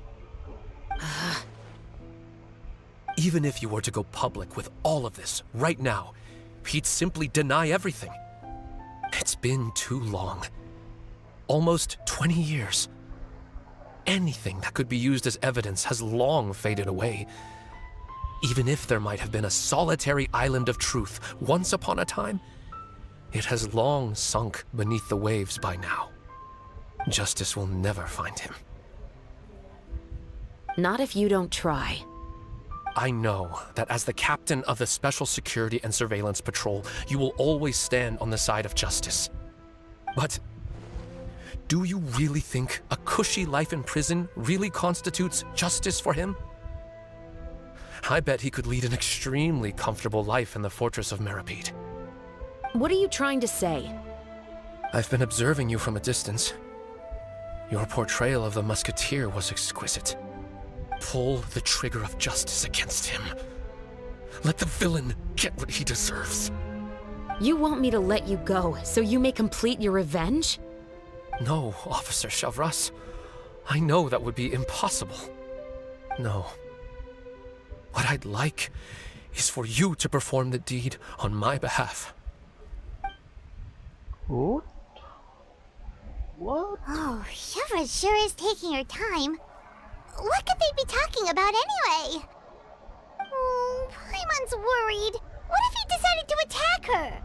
Even if you were to go public with all of this right now, he'd simply deny everything. It's been too long. Almost 20 years. Anything that could be used as evidence has long faded away. Even if there might have been a solitary island of truth once upon a time, it has long sunk beneath the waves by now. Justice will never find him. Not if you don't try. I know that as the captain of the Special Security and Surveillance Patrol, you will always stand on the side of justice. But do you really think a cushy life in prison really constitutes justice for him? I bet he could lead an extremely comfortable life in the fortress of Meripede. What are you trying to say? I've been observing you from a distance. Your portrayal of the Musketeer was exquisite. Pull the trigger of justice against him. Let the villain get what he deserves. You want me to let you go so you may complete your revenge? No, Officer Shavras. I know that would be impossible. No. What I'd like is for you to perform the deed on my behalf. What? What? Oh, Chevra sure is taking her time. What could they be talking about anyway? Oh, Paimon's worried. What if he decided to attack her?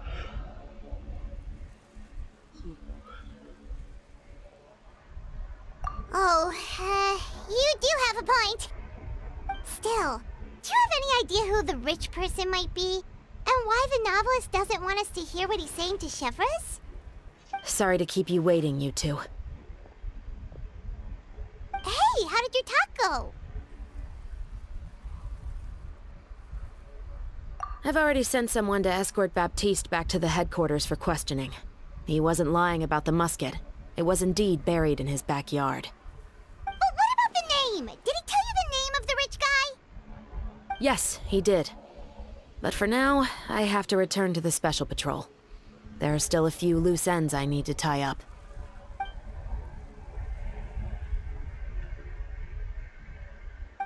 Oh, you do have a point. Still, do you have any idea who the rich person might be? And why the novelist doesn't want us to hear what he's saying to Chevra's? Sorry to keep you waiting, you two. Hey, how did your talk go? I've already sent someone to escort Baptiste back to the headquarters for questioning. He wasn't lying about the musket. It was indeed buried in his backyard. But what about the name? Did he tell you the name of the rich guy? Yes, he did. But for now, I have to return to the Special Patrol. There are still a few loose ends I need to tie up.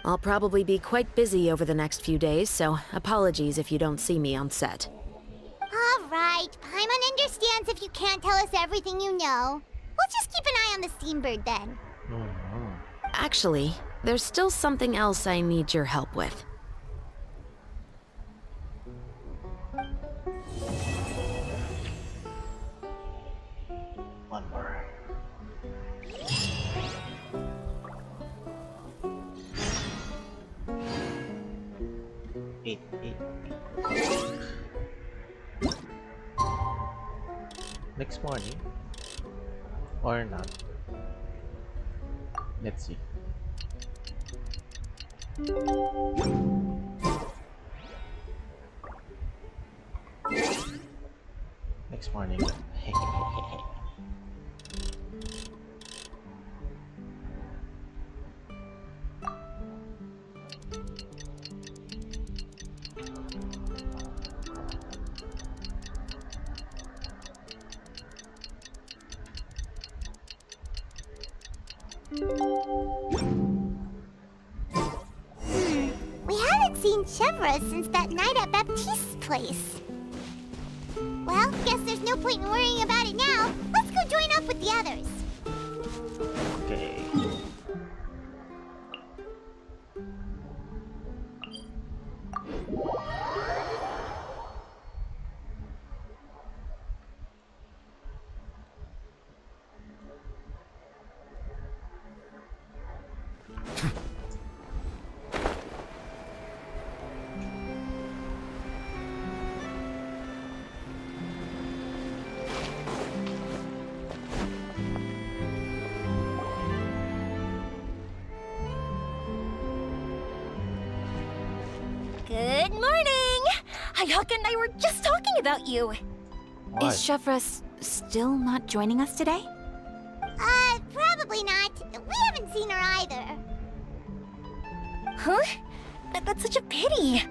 I'll probably be quite busy over the next few days, so apologies if you don't see me on set. All right, Paimon understands if you can't tell us everything you know. We'll just keep an eye on the Steambird then. Actually, there's still something else I need your help with. One more. Eight. Next morning, or not? Let's see. Next morning. We haven't seen Chevra since that night at Baptiste's place. Well, guess there's no point in worrying about it now. Let's go join up with the others. Okay. Good morning! Hayaka and I were just talking about you. What? Is Chevra still not joining us today? Probably not. We haven't seen her either. Huh? That's such a pity.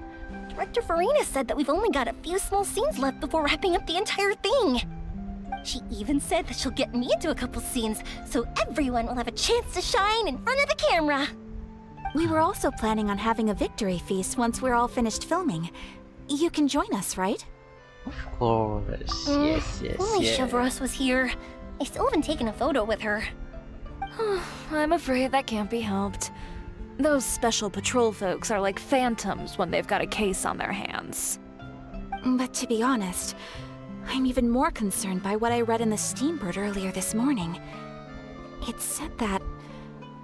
Director Farina said that we've only got a few small scenes left before wrapping up the entire thing. She even said that she'll get me into a couple scenes, so everyone will have a chance to shine in front of the camera. We were also planning on having a victory feast once we're all finished filming. You can join us, right? Of course. Yes. Only Chevros was here. I still haven't taken a photo with her. I'm afraid that can't be helped. Those special patrol folks are like phantoms when they've got a case on their hands. But to be honest, I'm even more concerned by what I read in the Steambird earlier this morning. It said that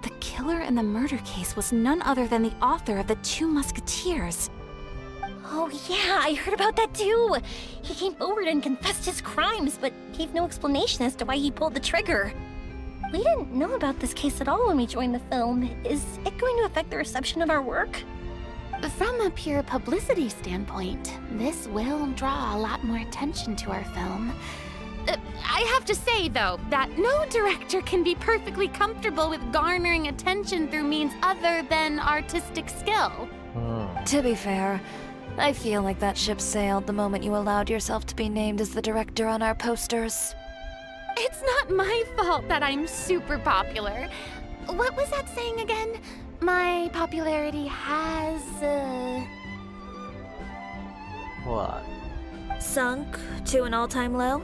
the killer in the murder case was none other than the author of the Two Musketeers. Oh yeah, I heard about that too. He came forward and confessed his crimes, but gave no explanation as to why he pulled the trigger. We didn't know about this case at all when we joined the film. Is it going to affect the reception of our work? From a pure publicity standpoint, this will draw a lot more attention to our film. I have to say, though, that no director can be perfectly comfortable with garnering attention through means other than artistic skill. To be fair, I feel like that ship sailed the moment you allowed yourself to be named as the director on our posters. It's not my fault that I'm super popular. What was that saying again? My popularity has, What? Sunk to an all-time low?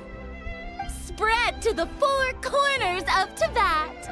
Spread to the four corners of Tibet!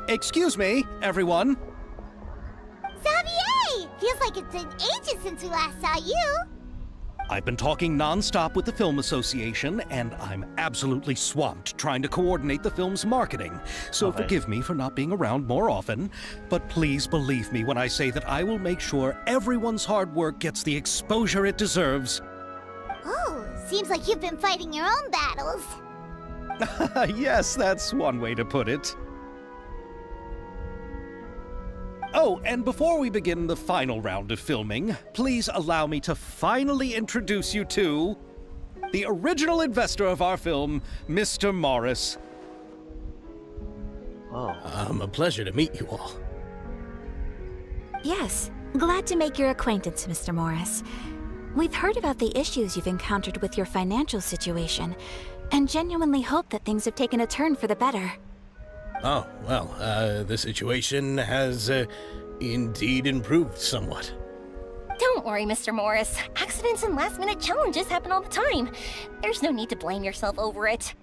Excuse me, everyone. Xavier! Feels like it's been ages since we last saw you. I've been talking non-stop with the Film Association, and I'm absolutely swamped trying to coordinate the film's marketing. So Okay. forgive me for not being around more often, but please believe me when I say that I will make sure everyone's hard work gets the exposure it deserves. Oh, seems like you've been fighting your own battles. Yes, that's one way to put it. Oh, and before we begin the final round of filming, please allow me to finally introduce you to the original investor of our film, Mr. Morris. Oh. A pleasure to meet you all. Yes, glad to make your acquaintance, Mr. Morris. We've heard about the issues you've encountered with your financial situation, and genuinely hope that things have taken a turn for the better. Oh, well, the situation has indeed improved somewhat. Don't worry, Mr. Morris. Accidents and last-minute challenges happen all the time. There's no need to blame yourself over it.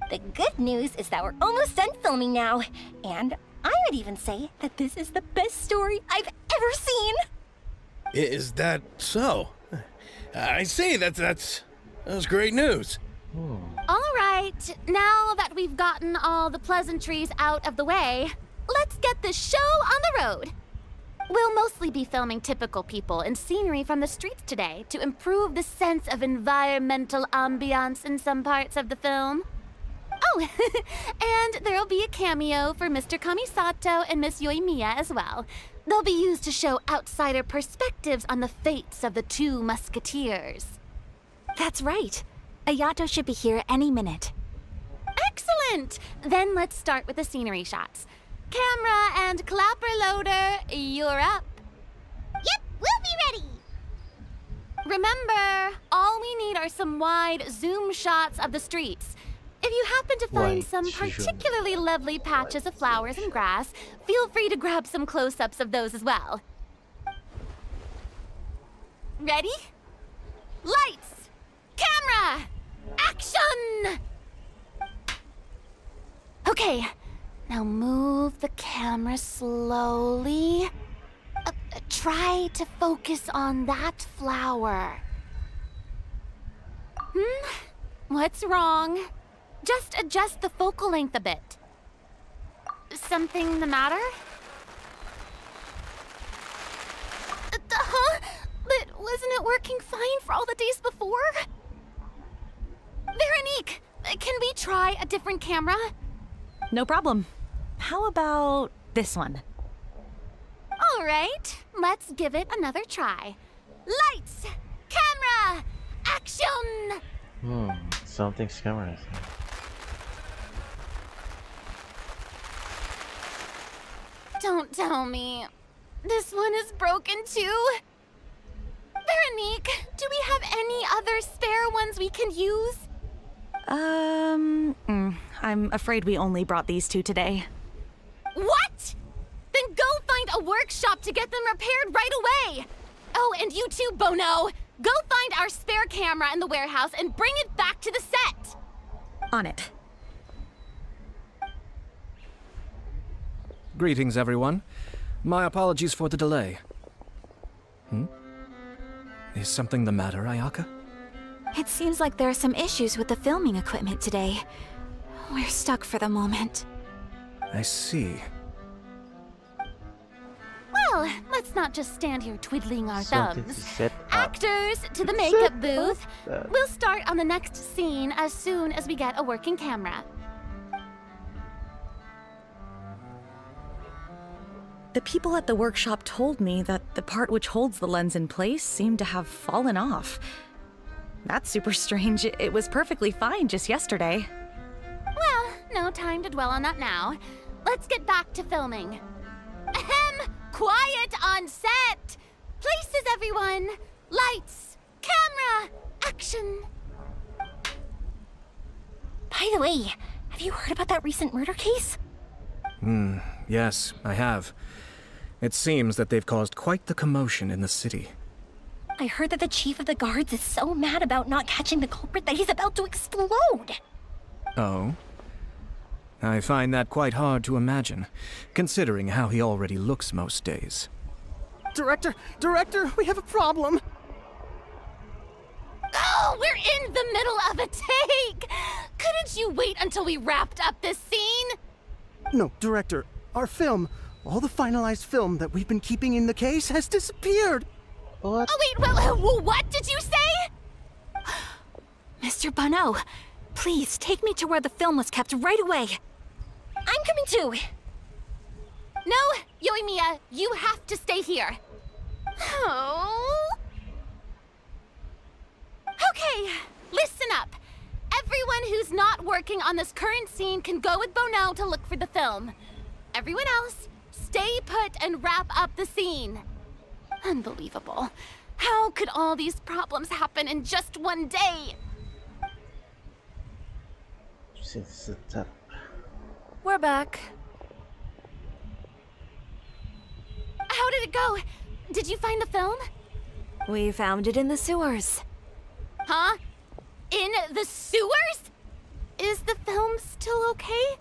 The good news is that we're almost done filming now, and I would even say that this is the best story I've ever seen. Is that so? I say that's great news. All right, now that we've gotten all the pleasantries out of the way, let's get this show on the road. We'll mostly be filming typical people and scenery from the streets today to improve the sense of environmental ambiance in some parts of the film. Oh, and there'll be a cameo for Mr. Kamisato and Miss Yoimiya as well. They'll be used to show outsider perspectives on the fates of the two musketeers. That's right. Ayato should be here any minute. Excellent! Then let's start with the scenery shots. Camera and clapper loader, you're up. Yep, we'll be ready. Remember, all we need are some wide zoom shots of the streets. If you happen to find Wide some zoom. particularly lovely patches of flowers and grass, feel free to grab some close-ups of those as well. Ready? Lights! Camera! Action! Okay, now move the camera slowly. Try to focus on that flower. What's wrong? Just adjust the focal length a bit. Something the matter? Huh? But wasn't it working fine for all the days before? Veronique, can we try a different camera? No problem. How about this one? All right, let's give it another try. Lights, camera, action! Something's camera. Don't tell me. This one is broken too? Veronique, do we have any other spare ones we can use? I'm afraid we only brought these two today. What? Then go find a workshop to get them repaired right away! Oh, and you too, Bono! Go find our spare camera in the warehouse and bring it back to the set! On it. Greetings, everyone. My apologies for the delay. Is something the matter, Ayaka? It seems like there are some issues with the filming equipment today. We're stuck for the moment. I see. Well, let's not just stand here twiddling our Something to thumbs. set up. Actors, to the makeup booth. We'll start on the next scene as soon as we get a working camera. The people at the workshop told me that the part which holds the lens in place seemed to have fallen off. That's super strange. It was perfectly fine just yesterday. Well, no time to dwell on that now. Let's get back to filming. Ahem! Quiet on set! Places, everyone! Lights! Camera! Action! By the way, have you heard about that recent murder case? Yes, I have. It seems that they've caused quite the commotion in the city. I heard that the chief of the guards is so mad about not catching the culprit that he's about to explode. Oh? I find that quite hard to imagine, considering how he already looks most days. Director, we have a problem. Oh, we're in the middle of a take! Couldn't you wait until we wrapped up this scene? No, Director, our film, all the finalized film that we've been keeping in the case has disappeared. What? Oh, wait, what did you say? Mr. Bono, please take me to where the film was kept right away. I'm coming too. No, Yoimiya, you have to stay here. Oh. Okay, listen up. Everyone who's not working on this current scene can go with Bono to look for the film. Everyone else, stay put and wrap up the scene. Unbelievable. How could all these problems happen in just one day? We're back. How did it go? Did you find the film? We found it in the sewers. Huh? In the sewers? Is the film still okay?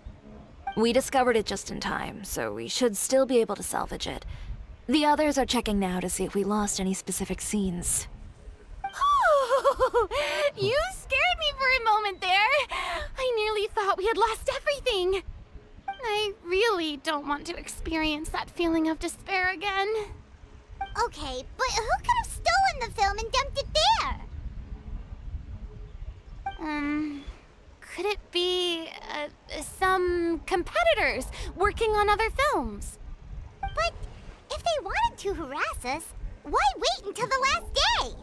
We discovered it just in time, so we should still be able to salvage it. The others are checking now to see if we lost any specific scenes. You scared me for a moment there. I nearly thought we had lost everything. I really don't want to experience that feeling of despair again. Okay, but who could have stolen the film and dumped it there? Could it be some competitors working on other films? But if they wanted to harass us, why wait until the last day?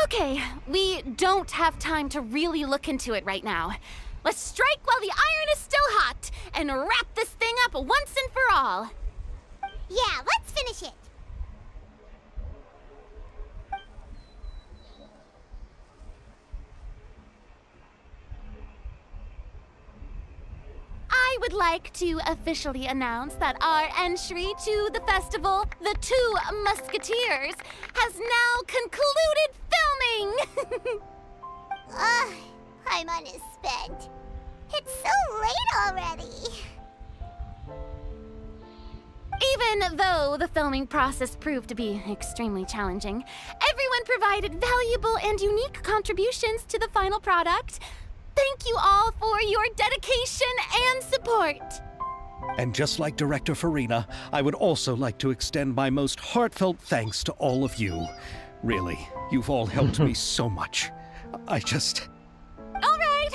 Okay, we don't have time to really look into it right now. Let's strike while the iron is still hot and wrap this thing up once and for all. Yeah, let's finish it. I would like to officially announce that our entry to the festival, The Two Musketeers, has now concluded filming! Paimon is spent. It's so late already. Even though the filming process proved to be extremely challenging, everyone provided valuable and unique contributions to the final product. Thank you all for your dedication and support. And just like Director Farina, I would also like to extend my most heartfelt thanks to all of you. Really, you've all helped me so much.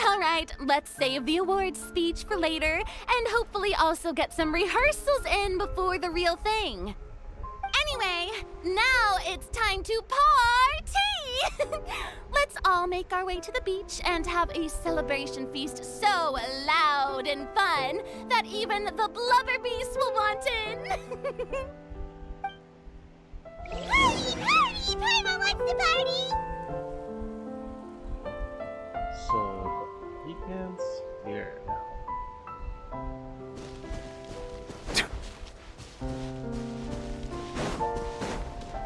All right, let's save the awards speech for later and hopefully also get some rehearsals in before the real thing. Anyway, now it's time to party! Let's all make our way to the beach and have a celebration feast so loud and fun that even the blubber beast will want in. Party! Paimon wants to party! So, the weekend's here now.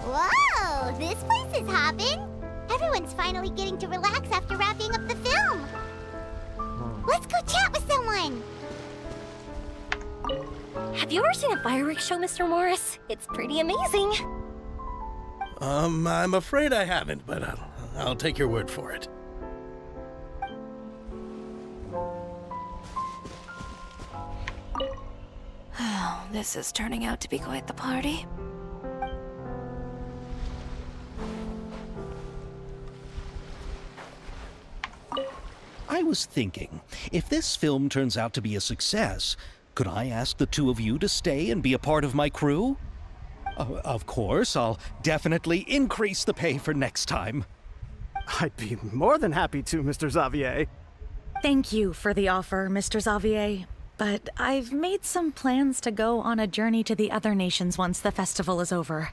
Whoa, this place is hopping. Everyone's finally getting to relax after wrapping up the film. Let's go chat with someone. Have you ever seen a fireworks show, Mr. Morris? It's pretty amazing. I'm afraid I haven't, but I'll take your word for it. This is turning out to be quite the party. I was thinking, if this film turns out to be a success, could I ask the two of you to stay and be a part of my crew? Of course, I'll definitely increase the pay for next time. I'd be more than happy to, Mr. Xavier. Thank you for the offer, Mr. Xavier. But I've made some plans to go on a journey to the other nations once the festival is over.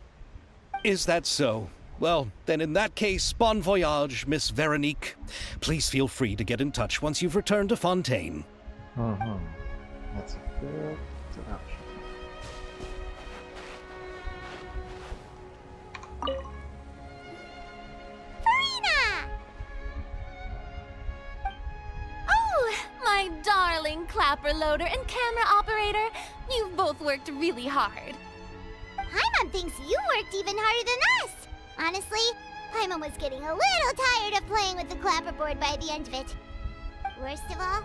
Is that so? Well, then in that case, bon voyage, Miss Veronique. Please feel free to get in touch once you've returned to Fontaine. That's a good option. Oh, my darling clapper loader and camera operator. You've both worked really hard. Paimon thinks you worked even harder than us. Honestly, Paimon was getting a little tired of playing with the clapperboard by the end of it. Worst of all,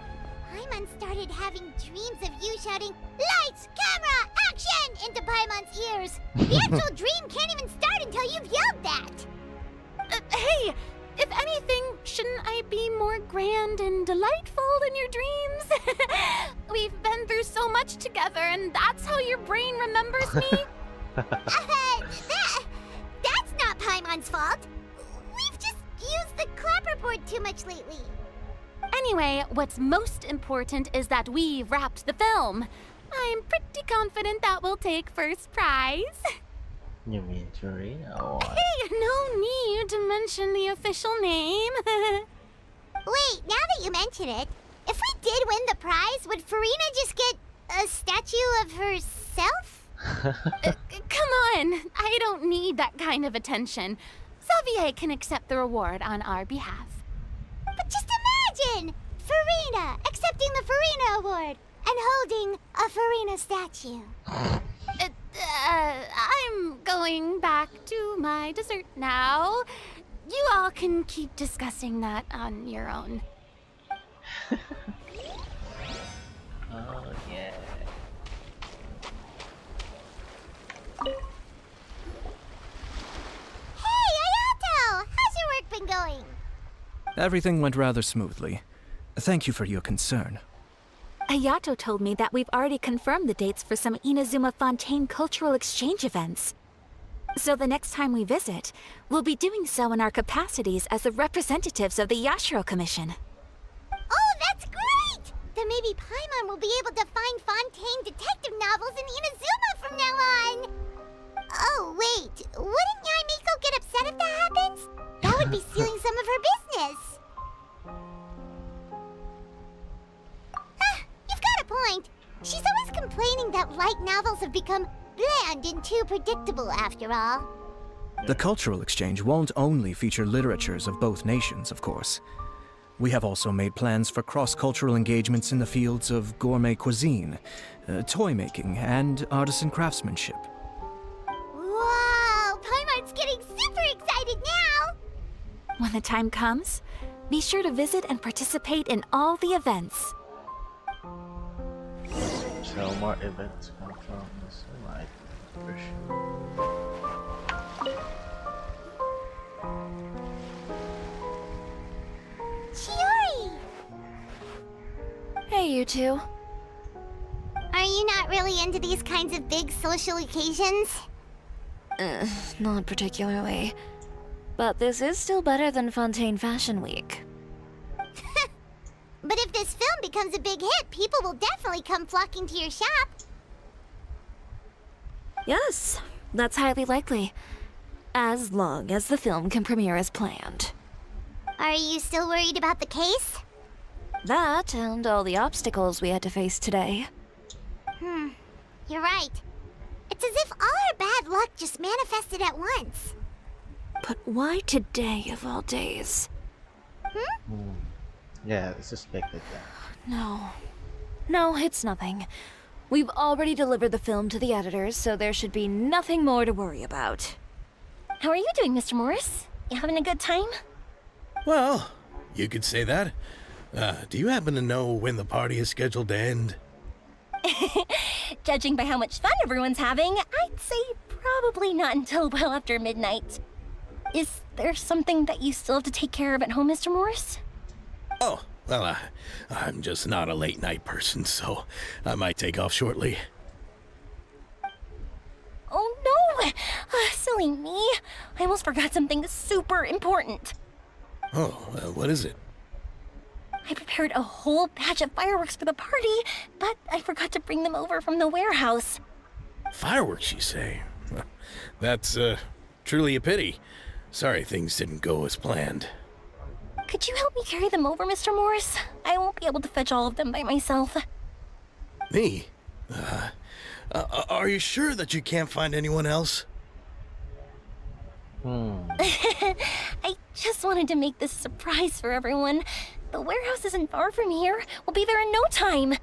Paimon started having dreams of you shouting, "Lights, camera, action!" into Paimon's ears. The actual dream can't even start until you've yelled that. Hey, if anything, shouldn't I be more grand and delightful than your dreams? We've been through so much together, and that's how your brain remembers me? That's not Paimon's fault. We've just used the clapperboard too much lately. Anyway, what's most important is that we've wrapped the film. I'm pretty confident that we'll take first prize. You mean Torino? Or... Hey, no need to mention the official name. Wait, now that you mention it, if we did win the prize, would Farina just get a statue of herself? Come on, I don't need that kind of attention. Xavier can accept the reward on our behalf. But just imagine! Farina accepting the Farina Award and holding a Farina statue. I'm going back to my dessert now. You all can keep discussing that on your own. Oh, yeah. Hey, Ayato! How's your work been going? Everything went rather smoothly. Thank you for your concern. Ayato told me that we've already confirmed the dates for some Inazuma Fontaine cultural exchange events. So the next time we visit, we'll be doing so in our capacities as the representatives of the Yashiro Commission. Oh, that's great! Then maybe Paimon will be able to find Fontaine detective novels in Inazuma from now on! Oh, wait. Wouldn't Yaimiko get upset if that happens? That would be stealing some of her business. You've got a point. She's always complaining that light novels have become bland and too predictable after all. The cultural exchange won't only feature literatures of both nations, of course. We have also made plans for cross-cultural engagements in the fields of gourmet cuisine, toy making, and artisan craftsmanship. Whoa! Paimon's getting super excited now! When the time comes, be sure to visit and participate in all the events. So more events come from this live version. Chiori! Hey, you two. Are you not really into these kinds of big social occasions? Not particularly. But this is still better than Fontaine Fashion Week. But if this film becomes a big hit, people will definitely come flocking to your shop. Yes, that's highly likely. As long as the film can premiere as planned. Are you still worried about the case? That and all the obstacles we had to face today. You're right. It's as if all our bad luck just manifested at once. But why today of all days? Yeah, I suspected that. No, it's nothing. We've already delivered the film to the editors, so there should be nothing more to worry about. How are you doing, Mr. Morris? You having a good time? Well, you could say that. Do you happen to know when the party is scheduled to end? Judging by how much fun everyone's having, I'd say probably not until well after midnight. Is there something that you still have to take care of at home, Mr. Morris? Oh, well, I'm just not a late night person, so I might take off shortly. Oh no! Silly me. I almost forgot something super important. Oh, what is it? I prepared a whole batch of fireworks for the party, but I forgot to bring them over from the warehouse. Fireworks, you say? That's, truly a pity. Sorry things didn't go as planned. Could you help me carry them over, Mr. Morris? I won't be able to fetch all of them by myself. Me? Are you sure that you can't find anyone else? I just wanted to make this a surprise for everyone. The warehouse isn't far from here. We'll be there in no time.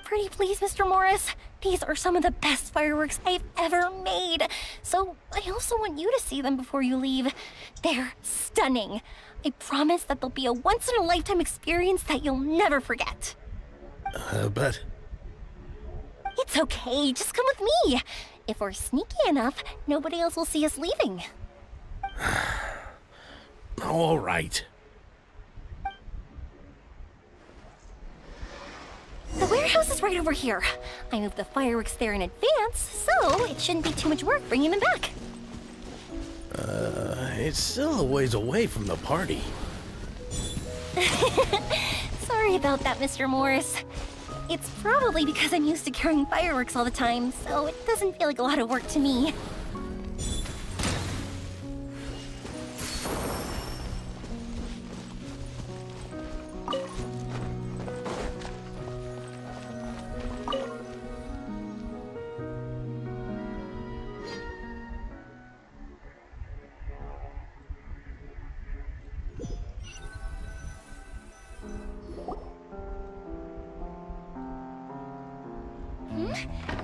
Pretty please, Mr. Morris. These are some of the best fireworks I've ever made. So I also want you to see them before you leave. They're stunning. I promise that they'll be a once-in-a-lifetime experience that you'll never forget. But... It's okay, just come with me. If we're sneaky enough, nobody else will see us leaving. All right. The warehouse is right over here. I moved the fireworks there in advance, so it shouldn't be too much work bringing them back. It's still a ways away from the party. Sorry about that, Mr. Morris. It's probably because I'm used to carrying fireworks all the time, so it doesn't feel like a lot of work to me.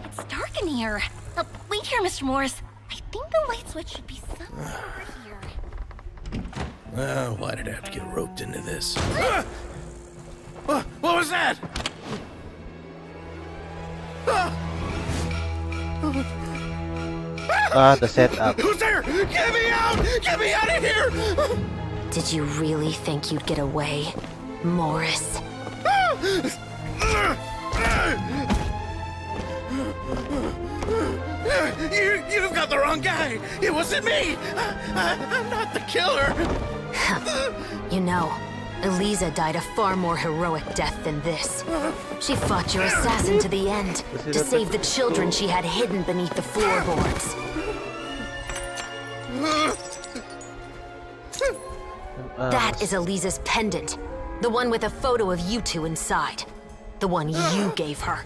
It's dark in here. Wait here, Mr. Morris. I think the light switch should be somewhere over here. Why did I have to get roped into this? What was that? The setup. Who's there? Get me out! Get me out of here! Did you really think you'd get away, Morris? You've got the wrong guy! It wasn't me! I'm not the killer! You know, Eliza died a far more heroic death than this. She fought your assassin to the end, to save the children she had hidden beneath the floorboards. That is Eliza's pendant. The one with a photo of you two inside. The one you gave her.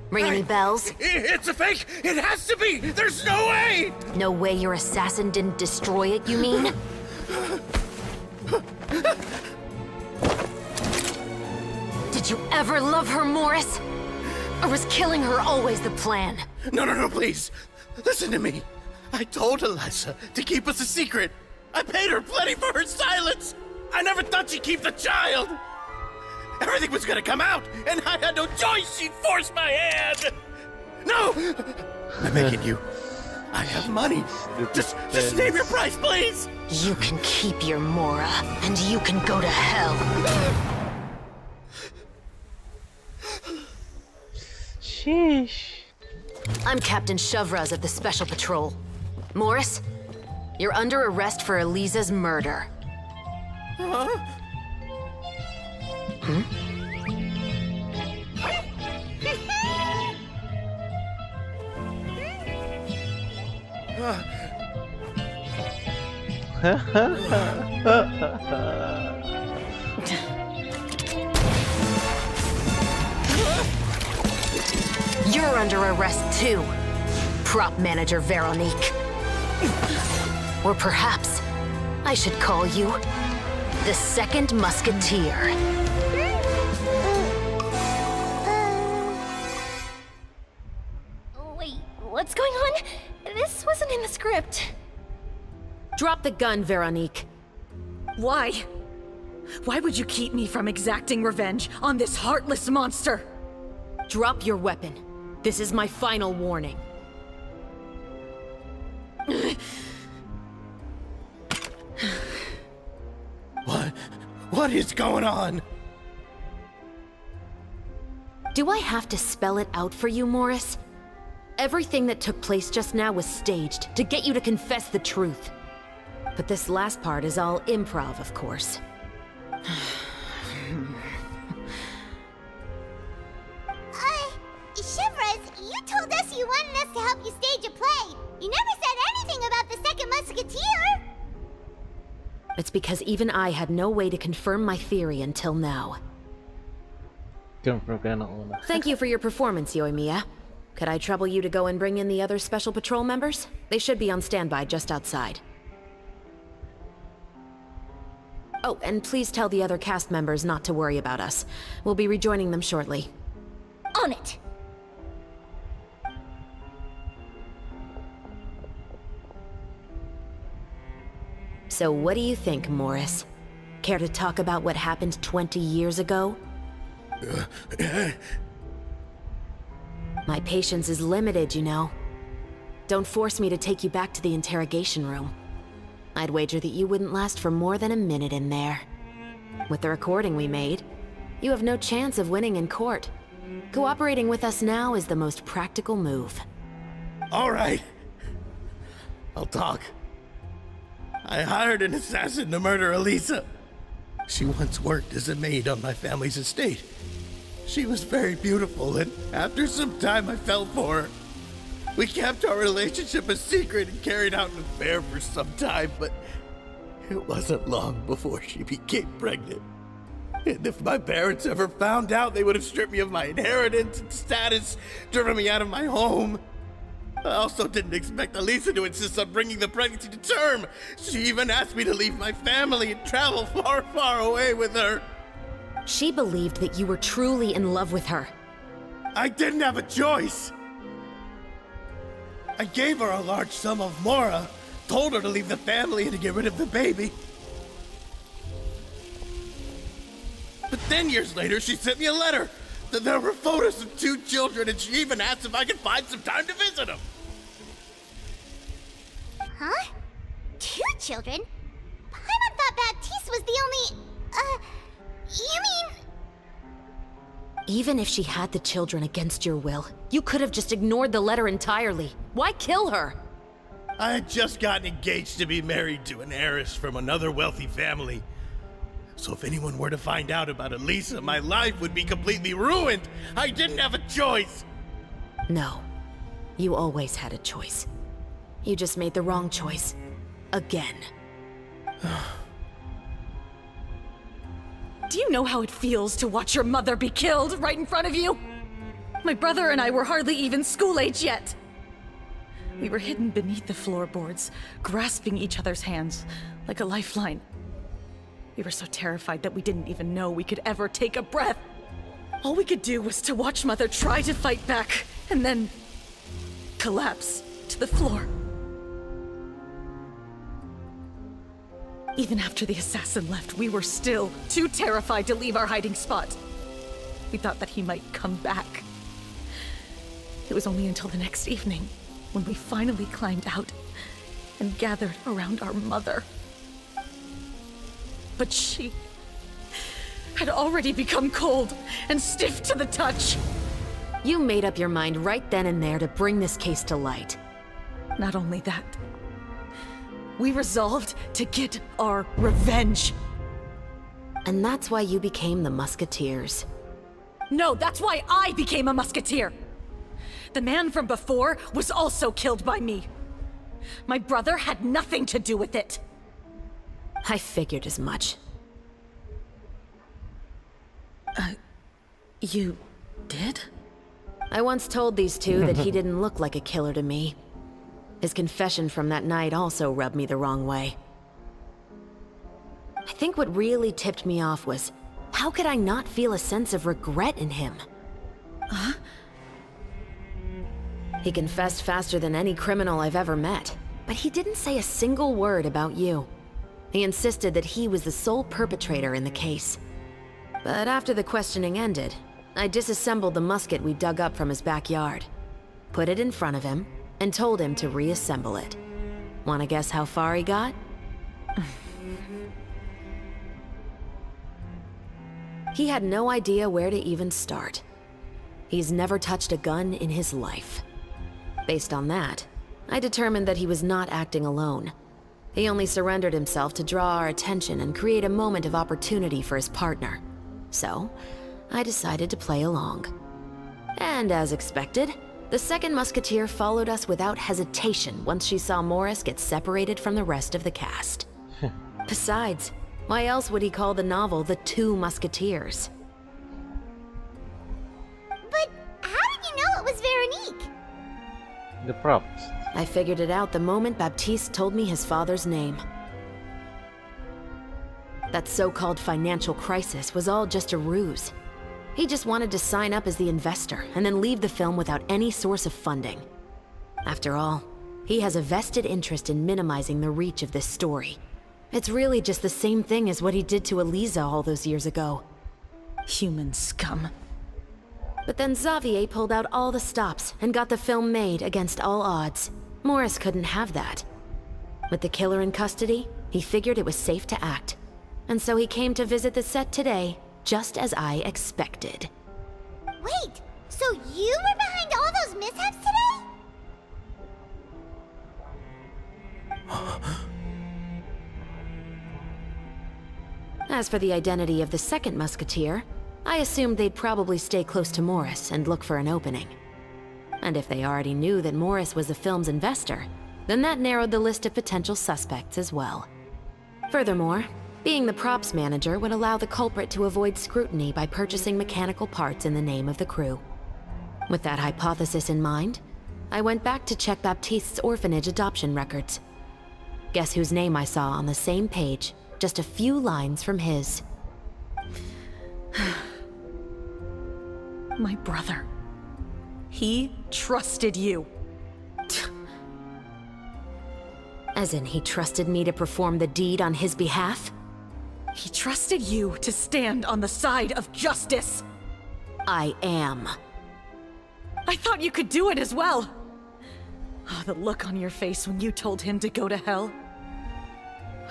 Ring any bells? It's a fake! It has to be! There's no way! No way your assassin didn't destroy it, you mean? Did you ever love her, Morris? Or was killing her always the plan? No, please! Listen to me! I told Eliza to keep us a secret! I paid her plenty for her silence! I never thought she'd keep the child! Everything was gonna come out, and I had no choice! She'd force my hand! No! I'm begging you. I have money. Just name your price, please! You can keep your Mora, and you can go to hell. Sheesh. I'm Captain Shovraz of the Special Patrol. Morris, you're under arrest for Eliza's murder. Huh? You're under arrest too, Prop Manager Veronique. Or perhaps I should call you the Second Musketeer. Wait, what's going on? This wasn't in the script. Drop the gun, Veronique. Why? Why would you keep me from exacting revenge on this heartless monster? Drop your weapon. This is my final warning. What is going on? Do I have to spell it out for you, Morris? Everything that took place just now was staged to get you to confess the truth. But this last part is all improv, of course. Shivers, you told us you wanted us to help you stage a play. You never said anything about the second Musketeer. It's because even I had no way to confirm my theory until now. Thank you for your performance, Yoimiya. Could I trouble you to go and bring in the other Special Patrol members? They should be on standby just outside. Oh, and please tell the other cast members not to worry about us. We'll be rejoining them shortly. On it! So what do you think, Morris? Care to talk about what happened 20 years ago? My patience is limited, you know. Don't force me to take you back to the interrogation room. I'd wager that you wouldn't last for more than a minute in there. With the recording we made, you have no chance of winning in court. Cooperating with us now is the most practical move. All right. I'll talk. I hired an assassin to murder Elisa. She once worked as a maid on my family's estate. She was very beautiful, and after some time I fell for her. We kept our relationship a secret and carried out an affair for some time, but it wasn't long before she became pregnant. And if my parents ever found out, they would have stripped me of my inheritance and status, driven me out of my home. I also didn't expect Elisa to insist on bringing the pregnancy to term. She even asked me to leave my family and travel far, far away with her. She believed that you were truly in love with her. I didn't have a choice. I gave her a large sum of mora, told her to leave the family and to get rid of the baby. But then years later, she sent me a letter. There were photos of 2 children, and she even asked if I could find some time to visit them. Huh? 2 children? Paimon thought Baptiste was the only... you mean... Even if she had the children against your will, you could have just ignored the letter entirely. Why kill her? I had just gotten engaged to be married to an heiress from another wealthy family. So if anyone were to find out about Elisa, my life would be completely ruined. I didn't have a choice. No. You always had a choice. You just made the wrong choice. Again. Do you know how it feels to watch your mother be killed right in front of you? My brother and I were hardly even school age yet. We were hidden beneath the floorboards, grasping each other's hands like a lifeline. We were so terrified that we didn't even know we could ever take a breath. All we could do was to watch Mother try to fight back, and then collapse to the floor. Even after the assassin left, we were still too terrified to leave our hiding spot. We thought that he might come back. It was only until the next evening when we finally climbed out and gathered around our mother. But she had already become cold and stiff to the touch. You made up your mind right then and there to bring this case to light. Not only that, we resolved to get our revenge. And that's why you became the Musketeers. No, that's why I became a Musketeer. The man from before was also killed by me. My brother had nothing to do with it. I figured as much. You did? I once told these two that he didn't look like a killer to me. His confession from that night also rubbed me the wrong way. I think what really tipped me off was, how could I not feel a sense of regret in him? Huh? He confessed faster than any criminal I've ever met, but he didn't say a single word about you. He insisted that he was the sole perpetrator in the case. But after the questioning ended, I disassembled the musket we dug up from his backyard, put it in front of him, and told him to reassemble it. Wanna guess how far he got? He had no idea where to even start. He's never touched a gun in his life. Based on that, I determined that he was not acting alone. He only surrendered himself to draw our attention and create a moment of opportunity for his partner. So, I decided to play along. And as expected, the second musketeer followed us without hesitation once she saw Morris get separated from the rest of the cast. Besides, why else would he call the novel The Two Musketeers? But how did you know it was Veronique? The props. I figured it out the moment Baptiste told me his father's name. That so-called financial crisis was all just a ruse. He just wanted to sign up as the investor and then leave the film without any source of funding. After all, he has a vested interest in minimizing the reach of this story. It's really just the same thing as what he did to Eliza all those years ago. Human scum. But then Xavier pulled out all the stops and got the film made against all odds. Morris couldn't have that. With the killer in custody, he figured it was safe to act. And so he came to visit the set today, just as I expected. Wait, so you were behind all those mishaps today? As for the identity of the second musketeer, I assumed they'd probably stay close to Morris and look for an opening. And if they already knew that Morris was the film's investor, then that narrowed the list of potential suspects as well. Furthermore, being the props manager would allow the culprit to avoid scrutiny by purchasing mechanical parts in the name of the crew. With that hypothesis in mind, I went back to check Baptiste's orphanage adoption records. Guess whose name I saw on the same page, just a few lines from his. My brother. He trusted you. As in, he trusted me to perform the deed on his behalf? He trusted you to stand on the side of justice. I am. I thought you could do it as well. Oh, the look on your face when you told him to go to hell.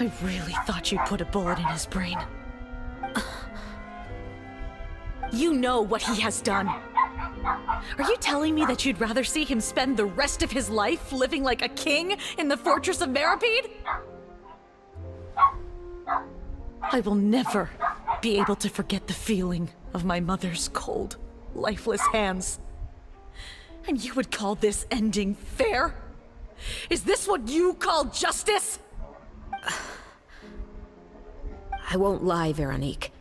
I really thought you'd put a bullet in his brain. You know what he has done. Are you telling me that you'd rather see him spend the rest of his life living like a king in the fortress of Meripede? I will never be able to forget the feeling of my mother's cold, lifeless hands. And you would call this ending fair? Is this what you call justice? I won't lie, Veronique.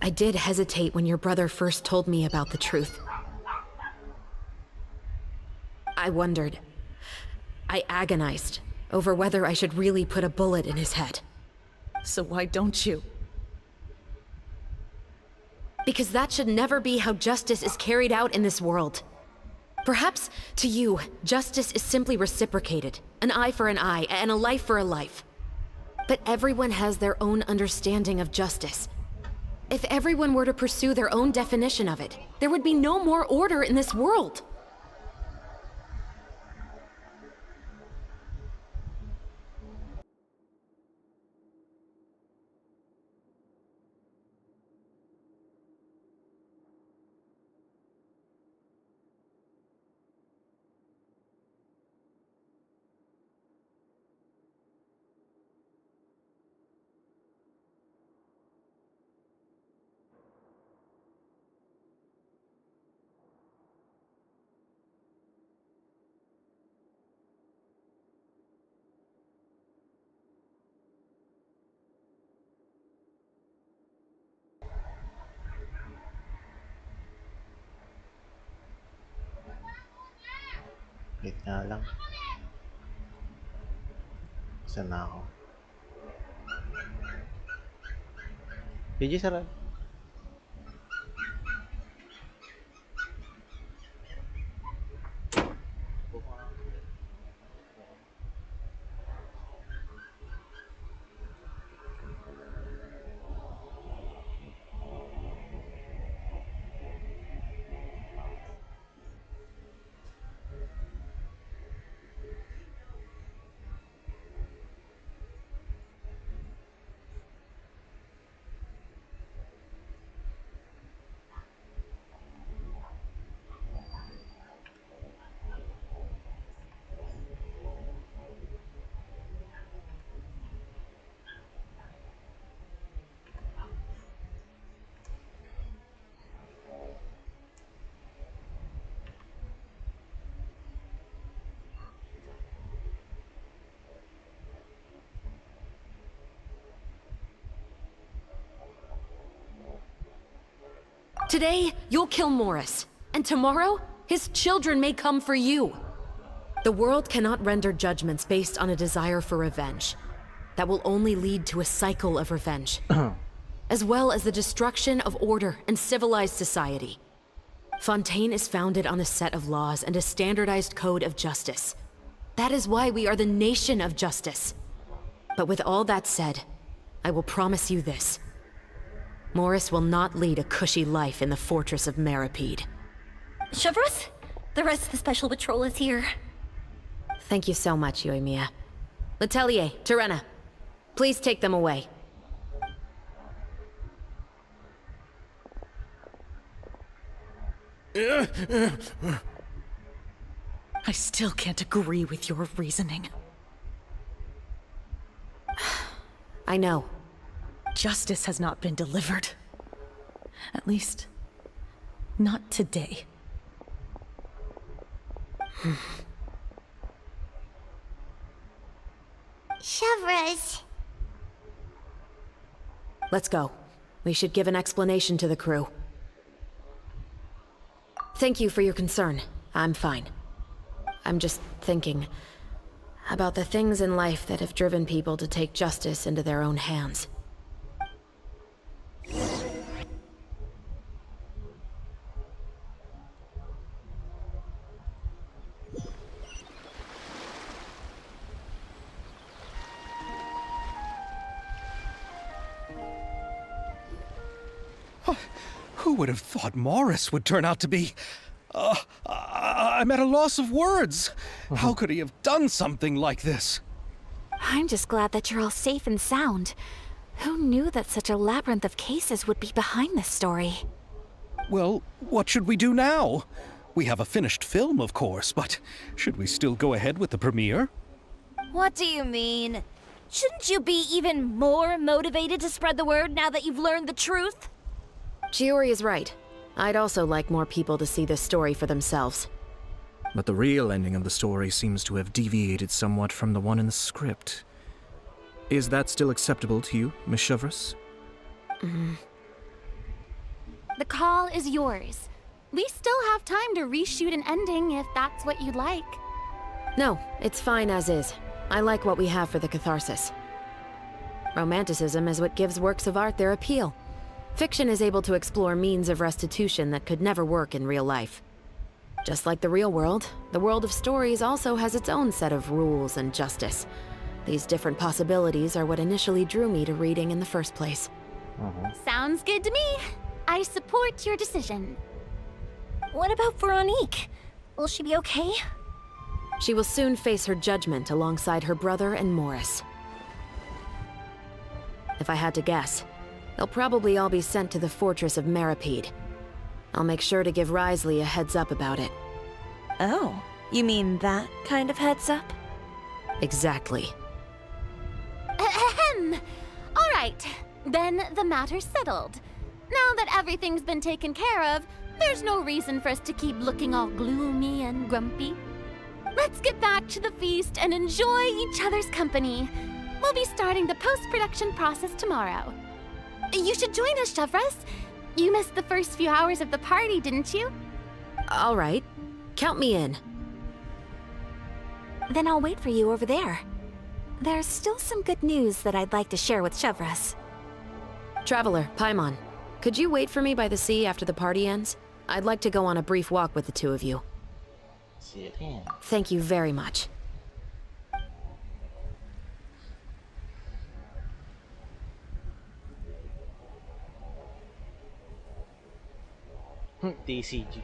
I did hesitate when your brother first told me about the truth. I wondered. I agonized over whether I should really put a bullet in his head. So why don't you? Because that should never be how justice is carried out in this world. Perhaps, to you, justice is simply reciprocated. An eye for an eye, and a life for a life. But everyone has their own understanding of justice. If everyone were to pursue their own definition of it, there would be no more order in this world. Wait nga lang. Saan na ako? PG, sarap. Today, you'll kill Morris, and tomorrow, his children may come for you. The world cannot render judgments based on a desire for revenge. That will only lead to a cycle of revenge, as well as the destruction of order and civilized society. Fontaine is founded on a set of laws and a standardized code of justice. That is why we are the nation of justice. But with all that said, I will promise you this. Morris will not lead a cushy life in the fortress of Meripede. Chevros, the rest of the special patrol is here. Thank you so much, Yoimiya. Letelier, Terena, please take them away. I still can't agree with your reasoning. I know. Justice has not been delivered. At least, not today. Chevros. Let's go. We should give an explanation to the crew. Thank you for your concern. I'm fine. I'm just thinking about the things in life that have driven people to take justice into their own hands. Who would have thought Morris would turn out to be... I'm at a loss of words. How could he have done something like this? I'm just glad that you're all safe and sound. Who knew that such a labyrinth of cases would be behind this story? Well, what should we do now? We have a finished film, of course, but should we still go ahead with the premiere? What do you mean? Shouldn't you be even more motivated to spread the word now that you've learned the truth? Chiori is right. I'd also like more people to see this story for themselves. But the real ending of the story seems to have deviated somewhat from the one in the script. Is that still acceptable to you, Miss Chevros? The call is yours. We still have time to reshoot an ending if that's what you'd like. No, it's fine as is. I like what we have for the catharsis. Romanticism is what gives works of art their appeal. Fiction is able to explore means of restitution that could never work in real life. Just like the real world, the world of stories also has its own set of rules and justice. These different possibilities are what initially drew me to reading in the first place. Sounds good to me. I support your decision. What about Veronique? Will she be okay? She will soon face her judgment alongside her brother and Morris. If I had to guess, they'll probably all be sent to the fortress of Meripede. I'll make sure to give Risley a heads up about it. Oh, you mean that kind of heads up? Exactly. Ahem. All right, then the matter's settled. Now that everything's been taken care of, there's no reason for us to keep looking all gloomy and grumpy. Let's get back to the feast and enjoy each other's company. We'll be starting the post-production process tomorrow. You should join us, Chevros. You missed the first few hours of the party, didn't you? All right. Count me in. Then I'll wait for you over there. There's still some good news that I'd like to share with Chevros. Traveler, Paimon, could you wait for me by the sea after the party ends? I'd like to go on a brief walk with the two of you. Thank you very much. TCG.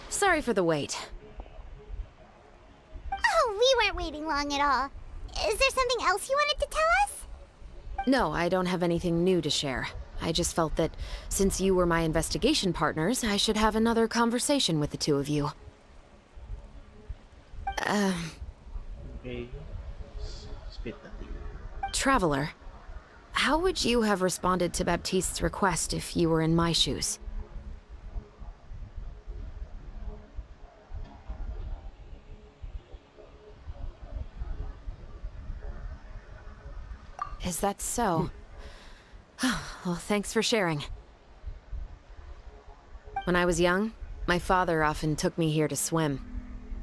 Sorry for the wait. Oh, we weren't waiting long at all. Is there something else you wanted to tell us? No, I don't have anything new to share. I just felt that since you were my investigation partners, I should have another conversation with the two of you. Okay. Spit that. Traveler, How would you have responded to Baptiste's request if you were in my shoes? Is that so? Well, thanks for sharing. When I was young, my father often took me here to swim.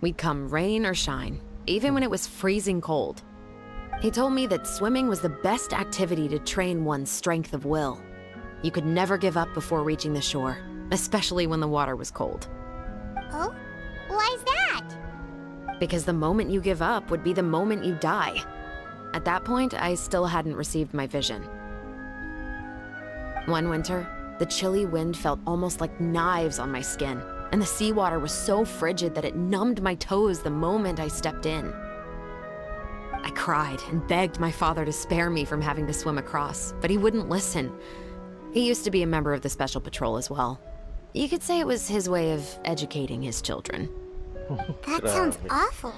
We'd come rain or shine, even when it was freezing cold. He told me that swimming was the best activity to train one's strength of will. You could never give up before reaching the shore, especially when the water was cold. Oh? Why's that? Because the moment you give up would be the moment you die. At that point, I still hadn't received my vision. One winter, the chilly wind felt almost like knives on my skin, and the seawater was so frigid that it numbed my toes the moment I stepped in. I cried and begged my father to spare me from having to swim across, but he wouldn't listen. He used to be a member of the Special Patrol as well. You could say it was his way of educating his children. That sounds awful.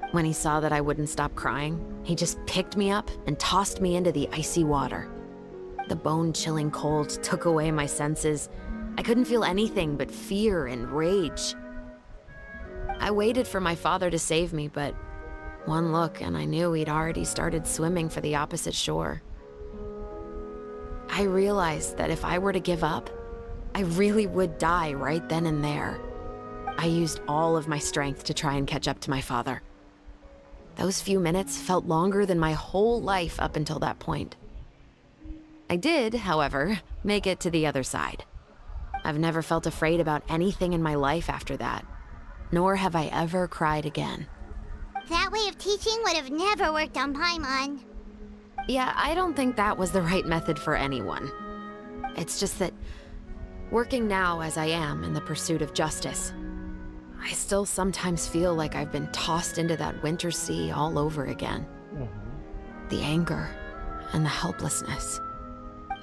When he saw that I wouldn't stop crying, he just picked me up and tossed me into the icy water. The bone-chilling cold took away my senses. I couldn't feel anything but fear and rage. I waited for my father to save me, but one look and I knew he'd already started swimming for the opposite shore. I realized that if I were to give up, I really would die right then and there. I used all of my strength to try and catch up to my father. Those few minutes felt longer than my whole life up until that point. I did, however, make it to the other side. I've never felt afraid about anything in my life after that, nor have I ever cried again. That way of teaching would have never worked on Paimon. Yeah, I don't think that was the right method for anyone. It's just that, working now as I am in the pursuit of justice, I still sometimes feel like I've been tossed into that winter sea all over again. The anger and the helplessness.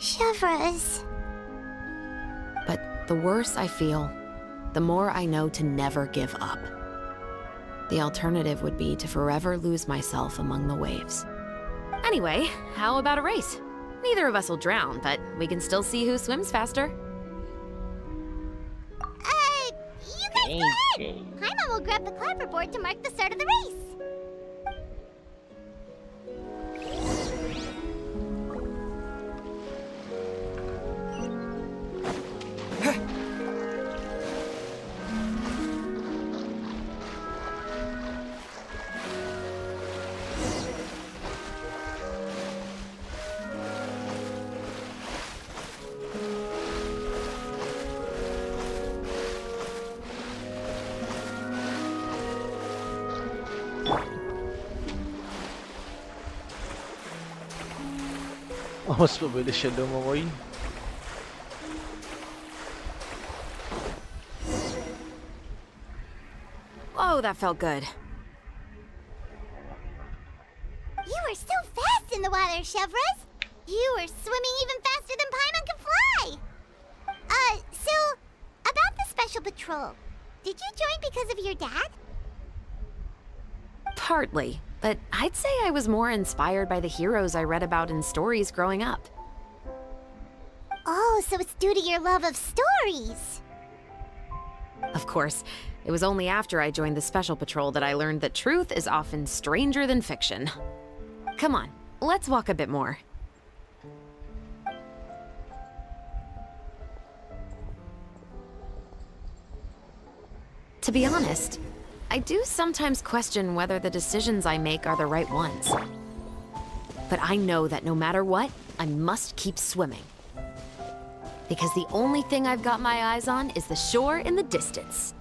Chevres. But the worse I feel, the more I know to never give up. The alternative would be to forever lose myself among the waves. Anyway, how about a race? Neither of us will drown, but we can still see who swims faster. You guys go ahead! Paimon will grab the clapperboard to mark the start of the race. Mas mabilis siya lumangoy. Oh, that felt good. You were so fast in the water, Chevres! You were swimming even faster than Paimon can fly! So, about the Special Patrol, did you join because of your dad? Partly, but I'd say I was more inspired by the heroes I read about in stories growing up. Oh, so it's due to your love of stories! Of course, it was only after I joined the Special Patrol that I learned that truth is often stranger than fiction. Come on, let's walk a bit more. To be honest, I do sometimes question whether the decisions I make are the right ones. But I know that no matter what, I must keep swimming. Because the only thing I've got my eyes on is the shore in the distance.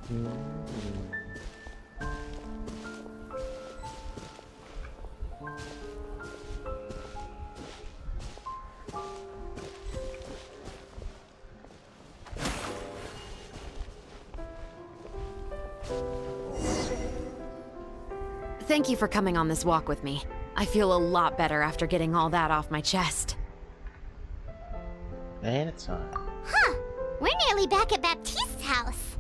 Thank you for coming on this walk with me. I feel a lot better after getting all that off my chest. And it's on. Huh. We're nearly back at Baptiste's house.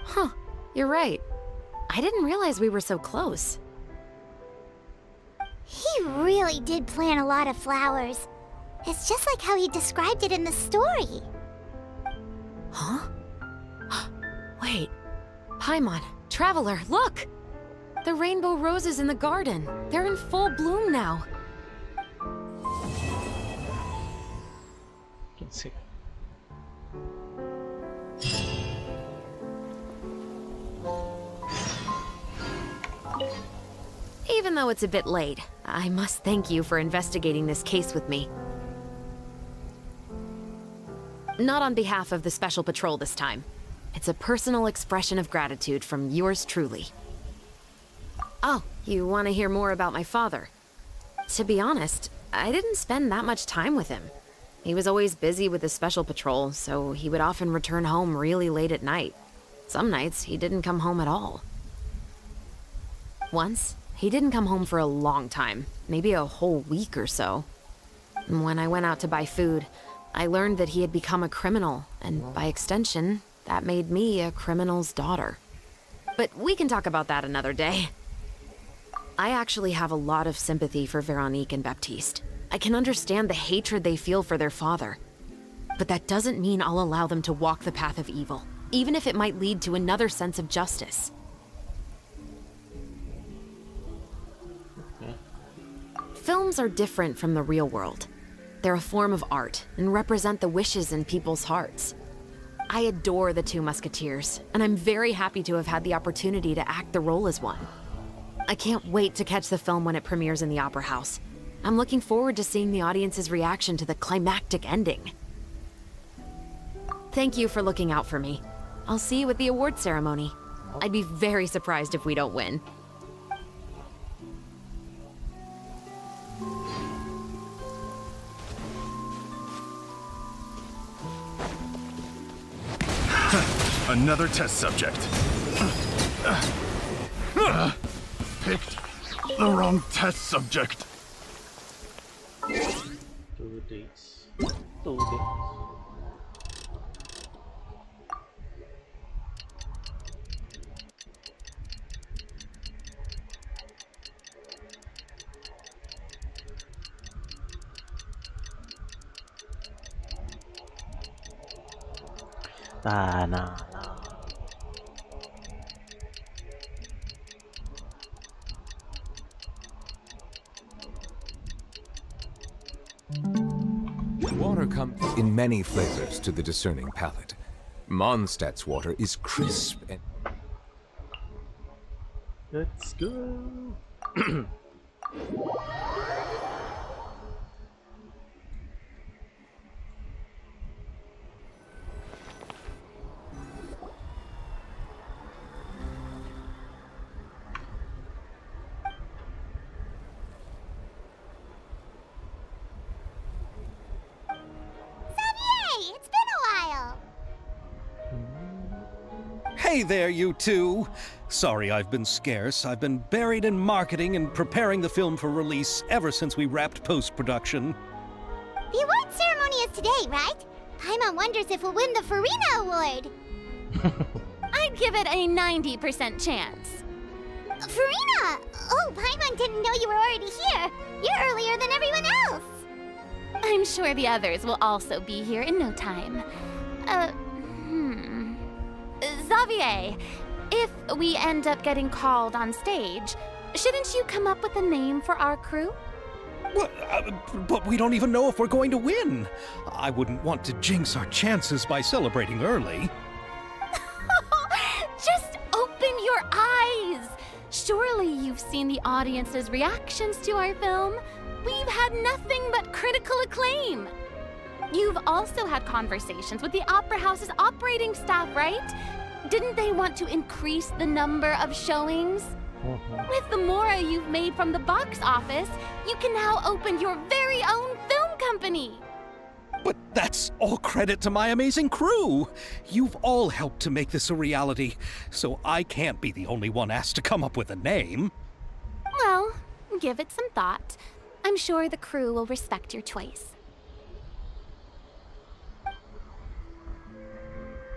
Huh. You're right. I didn't realize we were so close. He really did plant a lot of flowers. It's just like how he described it in the story. Huh? Wait. Paimon, Traveler, look! The rainbow roses in the garden. They're in full bloom now. Let's see. Even though it's a bit late, I must thank you for investigating this case with me. Not on behalf of the Special Patrol this time. It's a personal expression of gratitude from yours truly. Oh, you want to hear more about my father? To be honest, I didn't spend that much time with him. He was always busy with the Special Patrol, so he would often return home really late at night. Some nights, he didn't come home at all. Once, he didn't come home for a long time, maybe a whole week or so. When I went out to buy food, I learned that he had become a criminal, and by extension, that made me a criminal's daughter. But we can talk about that another day. I actually have a lot of sympathy for Veronique and Baptiste. I can understand the hatred they feel for their father. But that doesn't mean I'll allow them to walk the path of evil, even if it might lead to another sense of justice. Films are different from the real world. They're a form of art and represent the wishes in people's hearts. I adore the two Musketeers, and I'm very happy to have had the opportunity to act the role as one. I can't wait to catch the film when it premieres in the Opera House. I'm looking forward to seeing the audience's reaction to the climactic ending. Thank you for looking out for me. I'll see you at the award ceremony. I'd be very surprised if we don't win. Another test subject. Picked the wrong test subject. 2 days. 2 days. No. Water comes in many flavors to the discerning palate. Mondstadt's water is crisp and... Let's go. Hey there, you two! Sorry I've been scarce. I've been buried in marketing and preparing the film for release ever since we wrapped post-production. The award ceremony is today, right? Paimon wonders if we'll win the Farina Award. I'd give it a 90% chance. Farina! Oh, Paimon didn't know you were already here. You're earlier than everyone else. I'm sure the others will also be here in no time. Xavier, if we end up getting called on stage, shouldn't you come up with a name for our crew? What? But we don't even know if we're going to win. I wouldn't want to jinx our chances by celebrating early. Just open your eyes! Surely you've seen the audience's reactions to our film. We've had nothing but critical acclaim. You've also had conversations with the Opera House's operating staff, right? Didn't they want to increase the number of showings? With the mora you've made from the box office, you can now open your very own film company. But that's all credit to my amazing crew. You've all helped to make this a reality, so I can't be the only one asked to come up with a name. Well, give it some thought. I'm sure the crew will respect your choice.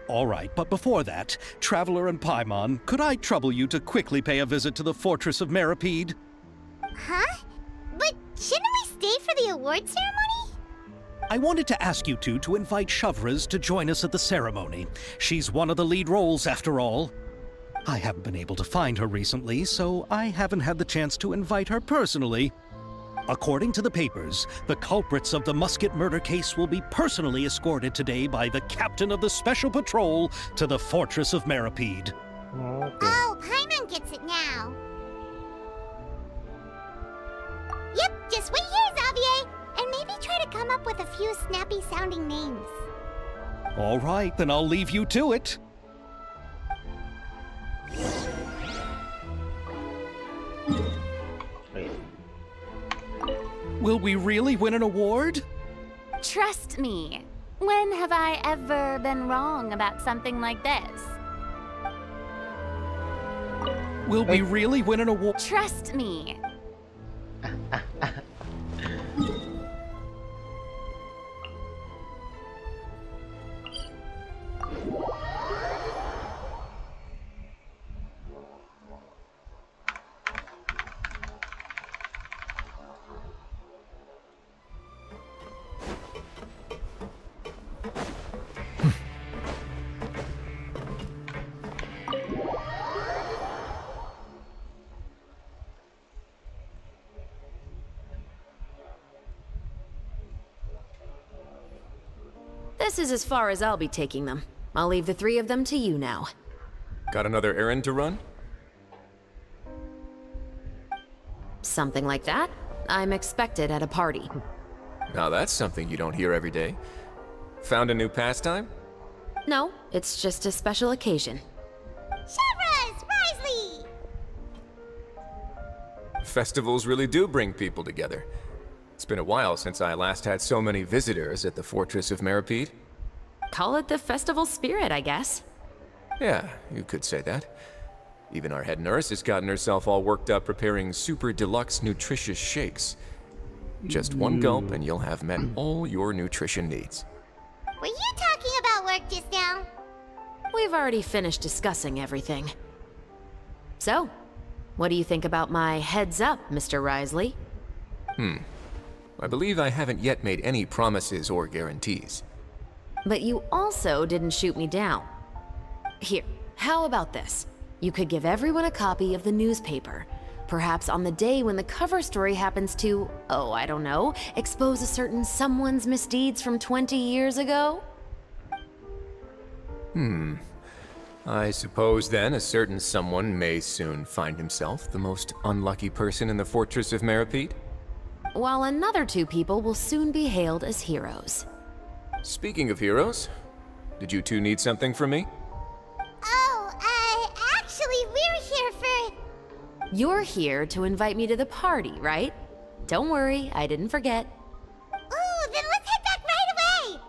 All right, but before that, Traveler and Paimon, could I trouble you to quickly pay a visit to the Fortress of Meripede? Huh? Shouldn't we stay for the award ceremony? I wanted to ask you two to invite Shavraz to join us at the ceremony. She's one of the lead roles, after all. I haven't been able to find her recently, so I haven't had the chance to invite her personally. According to the papers, the culprits of the Musket murder case will be personally escorted today by the captain of the Special Patrol to the Fortress of Meripede. Oh, Paimon gets it now. Yep, just wait here, Xavier, and maybe try to come up with a few snappy-sounding names. All right, then I'll leave you to it. Will we really win an award? Trust me. When have I ever been wrong about something like this? Will we really win an award? Trust me. This is as far as I'll be taking them. I'll leave the three of them to you now. Got another errand to run? Something like that. I'm expected at a party. Now that's something you don't hear every day. Found a new pastime? No, it's just a special occasion. Shavraz! Risley! Festivals really do bring people together. It's been a while since I last had so many visitors at the Fortress of Meripede. Call it the festival spirit, I guess. Yeah, you could say that. Even our head nurse has gotten herself all worked up preparing super deluxe nutritious shakes. Just one gulp and you'll have met all your nutrition needs. Were you talking about work just now? We've already finished discussing everything. So, what do you think about my heads up, Mr. Risley? I believe I haven't yet made any promises or guarantees. But you also didn't shoot me down. Here, how about this? You could give everyone a copy of the newspaper. Perhaps on the day when the cover story happens to, oh, I don't know, expose a certain someone's misdeeds from 20 years ago? I suppose then a certain someone may soon find himself the most unlucky person in the Fortress of Meripede? While another two people will soon be hailed as heroes. Speaking of heroes, did you two need something from me? Oh, actually, we're here for... You're here to invite me to the party, right? Don't worry, I didn't forget. Ooh, then let's head back right away!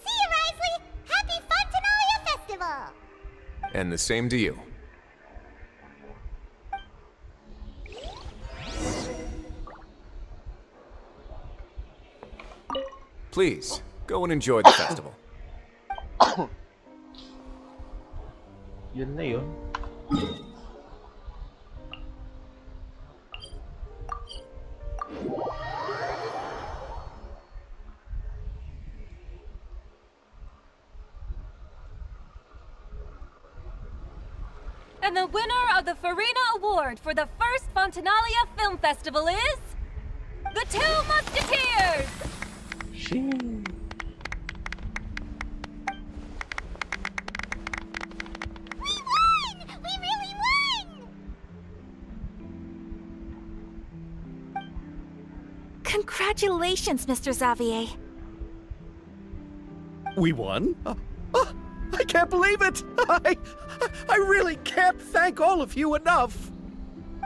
See you, Risley! Happy Fontanalia Festival! And the same to you. Please, go and enjoy the festival. Yun na yun. And the winner of the Farina Award for the first Fontanalia Film Festival is... the Two Musketeers! Shing. We won! We really won! Congratulations, Mr. Xavier. We won? I can't believe it! I really can't thank all of you enough!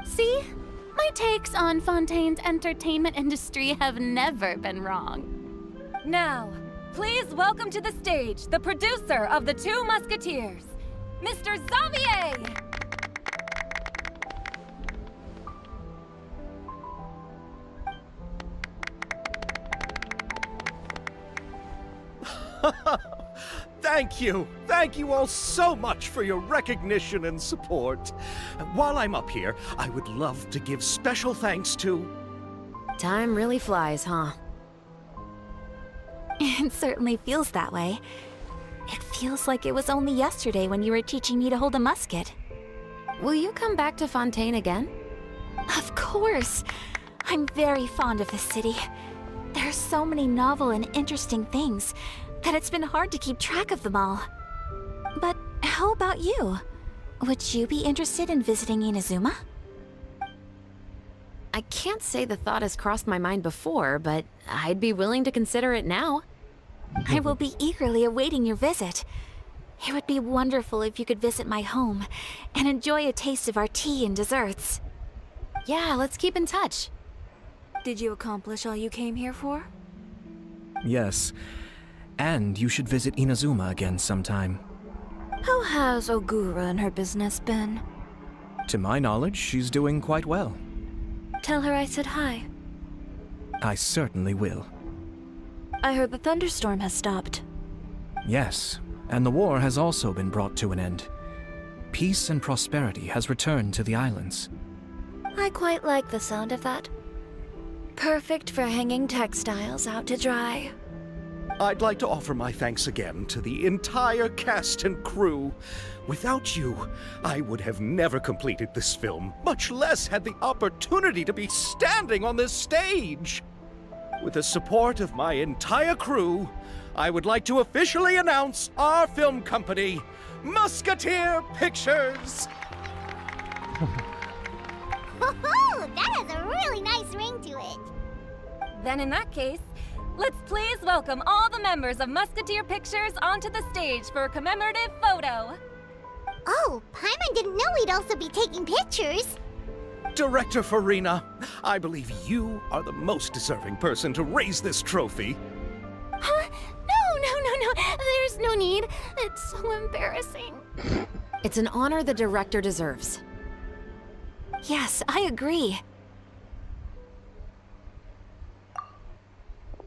See? My takes on Fontaine's entertainment industry have never been wrong. Now, please welcome to the stage the producer of the Two Musketeers, Mr. Xavier! Thank you! Thank you all so much for your recognition and support. While I'm up here, I would love to give special thanks to... Time really flies, huh? It certainly feels that way. It feels like it was only yesterday when you were teaching me to hold a musket. Will you come back to Fontaine again? Of course! I'm very fond of this city. There are so many novel and interesting things that it's been hard to keep track of them all. But how about you? Would you be interested in visiting Inazuma? I can't say the thought has crossed my mind before, but I'd be willing to consider it now. I will be eagerly awaiting your visit. It would be wonderful if you could visit my home and enjoy a taste of our tea and desserts. Yeah, let's keep in touch. Did you accomplish all you came here for? Yes. And you should visit Inazuma again sometime. How has Ogura and her business been? To my knowledge, she's doing quite well. Tell her I said hi. I certainly will. I heard the thunderstorm has stopped. Yes, and the war has also been brought to an end. Peace and prosperity has returned to the islands. I quite like the sound of that. Perfect for hanging textiles out to dry. I'd like to offer my thanks again to the entire cast and crew. Without you, I would have never completed this film, much less had the opportunity to be standing on this stage. With the support of my entire crew, I would like to officially announce our film company, Musketeer Pictures. That has a really nice ring to it. Then in that case, let's please welcome all the members of Musketeer Pictures onto the stage for a commemorative photo. Oh, Paimon didn't know we'd also be taking pictures. Director Farina, I believe you are the most deserving person to raise this trophy. Huh? No. There's no need. It's so embarrassing. It's an honor the director deserves. Yes, I agree.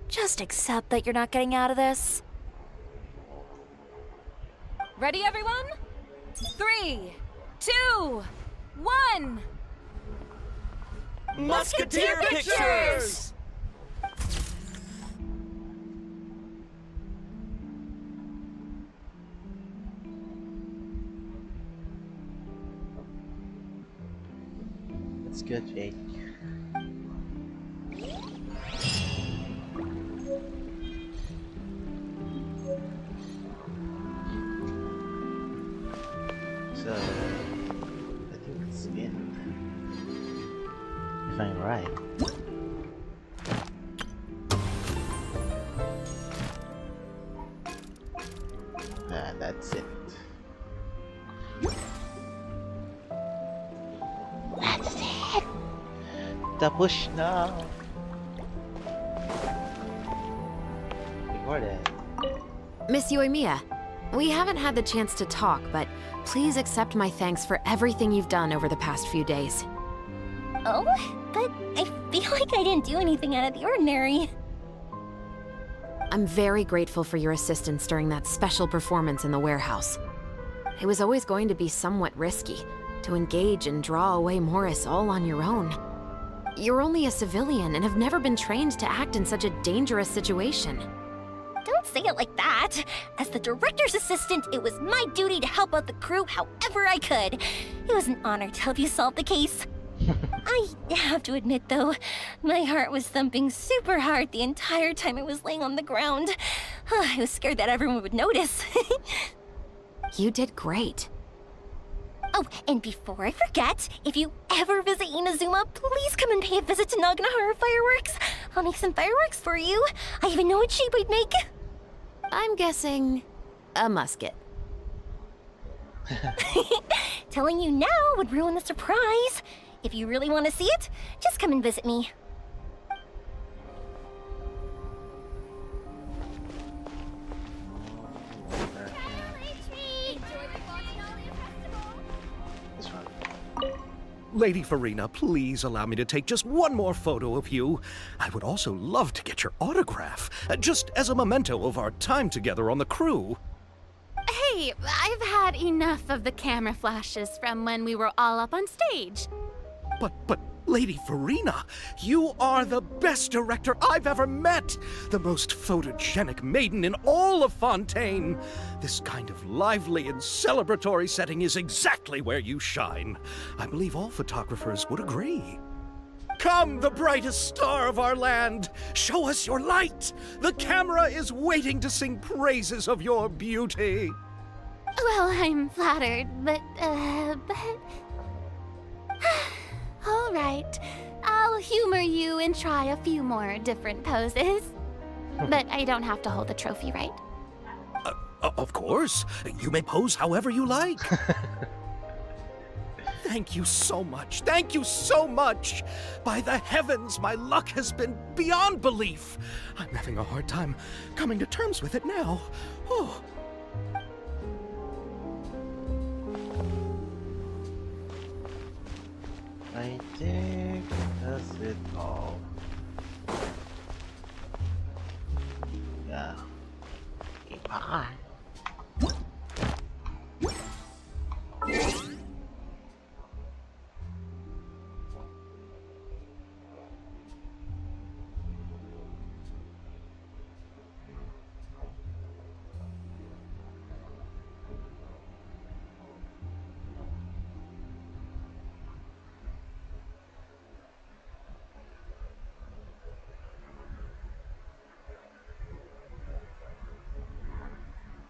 Just accept that you're not getting out of this. Ready, everyone? 3, 2, 1. Musketeer Pictures! That's good, Jake. So, I think it's in. If I'm right. That's it. That's it! Tapos na! Recorded. Miss Yoimiya, we haven't had the chance to talk, but please accept my thanks for everything you've done over the past few days. Oh, but I feel like I didn't do anything out of the ordinary. I'm very grateful for your assistance during that special performance in the warehouse. It was always going to be somewhat risky to engage and draw away Morris all on your own. You're only a civilian and have never been trained to act in such a dangerous situation. Don't say it like that. As the director's assistant, it was my duty to help out the crew however I could. It was an honor to help you solve the case. I have to admit, though, my heart was thumping super hard the entire time I was laying on the ground. I was scared that everyone would notice. You did great. Oh, and before I forget, if you ever visit Inazuma, please come and pay a visit to Naganohara Fireworks. I'll make some fireworks for you. I even know what shape I'd make. I'm guessing a musket. Telling you now would ruin the surprise. If you really want to see it, just come and visit me. Lady Farina, please allow me to take just one more photo of you. I would also love to get your autograph, just as a memento of our time together on the crew. Hey, I've had enough of the camera flashes from when we were all up on stage. But, Lady Farina, you are the best director I've ever met! The most photogenic maiden in all of Fontaine! This kind of lively and celebratory setting is exactly where you shine. I believe all photographers would agree. Come, the brightest star of our land! Show us your light! The camera is waiting to sing praises of your beauty! Well, I'm flattered, but... All right. I'll humor you and try a few more different poses. But I don't have to hold the trophy, right? Of course. You may pose however you like. Thank you so much. Thank you so much. By the heavens, my luck has been beyond belief. I'm having a hard time coming to terms with it now. Oh. I think that's it all. Yeah. Okay, bye.